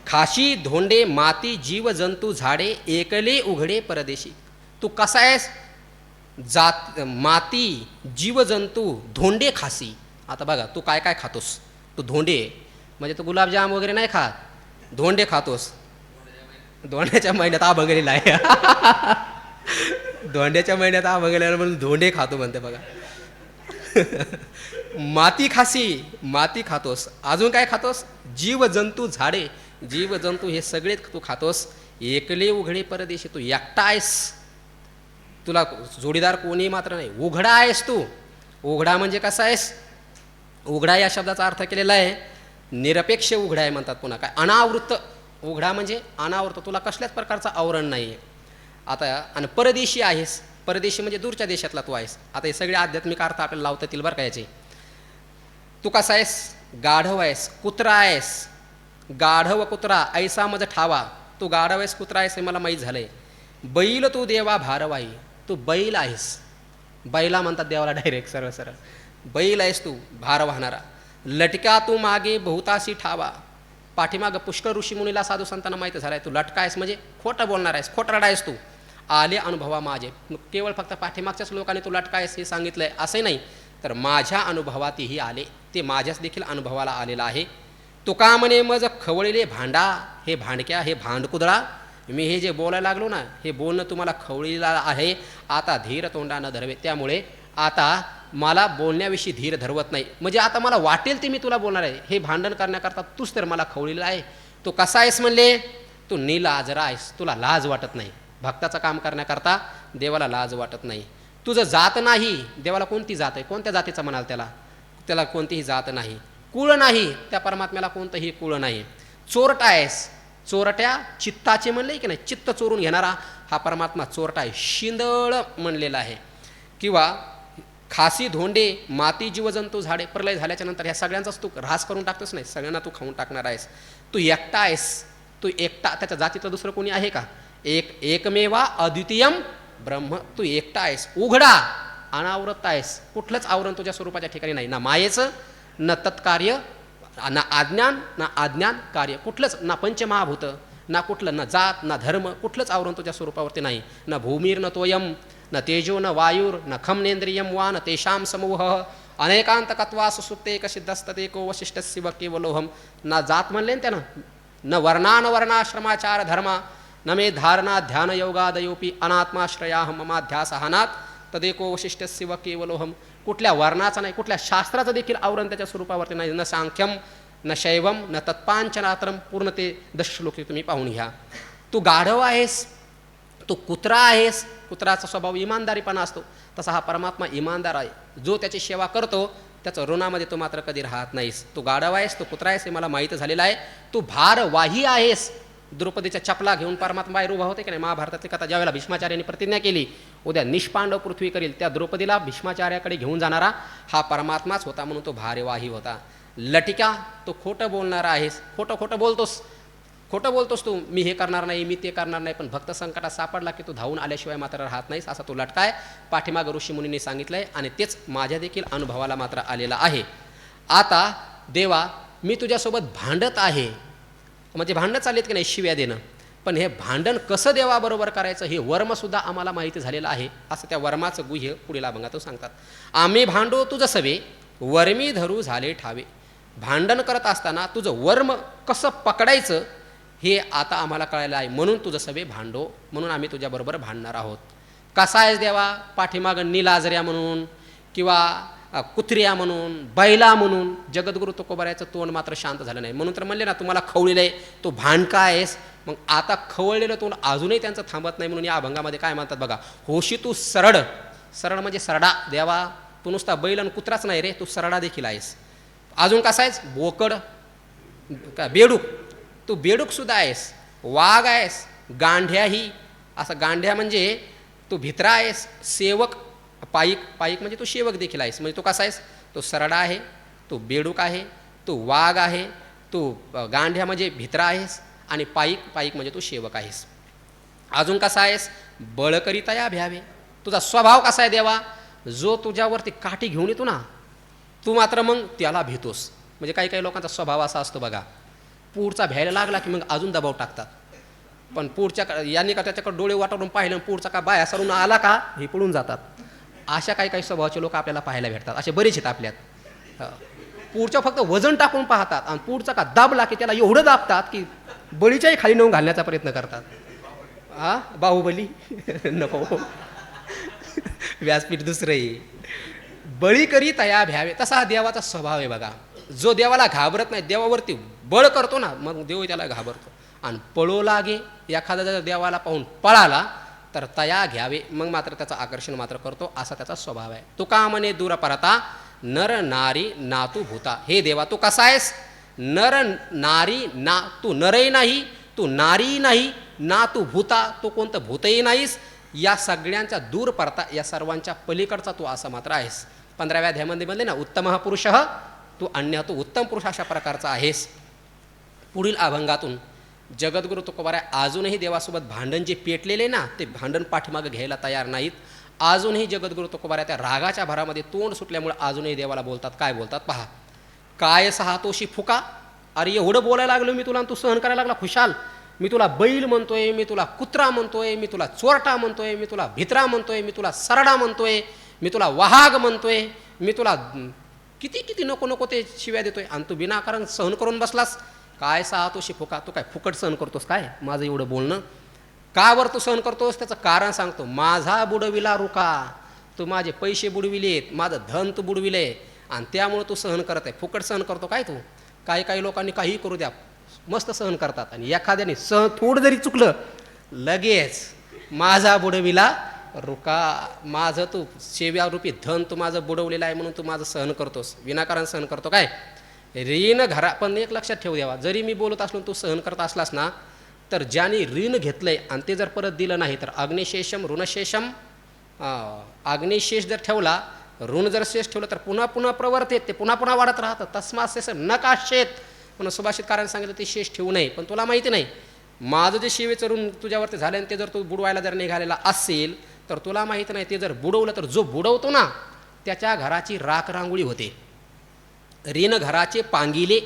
खाशी धोंडे माती जीव जंतू झाडे एकले उघडे परदेशी. तू कसा आहेस. माती जीवजंतू धोंडे खासी. आता बघा तू काय काय खातोस. तू धोंडे म्हणजे तू गुलाबजाम वगैरे नाही खात, धोंडे खातोस. धोंड्याच्या महिन्यात हा बघलेला आहे. धोंड्याच्या महिन्यात हा बघलेला म्हणून धोंडे खातो म्हणते बघा. माती खासी, माती खातोस. अजून काय खातोस. जीवजंतू झाडे, जीवजंतू हे सगळे तू खातोस. एकले उघडे परदेशी. तू एकटा आहेस, तुला जोडीदार कोणी मात्र नाही. उघडा आहेस तू. उघडा म्हणजे कसा आहेस. उघडा या शब्दाचा अर्थ केलेला आहे निरपेक्ष उघडा आहे म्हणतात. पुन्हा काय अनावृत्त. उघडा म्हणजे अनावृत्त, तुला कसल्याच प्रकारचं आवरण नाही आहे. आता आणि परदेशी आहेस. परदेशी म्हणजे दूरच्या देशातला तू आहेस. आता हे सगळे आध्यात्मिक अर्थ आपल्याला लावता येतील बरं का याचे. तू कसा आहेस. गाढव आहेस, कुत्रा आहेस. गाढव कुत्रा ऐसा मज ठावा. तू गाढव आहेस, कुत्रा आहेस हे मला माहीत झालं आहे. बैल तू देवा भारवाई. तू बैल आहेस. बैला म्हणतात देवाला डायरेक्ट सरळ सरळ. बैल आहेस तू भार वाहणारा. लटक्या तू मागे बहुताशी ठावा. पाठीमागं पुष्कळ ऋषी मुनीला साधू संतांना माहीत झालं आहे तू लटका आहेस म्हणजे खोटं बोलणार आहेस, खोटरडा आहेस तू. आले अनुभवा माझे. केवळ फक्त पाठीमागच्याच लोकांनी तू लटका आहेस हे सांगितलं आहे असंही नाही, तर माझ्या अनुभवातही आले. ते माझ्याच देखील अनुभवाला आलेलं आहे. तुका म्हणे मज खवळले भांडा. हे भांडक्या, हे भांडकुदळा. मी हे जे बोलायला लागलो ना, हे बोलणं तुम्हाला खवळीला आहे. आता धीर तोंडा न धरवे. त्यामुळे आता मला बोलण्याविषयी धीर धरवत नाही. म्हणजे आता मला वाटेल ते मी तुला बोलणार आहे. हे भांडण करण्याकरता तूच तर मला खवळीला आहे. तू कसा आहेस म्हणले. तू निलाजरा आहेस. तुला लाज वाटत नाही. भक्ताचं काम करण्याकरता देवाला लाज वाटत नाही. तुझं जात नाही. देवाला कोणती जात आहे. कोणत्या जातीचं म्हणाल त्याला. त्याला कोणतीही जात नाही. कुळ नाही. त्या परमात्म्याला कोणतंही कुळ नाही. चोरटा आहेस. चोरट्या चित्ताचे म्हणले की नाही. चित्त चोरून घेणारा हा परमात्मा चोरटा आहे. शिंदळ म्हणलेला आहे. किंवा खासी धोंडे माती जीवजंतू झाडे. प्रलय झाल्याच्या नंतर ह्या सगळ्यांचाच तू ऱ्हास करून टाकतोस नाही, सगळ्यांना तू खाऊन टाकणार आहेस. तू एकटा आहेस. तू एकटा. त्याच्या जातीतलं दुसरं कोणी आहे का. एकमेवा अद्वितीयम ब्रह्म. तू एकटा आहेस. उघडा, अनावृत आहेस. कुठलंच आवरण तुझ्या स्वरूपाच्या ठिकाणी नाही. ना मायेचं, न तत्कार्य ना अज्ञान ना अज्ञान कार्य कुठलंच, ना पंचमहाभूत, ना कुठलं, ना जात ना धर्म, कुठलंच आवरण तुझ्या स्वरूपावरती नाही. न भूमीर न तोयम न तेजो न वायुर न खमनेंद्रियम वा न तेषां समूह अनेकांतकत्वा सुसुप्ते कसिद्धस्ततेको वशिष्ठस्य व केवलोहम. ना जात म्हणले ना त्यानं, न वर्णा न वर्णाश्रमाचार धर्मा न मे धारणा ध्यान योगादयोपी अनात्माश्रया ममाध्यासहानात तदेको वशिष्ठस्य व केवलोहम. कुठल्या वर्णाचा नाही, कुठल्या शास्त्राचं देखील आवरण त्याच्या स्वरूपावरती नाही. न सांख्यम न शैवम न तत्पांचनात्रम. पूर्ण ते 10 श्लोक तुम्ही पाहून घ्या. तू गाढव आहेस, तू कुत्रा आहेस. कुत्राचा स्वभाव इमानदारीपणा असतो, तसा हा परमात्मा इमानदार आहे. जो त्याची सेवा करतो त्याचं ऋणामध्ये तो मात्र कधी राहत नाहीस. तू गाढव आहेस, तू कुत्रा आहेस हे मला माहीत झालेलं आहे. तू भारवाही आहेस. द्रौपदीच्या चपला घेऊन परमात्मा बाहेर उभा होते की नाही. महाभारतातली कथा ज्यावेळेला भीष्माचार्यांनी प्रतिज्ञा केली उद्या निष्पांडव पृथ्वी करील, त्या द्रौपदीला भीष्माचार्याकडे घेऊन जाणारा हा परमात्माच होता, म्हणून तो भारवाही होता. लटिका, तो खोटं बोलणारा आहेस. खोटं बोलतोस तू. मी हे करणार नाही, मी ते करणार नाही, पण भक्त संकटात सापडला की तू धावून आल्याशिवाय मात्र राहत नाहीस. असा तो लटकाय पाठीमागं ऋषीमुनींनी सांगितलंय आणि तेच माझ्या देखील अनुभवाला मात्र आलेला आहे. आता देवा, मी तुझ्यासोबत भांडत आहे, म्हणजे भांडणं चाललेत की नाही शिव्या देणं, पण हे भांडण कसं देवाबरोबर करायचं हे वर्मसुद्धा आम्हाला माहिती झालेलं आहे. असं त्या वर्माचं गुह्य पुढील अभंगातून सांगतात. आम्ही भांडो तुझं सवे वर्मी धरू झाले ठावे. भांडण करत असताना तुझं वर्म कसं पकडायचं हे आता आम्हाला कळायला आहे, म्हणून तुझं सवे भांडो, म्हणून आम्ही तुझ्याबरोबर भांडणार आहोत. कसा आहेस देवा, पाठीमागं निलाजऱ्या म्हणून किंवा कुत्र्या म्हणून, बैला म्हणून. जगद्गुरु तुकोबारायचं तोंड मात्र शांत झालं नाही. म्हणून तर म्हणले ना, तुम्हाला खवळलेलं आहे, तू भांडका आहेस. मग आता खवळलेलं तोंड अजूनही त्यांचं थांबत नाही, म्हणून या अभंगामध्ये काय म्हणतात बघा. होशी तू सरळ, सरळ म्हणजे सरडा. देवा, तू नुसता बैल आणि कुत्राच नाही रे, तू सरडा देखील आहेस. अजून कसा आहेस, बोकड का बेडूक, तू बेडूकसुद्धा आहेस. वाघ आहेस, गांढ्याही. असं गांढ्या म्हणजे तू भित्रा आहेस. सेवक, पाईक म्हणजे तू सेवक देखील आहेस. म्हणजे तू कसा आहेस, तू सरडा आहे, तू बेडूक आहे, तू वाघ आहे, तू गांढ्या म्हणजे भित्रा आहेस, आणि पाईक म्हणजे तू सेवक आहेस. अजून कसा आहेस, बळकरिता भ्यावे. तुझा स्वभाव कसा आहे देवा, जो तुझ्यावरती काठी घेऊन येतो ना, तू मात्र मग त्याला भीतोस. म्हणजे काही लोकांचा स्वभाव असा असतो बघा, पुढचा भ्यायला लागला की मग अजून दबाव टाकतात. पण पुढच्या यांनी का त्याच्याकडे डोळे वाटवून पाहिलं, पुढचा का बाया सरून आला का हे पळून जातात. अशा काही स्वभावाचे लोक आपल्याला पाहायला भेटतात. असे बरेच आहेत आपल्यात. पुढच्या फक्त वजन टाकून पाहतात आणि पुढचा का दाबला की त्याला एवढं दाबतात की बळीच्याही खाली नेऊन घालण्याचा प्रयत्न करतात. बाहुबली नको, व्यासपीठ दुसरं आहे. बळी करी तया भ्यावे, तसा हा देवाचा स्वभाव आहे बघा. जो देवाला घाबरत नाही, देवावरती बळ करतो ना, मग देव त्याला घाबरतो. आणि पळो लागे, एखादा जर देवाला पाहून पळाला तर तया घ्यावे, मग मात्र त्याचं आकर्षण मात्र करतो. असा त्याचा स्वभाव आहे. तुका म्हणे दूर परता नर नारी नातू भूता. हे देवा, तू कसा आहेस, नर नारी ना, तू नरही नाही, तू नारी नाही, ना तू भूता, तू कोणतं भूतही नाहीस. या सगळ्यांच्या दूर परता, या सर्वांच्या पलीकडचा तू असा मात्र आहेस. 15व्या अध्यायामध्ये म्हणले ना, उत्तम पुरुष, तू अन्य, तू उत्तम पुरुष अशा प्रकारचा आहेस. पुढील अभंगातून जगद्गुरु तुकोबाराय अजूनही देवासोबत भांडण जे पेटलेले ना, ते भांडण पाठीमागं घ्यायला तयार नाहीत. अजूनही जगद्गुरु तुकोबाराय त्या रागाच्या भरामध्ये तोंड सुटल्यामुळे अजूनही देवाला बोलतात. काय बोलतात पहा. काय सहा तोशी फुका, अरे एवढं बोलायला लागलो मी तुला आणि तू सहन करायला लागला खुशाल. मी तुला बैल म्हणतोय, मी तुला कुत्रा म्हणतोय, मी तुला चोरटा म्हणतोय, मी तुला भित्रा म्हणतोय, मी तुला सरडा म्हणतोय, मी तुला वाहाग म्हणतोय, मी तुला किती नको ते शिव्या देतोय, आणि तू विनाकारण सहन करून बसलास. काय सहा तोशी फुका, तू काय फुकट सहन करतोस काय माझं एवढं बोलणं? का वर तू सहन करतोस त्याचं कारण सांगतो. माझा बुडविला रुका, तू माझे पैसे बुडविलेत, माझं धन तू बुडविले, आणि त्यामुळे तू सहन करत आहे. फुकट सहन करतो काय तू? काही लोकांनी काही करू द्या, मस्त सहन करतात, आणि एखाद्याने थोडं जरी चुकलं लगेच माझा बुडविला रुका, माझं तू सेव्यारूपी धन तू माझं बुडवलेलं आहे म्हणून तू माझं सहन करतोस, विनाकारण सहन करतो काय? ऋण घरा. पण एक लक्षात ठेवू द्यावा, जरी मी बोलत असलो तू सहन करत असलास ना, तर ज्याने ऋण घेतलंय आणि ते जर परत दिलं नाही तर अग्निशेषम ऋणशेषम, अग्निशेष जर ठेवला, ऋण जर शेष ठेवलं तर पुन्हा प्रवर्तेत, ते पुन्हा वाढत राहतं. तस्मात शेष न काशेत, म्हणून सुभाषितकारांनी सांगितलं ते शेष ठेवू नये. पण तुला माहिती नाही, माझं जे शिवेचं ऋण तुझ्यावरती झालं आणि ते जर तू बुडवायला जर निघालेला असेल तर तुला माहिती नाही, ते जर बुडवलं तर जो बुडवतो ना त्याच्या घराची राख रांगोळी होते. ऋण घराचे पांगिले,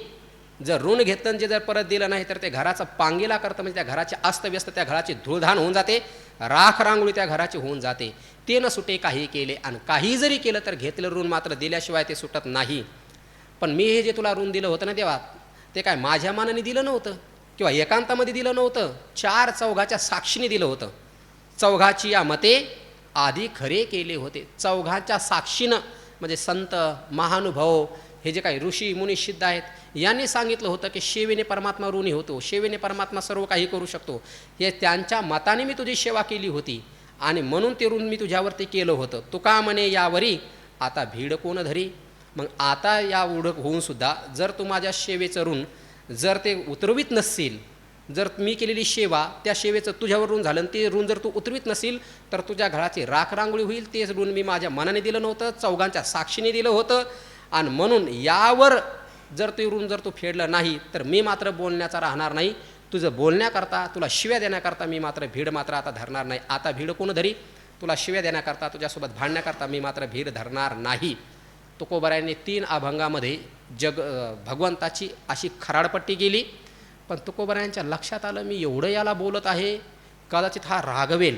जर ऋण घेतलं आणि जे जर परत दिलं नाही तर ते घराचा पांगीला करतं, म्हणजे त्या घराचे अस्तव्यस्त, त्या घराची धूळधाण होऊन जाते, राख रांगोळी त्या घराची होऊन जाते. ते न सुटे काही केले, आणि काही जरी केलं तर घेतलं ऋण मात्र दिल्याशिवाय ते सुटत नाही. पण मी हे जे तुला ऋण दिलं होतं ना देवा, ते काय माझ्या मानाने दिलं नव्हतं किंवा एकांतामध्ये दिलं नव्हतं, 4 चौघाच्या साक्षीने दिलं होतं. चौघाची या मते आधी खरे केले होते. चौघाच्या साक्षीनं म्हणजे संत महानुभाव, हे जे काही ऋषी मुनी सिद्ध आहेत, यांनी सांगितलं होतं की सेवेने परमात्मा ऋणी होतो, सेवेने परमात्मा सर्व काही करू शकतो. हे त्यांच्या मताने मी तुझी सेवा केली होती आणि म्हणून ते ऋण मी तुझ्यावरती केलं होतं. तुका म्हणे यावरी आता भीड कोण धरी. मग आता या उडक होऊन सुद्धा जर तू माझ्या सेवेचं ऋण जर ते उतरवीत नसतील, जर मी केलेली सेवा त्या सेवेचं तुझ्यावर ऋण झालं, ते ऋण जर तू उतरवीत नसेल तर तुझ्या घराची राख रांगोळी होईल. तेच ऋण मी माझ्या मनाने दिलं नव्हतं, चौघांच्या साक्षीने दिलं होतं. आणि म्हणून यावर जर ते ऋण जर तू फेडलं नाही तर मी मात्र बोलण्याचा राहणार नाही. तुझं बोलण्याकरता, तुला शिव्या देण्याकरता मी मात्र भीड मात्र आता धरणार नाही. आता भीड कोण धरी? तुला शिव्या देण्याकरता, तुझ्यासोबत भांडण्याकरता मी मात्र भीड धरणार नाही. तुकोबारायांनी 3 अभंगामध्ये भगवंताची अशी खराडपट्टी केली. पण तुकोबारायांच्या लक्षात आलं मी एवढं याला बोलत आहे, कदाचित हा रागवेल.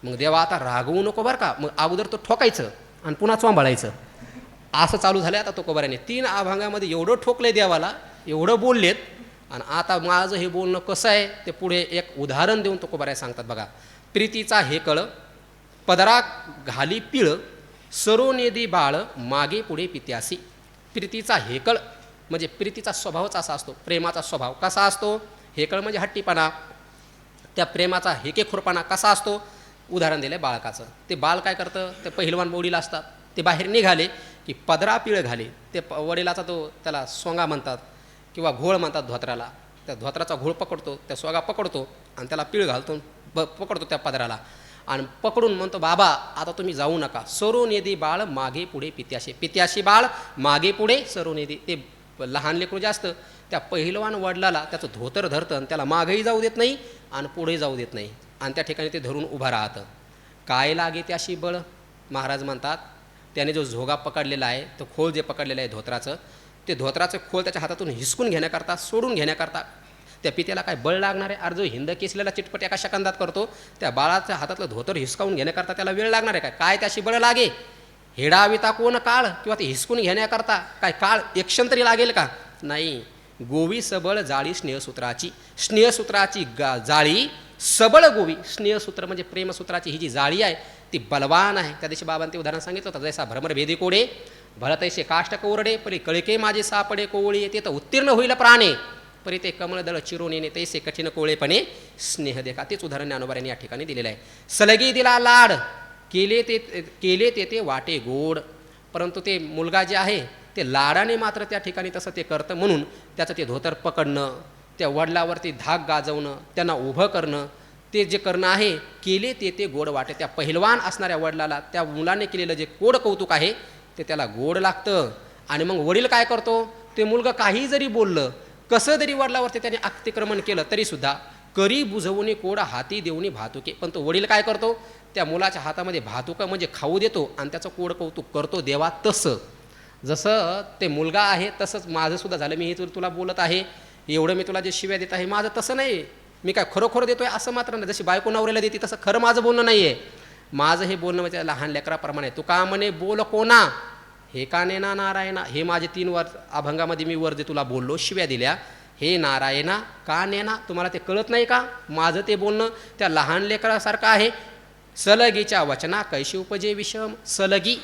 मग देवा आता रागवू नको बरं का, मग अगोदर तो ठोकायचं आणि पुन्हा चोंबाळायचं, असं चालू झालं आता तुकोबारायांनी. 3 अभंगामध्ये एवढं ठोकलंय देवाला, एवढं बोललेत. आणि आता माझं हे बोलणं कसं आहे ते पुढे एक उदाहरण देऊन तुकोबाराय सांगतात बघा. प्रीतीचा हेकळ पदरा घाली पिळ, सरोनेदी बाळ मागे पुढे पित्यासी. प्रीतीचा हेकळ म्हणजे प्रीतीचा स्वभावच असा असतो, प्रेमाचा स्वभाव कसा असतो. हेकळ म्हणजे हट्टीपणा, त्या प्रेमाचा हेकेखोरपणा कसा असतो. उदाहरण दिलं बाळकाचं. ते बाळ काय करतं, ते पहिलवान वडील असतात, ते बाहेर निघाले की पदरा पिळ घाले. ते वडिलाचा तो त्याला सोंगा म्हणतात किंवा घोळ म्हणतात धोत्राला. त्या धोत्राचा घोळ पकडतो, त्या सोगा पकडतो आणि त्याला पिळ घालतो, पकडतो त्या पदराला आणि पकडून म्हणतो बाबा आता तुम्ही जाऊ नका. सरोनेदी बाळ मागे पुढे पित्याशी. पित्याशी बाळ मागे पुढे सरोनेदी. ते लहान लेकरू जास्त त्या पहिलवान वडिलाला त्याचं धोतर धरतं आणि त्याला मागेही जाऊ देत नाही आणि पुढेही जाऊ देत नाही आणि त्या ठिकाणी ते धरून उभं राहतं. काय लागे त्याशी बळ. महाराज म्हणतात त्याने जो झोगा पकडलेला आहे, तो खोल जे पकडलेलं आहे धोत्राचं, ते धोत्राचं खोल त्याच्या हातातून हिसकून घेण्याकरता, सोडून घेण्याकरता त्या पित्याला काय बळ लागणार आहे. अर्ज हिंद केसलेला चिटपट एका सेकंदात करतो, त्या बाळाच्या हातातलं धोतर हिसकावून घेण्याकरता त्याला वेळ लागणार आहे काय त्याशी बळ लागे. हेडाविता कोण काळ किंवा ते हिसकून घेण्याकरता काय काळ एक क्षण तरी लागेल का. नाही. गोवी सबळ जाळी स्नेहसूत्राची. स्नेहसूत्राची जाळी सबळ गोवी. स्नेहसूत्र म्हणजे प्रेमसूत्राची ही जी जाळी आहे ती बलवान आहे. त्या दिवशी बाबांनी ते उदाहरण सांगितलं होतं. जैसा भ्रमरभेदी कोडे भरतैसे काष्ट कोरडे, परी कळके माझे सापडे कोवळी येते तर उत्तीर्ण होईल प्राणे, परी ते कमळदळ चिरून येणे तैसे कठीण कोवळेपणे स्नेह देखा. तेच उदाहरण ज्ञानोबारांनी या ठिकाणी दिलेलं आहे. सलगी दिला लाड केले ते वाटे गोड. परंतु ते मुलगा जे आहे ते लाडाने मात्र त्या ठिकाणी तसं ते करतं. म्हणून त्याचं ते धोतर पकडणं, त्या वडिलावरती धाक गाजवणं, त्यांना उभं करणं, ते जे करणं आहे केले ते गोड वाटे. त्या पहिलवान असणाऱ्या वडिलाला त्या मुलाने केलेलं जे गोड कौतुक आहे ते त्याला गोड लागतं. आणि मग वडील काय करतो, ते मुलगा काही जरी बोललं, कसं जरी वडिलावरती त्याने अतिक्रमण केलं तरीसुद्धा करी बुजवून कोड हाती देऊन भातुके. पण तो वडील काय करतो, त्या मुलाच्या हातामध्ये भातुका म्हणजे खाऊ देतो आणि त्याचं कोड कौतुक करतो. देवा तसं जसं ते मुलगा आहे तसंच माझं सुद्धा झालं. मी हे तुला बोलत आहे, एवढं मी तुला जे शिव्या देत आहे माझं तसं नाही. मी काय खरोखर देतोय असं मात्र नाही. जशी बायको नवऱ्याला देते तसं खरं माझं बोलणं नाही आहे. माझं हे बोलणं म्हणजे लहान लेकराप्रमाणे. तू का म्हणे बोल कोणा हे का नेना नारायणा. हे माझे 3 अभंगामध्ये मी वर जे तुला बोललो शिव्या दिल्या, हे नारायणा का नेना. तुम्हाला ते कळत नाही का. माझं ते बोलणं त्या लहान लेकरासारखं आहे. सलगीच्या वचना कैशी उपजे विषम. सलगी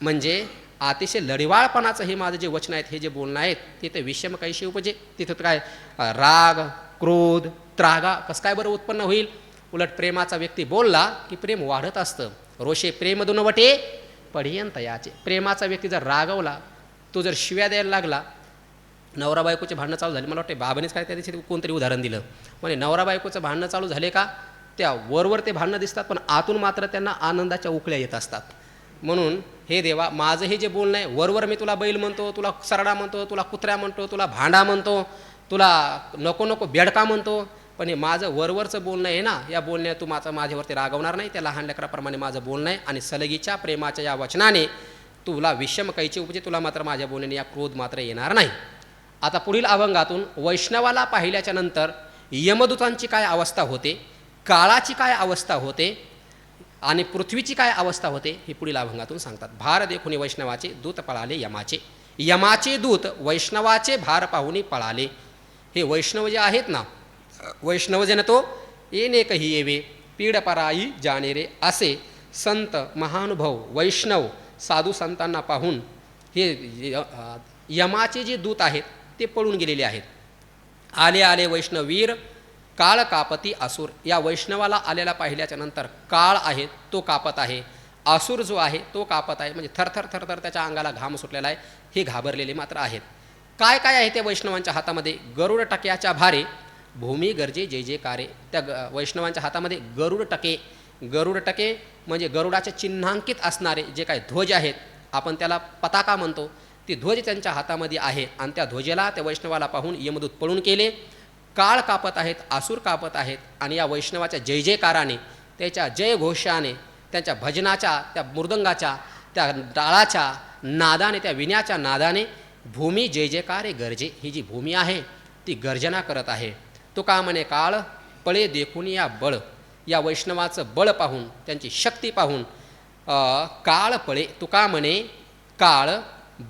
म्हणजे अतिशय लढिवाळपणाचं हे माझं जे वचन आहेत, हे जे बोलणं आहेत ते ते विषम कैशी उपजे. तिथं काय राग क्रोध त्रागा कसं काय बरं उत्पन्न होईल. उलट प्रेमाचा व्यक्ती बोलला की प्रेम वाढत असतं. रोषे प्रेम दुनवटे पढियंत याचे. प्रेमाचा व्यक्ती जर रागवला, तो जर शिव्या द्यायला लागला, नवरा बायकोचे भांडणं चालू झाले. मला वाटते बाबानेच काय त्या दिवशी कोणतरी उदाहरण दिलं, म्हणजे नवरा बायकोचं भांडणं चालू झाले का त्या वरवर ते भांडणं दिसतात पण आतून मात्र त्यांना आनंदाच्या उकळ्या येत असतात. म्हणून हे देवा माझं हे जे बोलणं आहे, वरवर मी तुला बैल म्हणतो, तुला सरडा म्हणतो, तुला कुत्र्या म्हणतो, तुला भांडा म्हणतो, तुला नको नको बेडका म्हणतो, पण हे माझं वरवरचं बोलणं आहे ना, या बोलण्यात तू माझ्यावरती रागवणार नाही. त्या लहान लेकराप्रमाणे माझं बोलणं आहे. आणि सलगीच्या प्रेमाच्या या वचनाने तुला विषम कैची उपजे, तुला मात्र माझ्या बोलण्याने या क्रोध मात्र येणार नाही. आता पुढील अभंगातून वैष्णवाला पाहिल्याच्या नंतर यमदूतांची काय अवस्था होते, काळाची काय अवस्था होते आणि पृथ्वीची काय अवस्था होते हे पुढील अभंगातून सांगतात. भार देखून वैष्णवाचे दूत पळाले यमाचे, यमाचे दूत वैष्णवाचे भार पाहुनी पळाले. हे वैष्णव जे आहेत ना, वैष्णव जन तो येणे कही येवे, पीड पराई जाणे रे, असे संत महानुभव वैष्णव साधू संतांना पाहून हे यमाचे जे दूत आहेत ते पळून गेलेले आहेत. आले आले वैष्णवीर काळ कापती असुर. या वैष्णवाला आलेला पाहिल्याच्या नंतर काळ आहे तो कापत आहे, असुर जो आहे तो कापत आहे, म्हणजे थरथर थरथर त्याच्या अंगाला घाम सुटलेला आहे. हे घाबरलेले मात्र आहेत. काय काय आहे त्या वैष्णवांच्या हातामध्ये? गरुड टक्याच्या भारे भूमी गरजे जय जयकारे. त्या वैष्णवांच्या हातामध्ये गरुड टके, गरुड टके म्हणजे गरुडाचे चिन्हांकित असणारे जे काय ध्वज आहेत, आपण त्याला पताका म्हणतो, ती ध्वज त्यांच्या हातामध्ये आहे. आणि त्या ध्वजेला त्या वैष्णवाला पाहून यमदूत पळून केले. काळ कापत आहेत, आसूर कापत आहेत. आणि या वैष्णवाच्या जय जयकाराने, त्याच्या जयघोषाने, त्यांच्या भजनाच्या, त्या मृदंगाच्या, त्या टाळाच्या नादाने, त्या विण्याच्या नादाने भूमी जय जयकारे गरजे. ही जी भूमी आहे ती गर्जना करत आहे. तो का म्हणे काळ पळे देखून या बळ. या वैष्णवाचं बळ पाहून, त्यांची शक्ती पाहून काळ पळे. तो का म्हणे काळ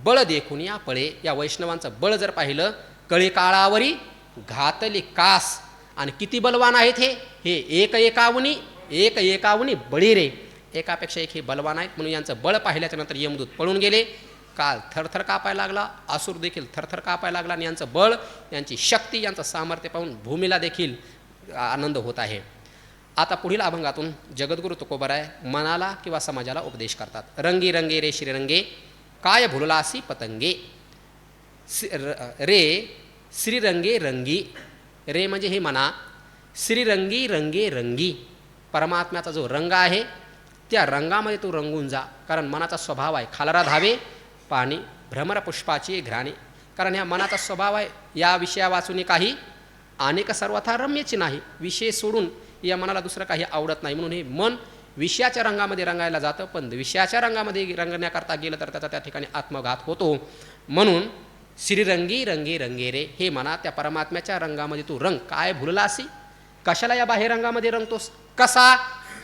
बळ देखून या पळे. या वैष्णवांचं बळ जर पाहिलं, कळे काळावरी घातली कास. आणि किती बलवान आहेत हे एक एकावनी बळी रे. एकापेक्षा एक हे बलवान आहेत. म्हणून यांचं बळ पाहिल्याच्या नंतर यमदूत पळून गेले. काल थरथर कापायला लागला, आसूर देखील थरथर कापायला लागला. आणि यांचं बळ, यांची शक्ती, यांचं सामर्थ्य पाहून भूमीला देखील आनंद होत आहे. आता पुढील अभंगातून जगद्गुरु तुकोबराय मनाला किंवा समाजाला उपदेश करतात. रंगी रंगे रे श्रीरंगे काय भुललासी पतंगे. रे श्रीरंगे रंगी. रे म्हणजे हे मना, श्रीरंगी रंगे रंगी. परमात्म्याचा जो रंग आहे त्या रंगामध्ये तू रंगून जा. कारण मनाचा स्वभाव आहे खालरा धावे पाणी, भ्रमर पुष्पाची घ्राणी. कारण ह्या मनाचा स्वभाव आहे, या विषया वाचून काही अनेक सर्वथा रम्यची नाही. विषय सोडून या मनाला दुसरं काही आवडत नाही. म्हणून हे मन विषयाच्या रंगामध्ये रंगायला जातं, पण विषयाच्या रंगामध्ये रंगण्याकरता गेलं तर त्याचा त्या ठिकाणी आत्मघात होतो. म्हणून श्रीरंगी रंगे रंगे रे. हे मना त्या परमात्म्याच्या रंगामध्ये तू रंग. काय भुललासी, कशाला या बाह्य रंगामध्ये रंगतोस? कसा?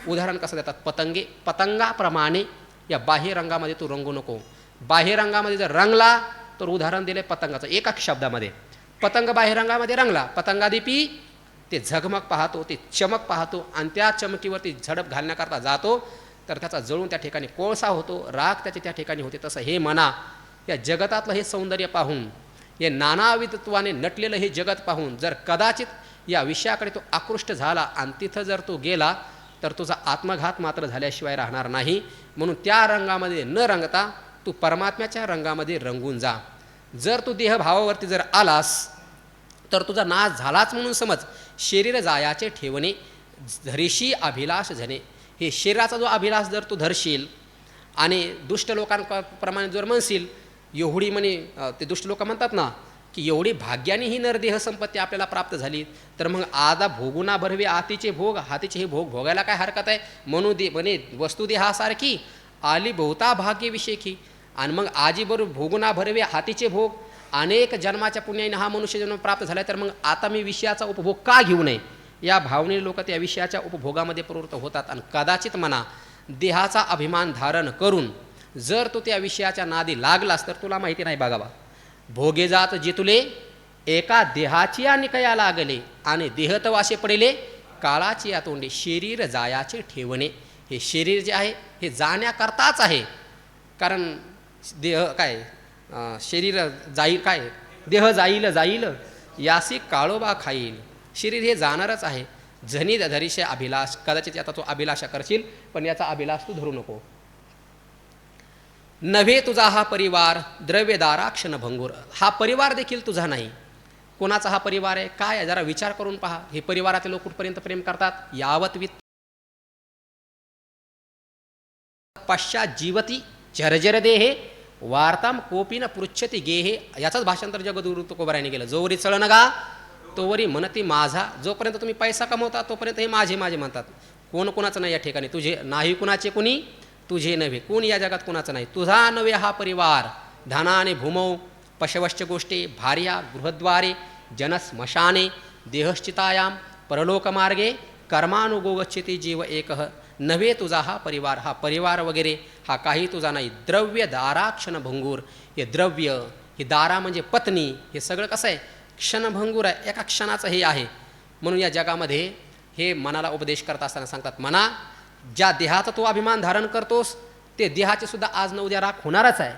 उदाहरण कसं देतात, पतंगे, पतंगाप्रमाणे या बाह्य रंगामध्ये तू रंगू नको. बाह्य रंगामध्ये जर रंगला तर उदाहरण दिले पतंगाचं एका शब्दामध्ये. पतंग बाह्य रंगामध्ये रंगला, पतंगादिपी ते झगमग पाहतो, ते चमक पाहतो आणि त्या चमकीवरती झडप घालण्याकरता जातो तर त्याचा जळून त्या ठिकाणी कोळसा होतो, राग त्याचे त्या ठिकाणी होते. तसं हे मना या जगतातलं हे सौंदर्य पाहून, हे नानाविधत्वाने नटलेलं हे जगत पाहून जर कदाचित या विषयाकडे तो आकृष्ट झाला आणि तिथं जर तो गेला तर तुझा आत्मघात मात्र झाल्याशिवाय राहणार नाही. म्हणून त्या रंगामध्ये न रंगता तू परमात्म्याच्या रंगामध्ये रंगून जा. जर तू देहभावावरती जर आलास तर तुझा नाश झालाच म्हणून समज. शरीर जायाचे ठेवणे धरीशी अभिलाष झणे. हे शरीराचा जो अभिलाष जर तू धरशील आणि दुष्ट लोकांप्रमाणे जर म्हणशील, एवढी म्हणे ते दुष्ट लोक म्हणतात ना की एवढी भाग्याने ही नरदेह संपत्ती आपल्याला प्राप्त झाली, तर मग आदा भोगुना भरवे आतीचे भोग, हातीचे हे भोग भोगायला काय हरकत आहे. म्हणून दे म्हणे वस्तुदेहासारखी आली बहुता भाग्यविषयी. आणि मग आजी बरोबर भोगुना भरवे हातीचे भोग, अनेक जन्माच्या पुण्याने हा मनुष्य जन्म प्राप्त झाला, तर मग आता मी विषयाचा उपभोग का घेऊ नये. या भावनेने लोक त्या विषयाच्या उपभोगामध्ये प्रवृत्त होतात. आणि कदाचित म्हणा देहाचा अभिमान धारण करून जर तू त्या विषयाच्या नादी लागलास तर तुला माहिती नाही बघावा, भोगे जात जे तुले एका देहाची निकया लागले आणि देहतवासे पडेले काळाची या तोंडे. शरीर जायाचे ठेवणे. हे शरीर जे आहे हे जाण्याकरताच आहे. कारण देह काय शरीर जाईल, काय देह जाईल जाईल यासी काळोबा खाईल. शरीर हे जाणारच आहे. झनी धरीशे अभिलाष. कदाचित आता तो अभिलाषा करशील पण याचा अभिलाष तू धरू नको. नव्हे तुझा हा परिवार द्रव्यदारा क्षणभंगूर. हा परिवार देखील तुझा नाही. कोणाचा हा परिवार आहे काय आहे जरा विचार करून पहा. हे परिवारातील लोक कुठपर्यंत प्रेम करतात. यावत वित्त पश्चात जीवती जर्जर देहे वार्ताम कोपीन पृच्छती गेहे. याचाच भाषांतर जगद्गुरु तुकोबरायाने केलं. जोवरी चळण गा तोवरी म्हणती माझा. जोपर्यंत तुम्ही पैसा कमवता तोपर्यंत हे माझे माझे म्हणतात. कोण कोणाचं नाही या ठिकाणी. तुझे नाही कुणाचे कुणी, तुझे नव्हे. कोण या जगात कुणाचं नाही. तुझा नव्हे हा परिवार. धनाने भूमौ पशवश्च गोष्टी भार्या गृहद्वारे जनस्मशाने देहश्चितायां परलोकमार्गे कर्मानुगोगच्छति जीव एकः नव्हे तुझा हा परिवार वगैरे हा काही तुझा नाही. द्रव्य दारा क्षणभंगूर, हे द्रव्य, ही दारा म्हणजे पत्नी, हे सगळं कसं आहे क्षणभंगूर आहे, एका क्षणाचं हे आहे. म्हणून या जगामध्ये हे मनाला उपदेश करत असताना सांगतात, मना ज्या देहाचा तू अभिमान धारण करतोस ते देहाचे सुद्धा आज न उद्या राख होणारच आहे.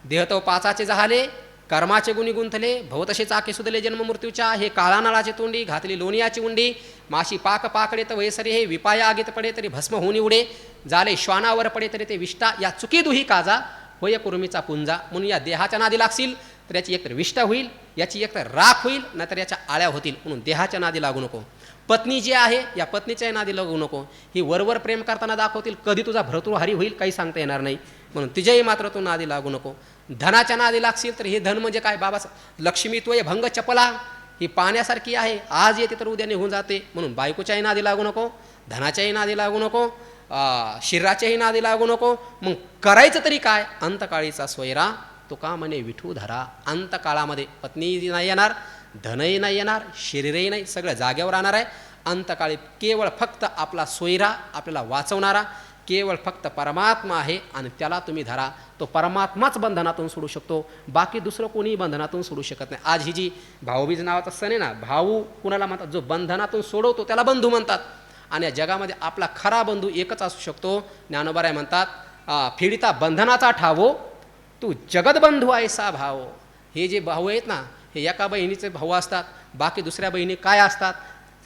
देह तो पाचाचे झाले, कर्माचे गुणी गुंतले, भवतसे चाके सुदले जन्ममृत्यूच्या, हे काळा नळाची तोंडी घातली लोणियाची उंडी, माशी पाक पाकडे तर वयसरी हे विपाया आगीत पडे तरी भस्म होऊन उडे, झाले श्वानावर पडे तरी ते विष्टा, या चुकी दुही काजा होय कुर्मीचा पुंजा. म्हणून या देहाच्या नादी लागशील तर याची एकतर विष्टा होईल, याची एकतर राख होईल, नाहीतर याच्या आळ्या होतील. म्हणून देहाच्या नादी लागू नको. पत्नी जी आहे या पत्नीच्या नादी लागू नको. ही वरवर प्रेम करताना दाखवतील, कधी तुझा भरतृहारी होईल काही सांगता येणार नाही. म्हणून तिच्याही मात्र तू नादी लागू नको. धनाच्या नादी लागशील तर हे धन म्हणजे काय बाबा, लक्ष्मीत्वय भंग चपला, ही पाण्यासारखी आहे, आज येते तर उद्या निघून जाते. म्हणून बायकोच्याही नादी लागू नको, धनाच्याही नादी लागू नको, शरीराच्याही नादी लागू नको. मग करायचं तरी काय, अंतकाळीचा सोयरा तुका म्हणे विठू धरा. अंतकाळामध्ये पत्नी नाही येणार, धनही नाही येणार, शरीरही नाही, सगळं जागेवर राहणार आहे. अंतकाळी केवळ फक्त आपला सोयरा आपल्याला वाचवणारा केवळ फक्त परमात्मा आहे आणि त्याला तुम्ही धरा. तो परमात्माच बंधनातून सोडू शकतो, बाकी दुसरं कोणीही बंधनातून सोडू शकत नाही. आज ही जी भाऊबीज नावाचा सण आहे ना, भाऊ कुणाला म्हणतात, जो बंधनातून सोडवतो त्याला बंधू म्हणतात. आणि या जगामध्ये आपला खरा बंधू एकच असू शकतो. ज्ञानोबाराय म्हणतात, फिडिता बंधनाचा ठावो तू जगदबंधू आहेसा भाव. हे जे भाऊ आहेत ना, हे एका बहिणीचे भाऊ असतात, बाकी दुसऱ्या बहिणी काय असतात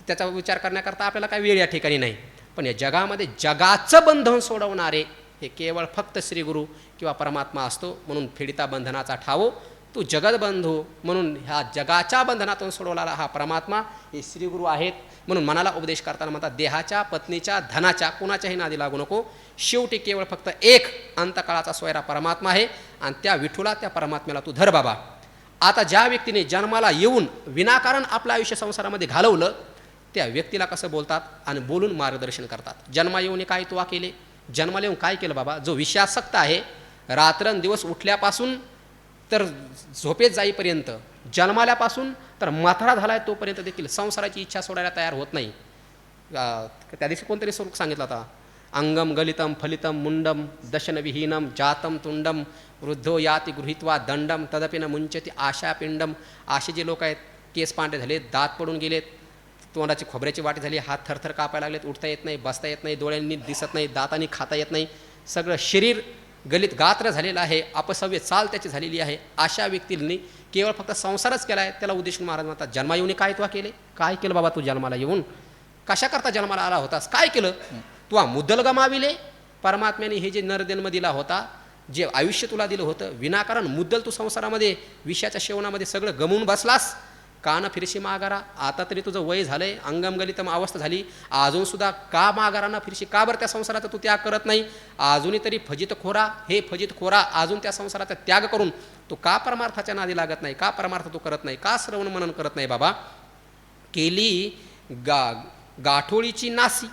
त्याचा विचार करण्याकरता आपल्याला काही वेळ या ठिकाणी नाही. पण या जगामध्ये जगाचं बंधन सोडवणारे हे केवळ फक्त श्रीगुरू किंवा परमात्मा असतो. म्हणून फिडिता बंधनाचा ठावो तू जगदबंधू, म्हणून ह्या जगाच्या बंधनातून सोडवणारा हा परमात्मा हे श्रीगुरू आहेत. म्हणून मनाला उपदेश करताना म्हणतात, देहाच्या पत्नीच्या धनाच्या कोणाच्याही नादी लागू नको. शेवटी केवळ फक्त एक अंतकाळाचा सोयरा परमात्मा आहे आणि त्या विठूला, त्या परमात्म्याला तू धर बाबा. आता ज्या व्यक्तीने जन्माला येऊन विनाकारण आपलं आयुष्य संसारामध्ये घालवलं त्या व्यक्तीला कसं बोलतात आणि बोलून मार्गदर्शन करतात. जन्मा येऊन काय तुवा केले, जन्माला येऊन काय केलं बाबा. जो विषयासक्त आहे, रात्रंदिवस उठल्यापासून तर झोपेत जाईपर्यंत, जन्माल्यापासून तर माथाडा झाला आहे तोपर्यंत देखील संसाराची इच्छा सोडायला तयार होत नाही. त्या दिवशी कोणतरी स्वरूप सांगितलं होता, अंगम गलितम फलितम मुंडम दशनविहीनम जातम तुंडम वृद्धो याती गृहीत्वा दंडम तदपिन मुंचती आशापिंडम. असे जे लोक आहेत, केस पांढरे झालेत, दात पडून गेलेत, तोंडाची खोबऱ्याची वाटी झाली, हात थरथर कापायला लागलेत, उठता येत नाही, बसता येत नाही, डोळ्यांनी दिसत नाही, दातांनी खाता येत नाही, सगळं शरीर गलित गात्र झालेलं आहे, अपसव्य चाल त्याची झालेली आहे. अशा व्यक्तींनी केवळ फक्त संसारच केला आहे. त्याला उद्देशून महाराज म्हणतात, जन्मा येऊन काय तुला केले, काय केलं बाबा तू जन्माला येऊन, कशाकरता जन्माला आला होतास, काय केलं तू. मुद्दल गमाविले. परमात्म्याने हे जे नरजन्म दिला होता, जे आयुष्य तुला दिलं होतं, विनाकारण मुद्दल तू संसारामध्ये विषयाच्या सेवनामध्ये सगळं गमवून बसलास. का न फिरशी माघारा, आता तरी तुझं वय झालंय, अंगमगलितम अवस्था झाली, अजून सुद्धा का माघारा ना फिरशी, का बरं त्या संसाराचा तू त्याग करत नाही. अजूनही तरी फजित खोरा, हे फजित खोरा, अजून त्या संसाराचा त्याग करून तू का परमार्थाच्या नादी लागत नाही, का परमार्थ तू करत नाही, का श्रवण मनन करत नाही बाबा. केली गाठोळीची नासी,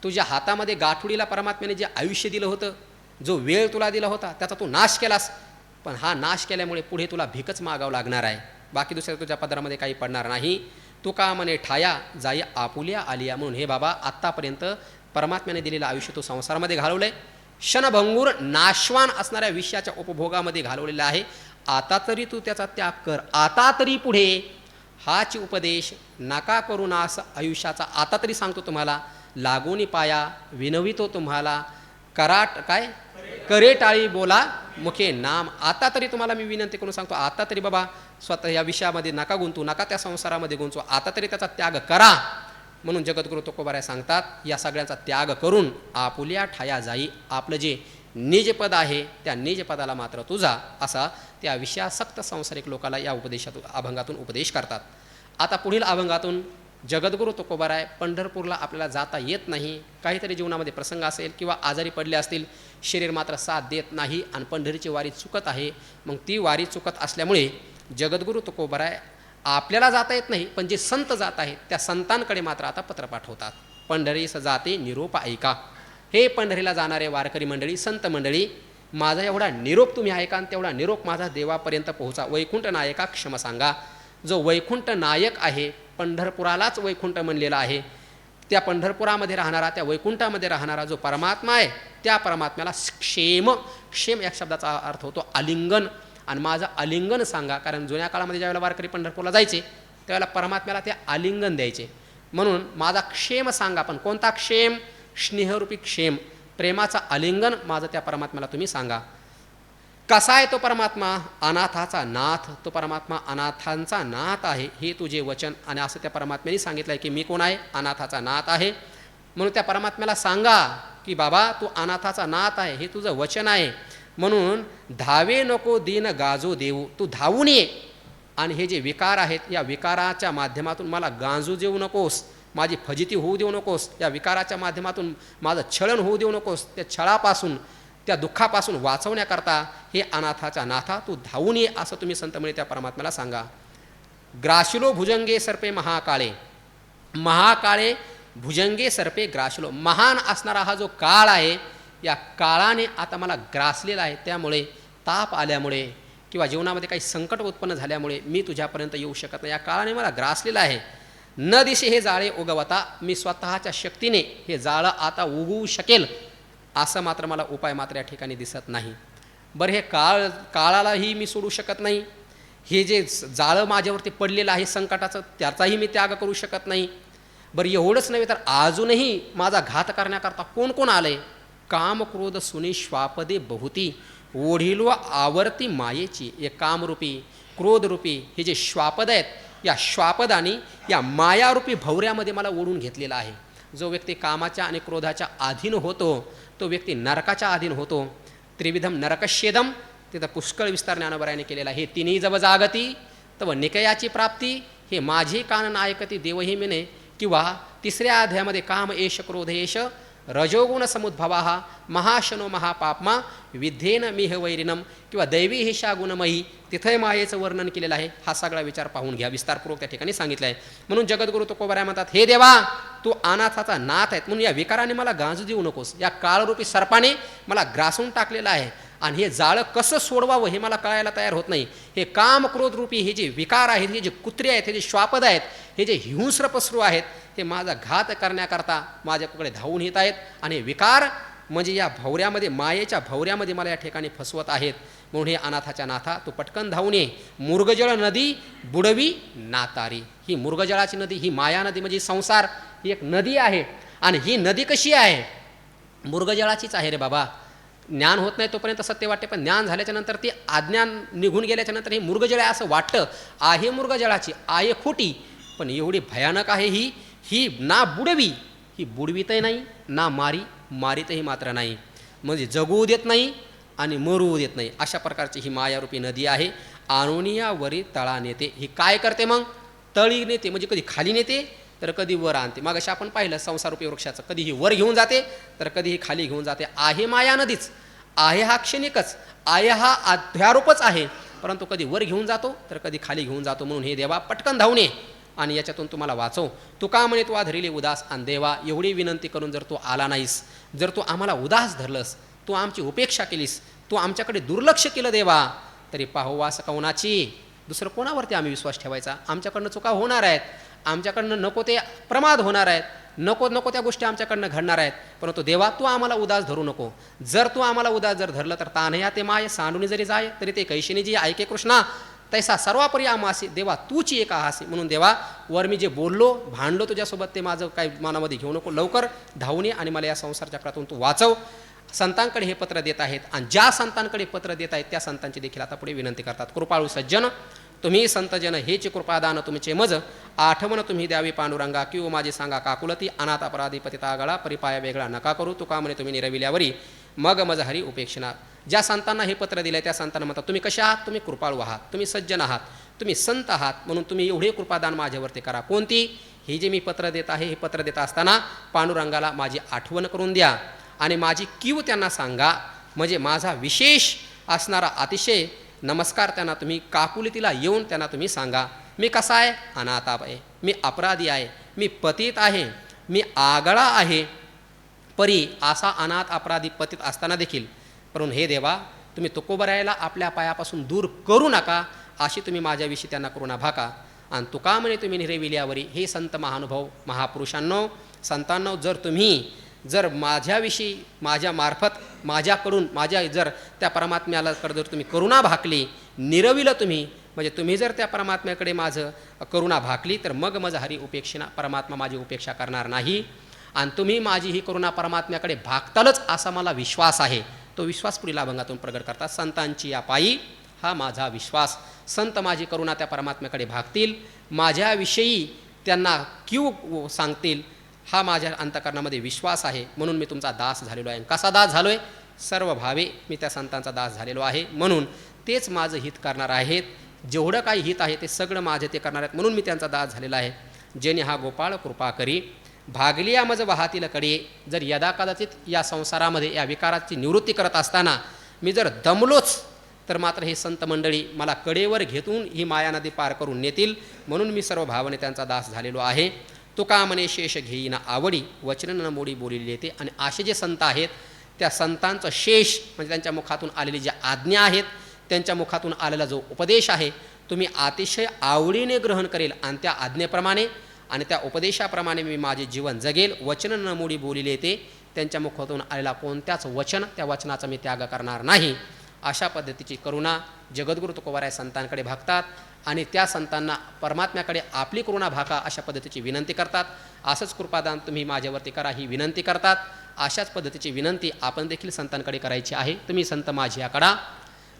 तुझ्या हातामध्ये गाठोडीला परमात्म्याने जे आयुष्य दिलं होतं, जो वेळ तुला दिला होता, त्याचा तू नाश केलास. पण हा नाश केल्यामुळे पुढे तुला भीकच मागावं लागणार आहे, बाकी दुसऱ्या तुझ्या पदरामध्ये काही पडणार नाही. तू का म्हणे ठाया जाई आपुल्या आलिया. म्हणून हे बाबा, आत्तापर्यंत परमात्म्याने दिलेलं आयुष्य तू संसारामध्ये घालवलं आहे, क्षणभंगूर नाशवान असणाऱ्या विषयाच्या उपभोगामध्ये घालवलेला आहे. आता तरी तू त्याचा त्याग कर, आता तरी पुढे हाच उपदेश नका करू नास आयुष्याचा. आता तरी सांगतो तुम्हाला, लागोनी पाया विनवितो तुम्हाला, कराट काय करे टाळी बोला मुखे नाम. आता तरी तुम्हाला मी विनंती करून सांगतो, आता तरी बाबा स्वतः या विषयामध्ये नका गुंतू, नका त्या संसारामध्ये गुंतू, आता तरी त्याचा त्याग करा. म्हणून जगद्गुरु तुकोबाराय सांगतात, या सगळ्यांचा त्याग करून आपुल्या ठाया जाई. आपलं जे निजपद आहे त्या निजपदाला मात्र तुझा, असा त्या विषयासक्त संसारिक लोकाला या उपदेशातून, अभंगातून उपदेश करतात. आता पुढील अभंगातून जगद्गुरु तुकोबाराय, पंढरपूरला आपल्याला जाता येत नाही, काहीतरी जीवनामध्ये प्रसंग असेल किंवा आजारी पडले असतील, शरीर मात्र साथ देत नाही आणि पंढरीची वारी चुकत आहे. मग ती वारी चुकत असल्यामुळे जगद्गुरु तुकोबाराय आपल्याला जाता येत नाही, पण जे संत जात आहेत त्या संतांकडे मात्र आता पत्र पाठवतात. पंढरीस जाते निरोप ऐका. हे पंढरीला जाणारे वारकरी मंडळी, संत मंडळी, माझा एवढा निरोप तुम्ही ऐका आणि तेवढा निरोप माझा देवापर्यंत पोहोचा. वैकुंठ नायका क्षम सांगा. जो वैकुंठ नायक आहे, पंढरपुरालाच वैकुंठ म्हणलेला आहे, त्या पंढरपुरामध्ये राहणारा, त्या वैकुंठामध्ये राहणारा जो परमात्मा आहे, त्या परमात्म्याला क्षेम, क्षेम या शब्दाचा अर्थ होतो आलिंगन. आणि माझं आलिंगन सांगा. कारण जुन्या काळामध्ये ज्यावेळेला वारकरी पंढरपूरला जायचे त्यावेळेला परमात्म्याला ते आलिंगन द्यायचे. म्हणून माझा क्षेम सांगा. पण कोणता क्षेम? स्नेहरूपी क्षेम, प्रेमाचा आलिंगन माझं त्या परमात्म्याला तुम्ही सांगा. कसा आहे तो परमात्मा? अनाथाचा नाथ. तो परमात्मा अनाथांचा नाथ आहे, हे तुझे वचन. आणि असं त्या परमात्म्याने सांगितलं आहे की मी कोण आहे? अनाथाचा नाथ आहे. म्हणून त्या परमात्म्याला सांगा की बाबा तू अनाथाचा नाथ आहे, हे तुझं वचन आहे. म्हणून धावे नको दीन गाजो देऊ, तू धावून ये. आणि हे जे विकार आहेत, या विकाराच्या माध्यमातून मला गांजू देऊ नकोस, माझी फजिती होऊ देऊ नकोस, या विकाराच्या माध्यमातून माझं छळण होऊ देऊ नकोस. त्या छळापासून, त्या दुःखापासून वाचवण्याकरता हे अनाथाच्या नाथा तू धावून ये, असं तुम्ही संतमणी त्या परमात्म्याला सांगा. ग्राशिलो भुजंगे सर्पे महाकाळे, महाकाळे भुजंगे सर्पे ग्राशिलो. महान असणारा हा जो काळ आहे, या काळाने आता मला ग्रासलेला आहे. त्यामुळे ताप आल्यामुळे किंवा जीवनामध्ये काही संकट उत्पन्न झाल्यामुळे मी तुझ्यापर्यंत येऊ शकत नाही. या काळाने मला ग्रासलेला आहे. न दिसे हे जाळे उगवता, मी स्वतःच्या शक्तीने हे जाळं आता उगवू शकेल असं मात्र मला उपाय मात्र या ठिकाणी दिसत नाही. बरं, हे काळालाही मी सोडू शकत नाही. हे जे जाळं माझ्यावरती पडलेलं आहे संकटाचं, त्याचाही मी त्याग करू शकत नाही. बरं, एवढंच नव्हे तर अजूनही माझा घात करण्याकरता कोण कोण आलंय? काम क्रोध सुनी श्वापदे बहुती, ओढिलो आवर्ती मायेची. हे कामरूपी, क्रोधरूपी हे जे श्वापद आहेत, या श्वापदानी या मायारूपी भवऱ्यामध्ये मला ओढून घेतलेला आहे. जो व्यक्ती कामाच्या आणि क्रोधाच्या अधीन होतो तो व्यक्ती नरकाच्या अधीन होतो. त्रिविधम नरकश्येदम, तिथं पुष्कळ विस्तार ज्ञानोबरायाने केलेला आहे. हे तिन्ही जब जागती तव निकयाची प्राप्ती, हे माझे कान ऐकती देवही मिने. किंवा तिसऱ्या अध्यायामध्ये काम एष क्रोध एष रजोगुण समुद्भवा महाशनो महापापमा विध्येन मिह वैरिनम, किंवा दैवी हिशा गुणमयी, तिथंही मायेचं वर्णन केलेलं आहे. हा सगळा विचार पाहून घ्या, विस्तारपूर्वक त्या ठिकाणी सांगितलं आहे. म्हणून जगद्गुरु तुकोबाराय म्हणतात, हे देवा तू अनाथाचा नाथ आहेत, म्हणून या विकाराने मला गांजू देऊ नकोस. या काळरूपी सर्पाने मला ग्रासून टाकलेलं आहे आणि हे जाळं कसं सोडवावं हे मला कळायला तयार होत नाही. हे काम क्रोध रूपी हे जे विकार आहेत, हे जे कुत्रे आहेत, हे जे श्वापद आहेत, हे जे हिंस्र पसरू आहेत, हे माझा घात करण्याकरता माझ्याकडे धावून येत आहेत. आणि विकार म्हणजे या भवऱ्यामध्ये, मायेच्या भवऱ्यामध्ये मला या ठिकाणी फसवत आहेत. म्हणून हे अनाथाच्या नाथा तू पटकन धावून ये. मुर्गजळ नदी बुडवी नातारी, ही मुर्गजळाची नदी, ही माया नदी म्हणजे संसार, ही एक नदी आहे. आणि ही नदी कशी आहे? मुर्गजळाचीच आहे रे बाबा. ज्ञान होत नाही तोपर्यंत सत्य वाटते, पण ज्ञान झाल्याच्या नंतर ती अज्ञान निघून गेल्याच्या नंतर ही मुर्गजळ आहे असं वाटतं. आहे मुर्गजळाची, आहे खोटी, पण एवढी भयानक आहे ही ना बुडवी, ही बुडवीतही नाही, ना मारीतही मात्र नाही. म्हणजे जगवू देत नाही आणि मरू देत नाही, अशा प्रकारची ही मायारूपी नदी आहे. आणुनियावरी तळा नेते. ही काय करते मग? तळी नेते, म्हणजे कधी खाली नेते तर कधी वर आणते. मग अशा आपण पाहिलं संसारूपी वृक्षाचं, कधी ही वर घेऊन जाते तर कधी ही खाली घेऊन जाते. आहे माया नदीच, आहे हा क्षणिकच, आहे हा अध्यारोपच आहे, परंतु कधी वर घेऊन जातो तर कधी खाली घेऊन जातो. म्हणून हे देवा पटकन धावून ये आणि याच्यातून तुम्हाला वाचव. तू का म्हणे तू धरिले उदास. आणि देवा एवढी विनंती करून जर तू आला नाहीस, जर तू आम्हाला उदास धरलंस, तू आमची उपेक्षा केलीस, तू आमच्याकडे दुर्लक्ष केलं देवा, तरी पाहुवास कौनाची. दुसरं कोणावरती आम्ही विश्वास ठेवायचा? आमच्याकडनं चुका होणार आहेत, आमच्याकडनं नको ते प्रमाद होणार आहेत, नको त्या गोष्टी आमच्याकडनं घडणार आहेत, परंतु देवा तू आम्हाला उदास धरू नको. जर तू आम्हाला उदास जर धरलं तर तानया ते माय सांडून जरी जाय तरी ते कैशिनी जी ऐके कृष्णा तैसा सर्वापरी आमासी. देवा तूची एक आहासी. म्हणून देवा वर मी जे बोललो भांडलो तुझ्यासोबत ते माझं काही मनामध्ये घेऊ नको. लवकर धावून ये आणि मला या संसार चक्रातून तू वाचव. संतांकडे हे पत्र देत आहेत आणि ज्या संतांकडे पत्र देत आहेत त्या संतांची देखील आता पुढे विनंती करतात. कृपाळू सज्जन तुम्ही संतजन हेच कृपादान तुमचे मज, आठवण तुम्ही द्यावी पांडुरंगा, किंवा माझे सांगा काकुलती. अनाथ अपराधी पतिता गळा, परिपाया वेगळा नका करू. तुका म्हणे तुम्ही निरविल्यावरी मग मज हरी उपेक्षणा. ज्या संतांना हे पत्र दिलं त्या संतांना म्हणतात तुम्ही कशा आहात? तुम्ही कृपाळू आहात, तुम्ही सज्जन आहात, तुम्ही संत आहात, म्हणून तुम्ही एवढे कृपादान माझ्यावरती करा. कोणती? ही जे मी पत्र देत आहे, हे पत्र देत असताना पांडुरंगाला माझी आठवण करून द्या आणि माझी कीव त्यांना सांगा. म्हणजे माझा विशेष असणारा अतिशय नमस्कार त्यांना तुम्ही काकुलतीला येऊन त्यांना तुम्ही सांगा. मी कसा आहे? अनाथ आहे, मी अपराधी आहे, मी पतित आहे, मी आगळा आहे. परी असा अनाथ अपराधी पतित असताना देखील म्हणून हे देवा, तुम्ही तुकोबरायला आपल्या पायापासून दूर करू नका, अशी तुम्ही माझ्याविषयी त्यांना करुणा भाका. आणि तुका म्हणे तुम्ही निरविल्यावरी. हे संत महानुभाव महापुरुषांनो, संतांनो, जर माझ्याविषयी माझ्यामार्फत माझ्याकडून जर त्या परमात्म्याला जर तुम्ही करुणा भाकली, निरविलं तुम्ही, म्हणजे तुम्ही जर त्या परमात्म्याकडे माझं करुणा भाकली, तर मग माझं हरी उपेक्षेना परमात्मा माझी उपेक्षा करणार नाही. आणि तुम्ही माझी ही करुणा परमात्म्याकडे भागतालच असा मला विश्वास आहे. तो विश्वास पुढील अभंगातून प्रगट करतात. संतांची या पायी हा माझा विश्वास. संत माझी करुणा त्या परमात्म्याकडे भागतील, माझ्याविषयी त्यांना कीव सांगतील, हा माझ्या अंतःकरणामध्ये विश्वास आहे. म्हणून मी तुमचा दास झालेलो आहे. कसा दास झालो आहे? सर्व भावे मी त्या संतांचा दास झालेलो आहे. म्हणून तेच माझं हित करणार आहेत. जेवढं काही हित आहे ते सगळं माझे ते करणार आहेत. म्हणून मी त्यांचा दास झालेला आहे. जेणे हा गोपाळ कृपा करी, भागली या मज वाहातील कडे. जर यदा कदाचित या संसारामध्ये या विकाराची निवृत्ती करत असताना मी जर दमलोच, तर मात्र हे संत मंडळी मला कडेवर घेतून ही माया नदी पार करून नेतील. म्हणून मी सर्व भावने त्यांचा दास झालेलो आहे. तुका म्हणे शेष घेईना आवडी, वचन न मोडी बोलिले येते. आणि असे जे संत आहेत, त्या संतांचं शेष म्हणजे त्यांच्या मुखातून आलेली ज्या आज्ञा आहेत, त्यांच्या मुखातून आलेला जो उपदेश आहे, तुम्ही अतिशय आवडीने ग्रहण करेल. आणि त्या आज्ञेप्रमाणे आणि त्या उपदेशाप्रमाणे मी माझे जीवन जगेल. वचन न मोडी बोलिले येते. त्यांच्या मुखातून आलेला कोणत्याच वचन, त्या वचनाचा मी त्याग करणार नाही. अशा पद्धतीची करुणा जगद्गुरु तुकोबाराय संतांकडे भागतात. आणि त्या संतांना परमात्म्याकडे आपली करुणा भाका अशा पद्धतीची विनंती करतात. असंच कृपादान तुम्ही माझ्यावरती करा ही विनंती करतात. अशाच पद्धतीची विनंती आपण देखील संतांकडे करायची आहे. तुम्ही संत माझी आकडा,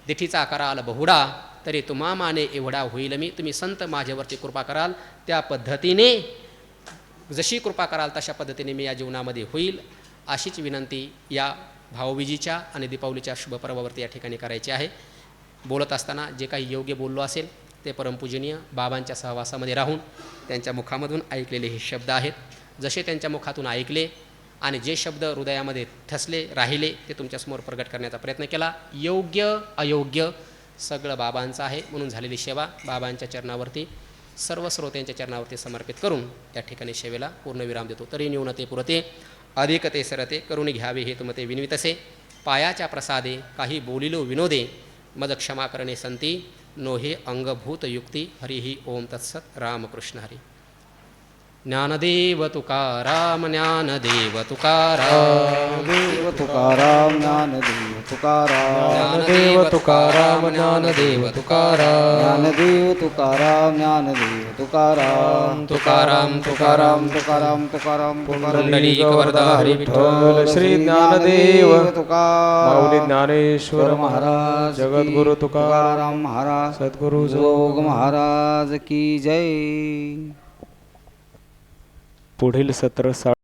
दिठीचा कराल बहुडा, तरी तुम्हा माने एवढा होईल मी. तुम्ही संत माझ्यावरती कृपा कराल, त्या पद्धतीने जशी कृपा कराल तशा पद्धतीने मी या जीवनामध्ये होईल. अशीच विनंती या भाऊबीजीच्या आणि दीपावलीच्या शुभपर्वावरती या ठिकाणी करायची आहे. बोलत असताना जे काही योग्य बोललो असेल ते परमपूजनीय बाबांच्या सहवासामध्ये राहून त्यांच्या मुखामधून ऐकलेले हे शब्द आहेत. जसे त्यांच्या मुखातून ऐकले आणि जे शब्द हृदयामध्ये ठसले राहिले ते तुमच्यासमोर प्रगट करण्याचा प्रयत्न केला. योग्य अयोग्य सगळं बाबांचं आहे. म्हणून झालेली सेवा बाबांच्या चरणावरती, सर्व श्रोत्यांच्या चरणावरती समर्पित करून या ठिकाणी सेवेला पूर्णविराम देतो. तरी न्यूनते पुरते अधिक ते सरते, करून घ्यावे हे तुमते विनवितसे. पायाच्या प्रसादे काही बोलिलो विनोदे, मज क्षमा करणे संती, नोहे अंगभूत युक्ती. हरिही ओम तत्सत. रामकृष्ण हरी. ज्ञानदेव तुकाराम, ज्ञानदेव तुकाराम, देव तुकाराम, ज्ञानदेव तुकाराम, ज्ञानदेव तुकाराम, ज्ञानदेव तुकाराम, ज्ञानदेव तुकाराम, ज्ञानदेव तुकाराम, तुकाराम तुकाराम तुकाराम तुकाराम पुंडलिक वरदा हरी विठ्ठल श्री ज्ञानदेव तुकाराम, माऊली ज्ञानेश्वर महाराज जगद्गुरु तुकाराम तुकाराम महाराज, सद्गुरु जोग महाराज की जय. पुढील सत्र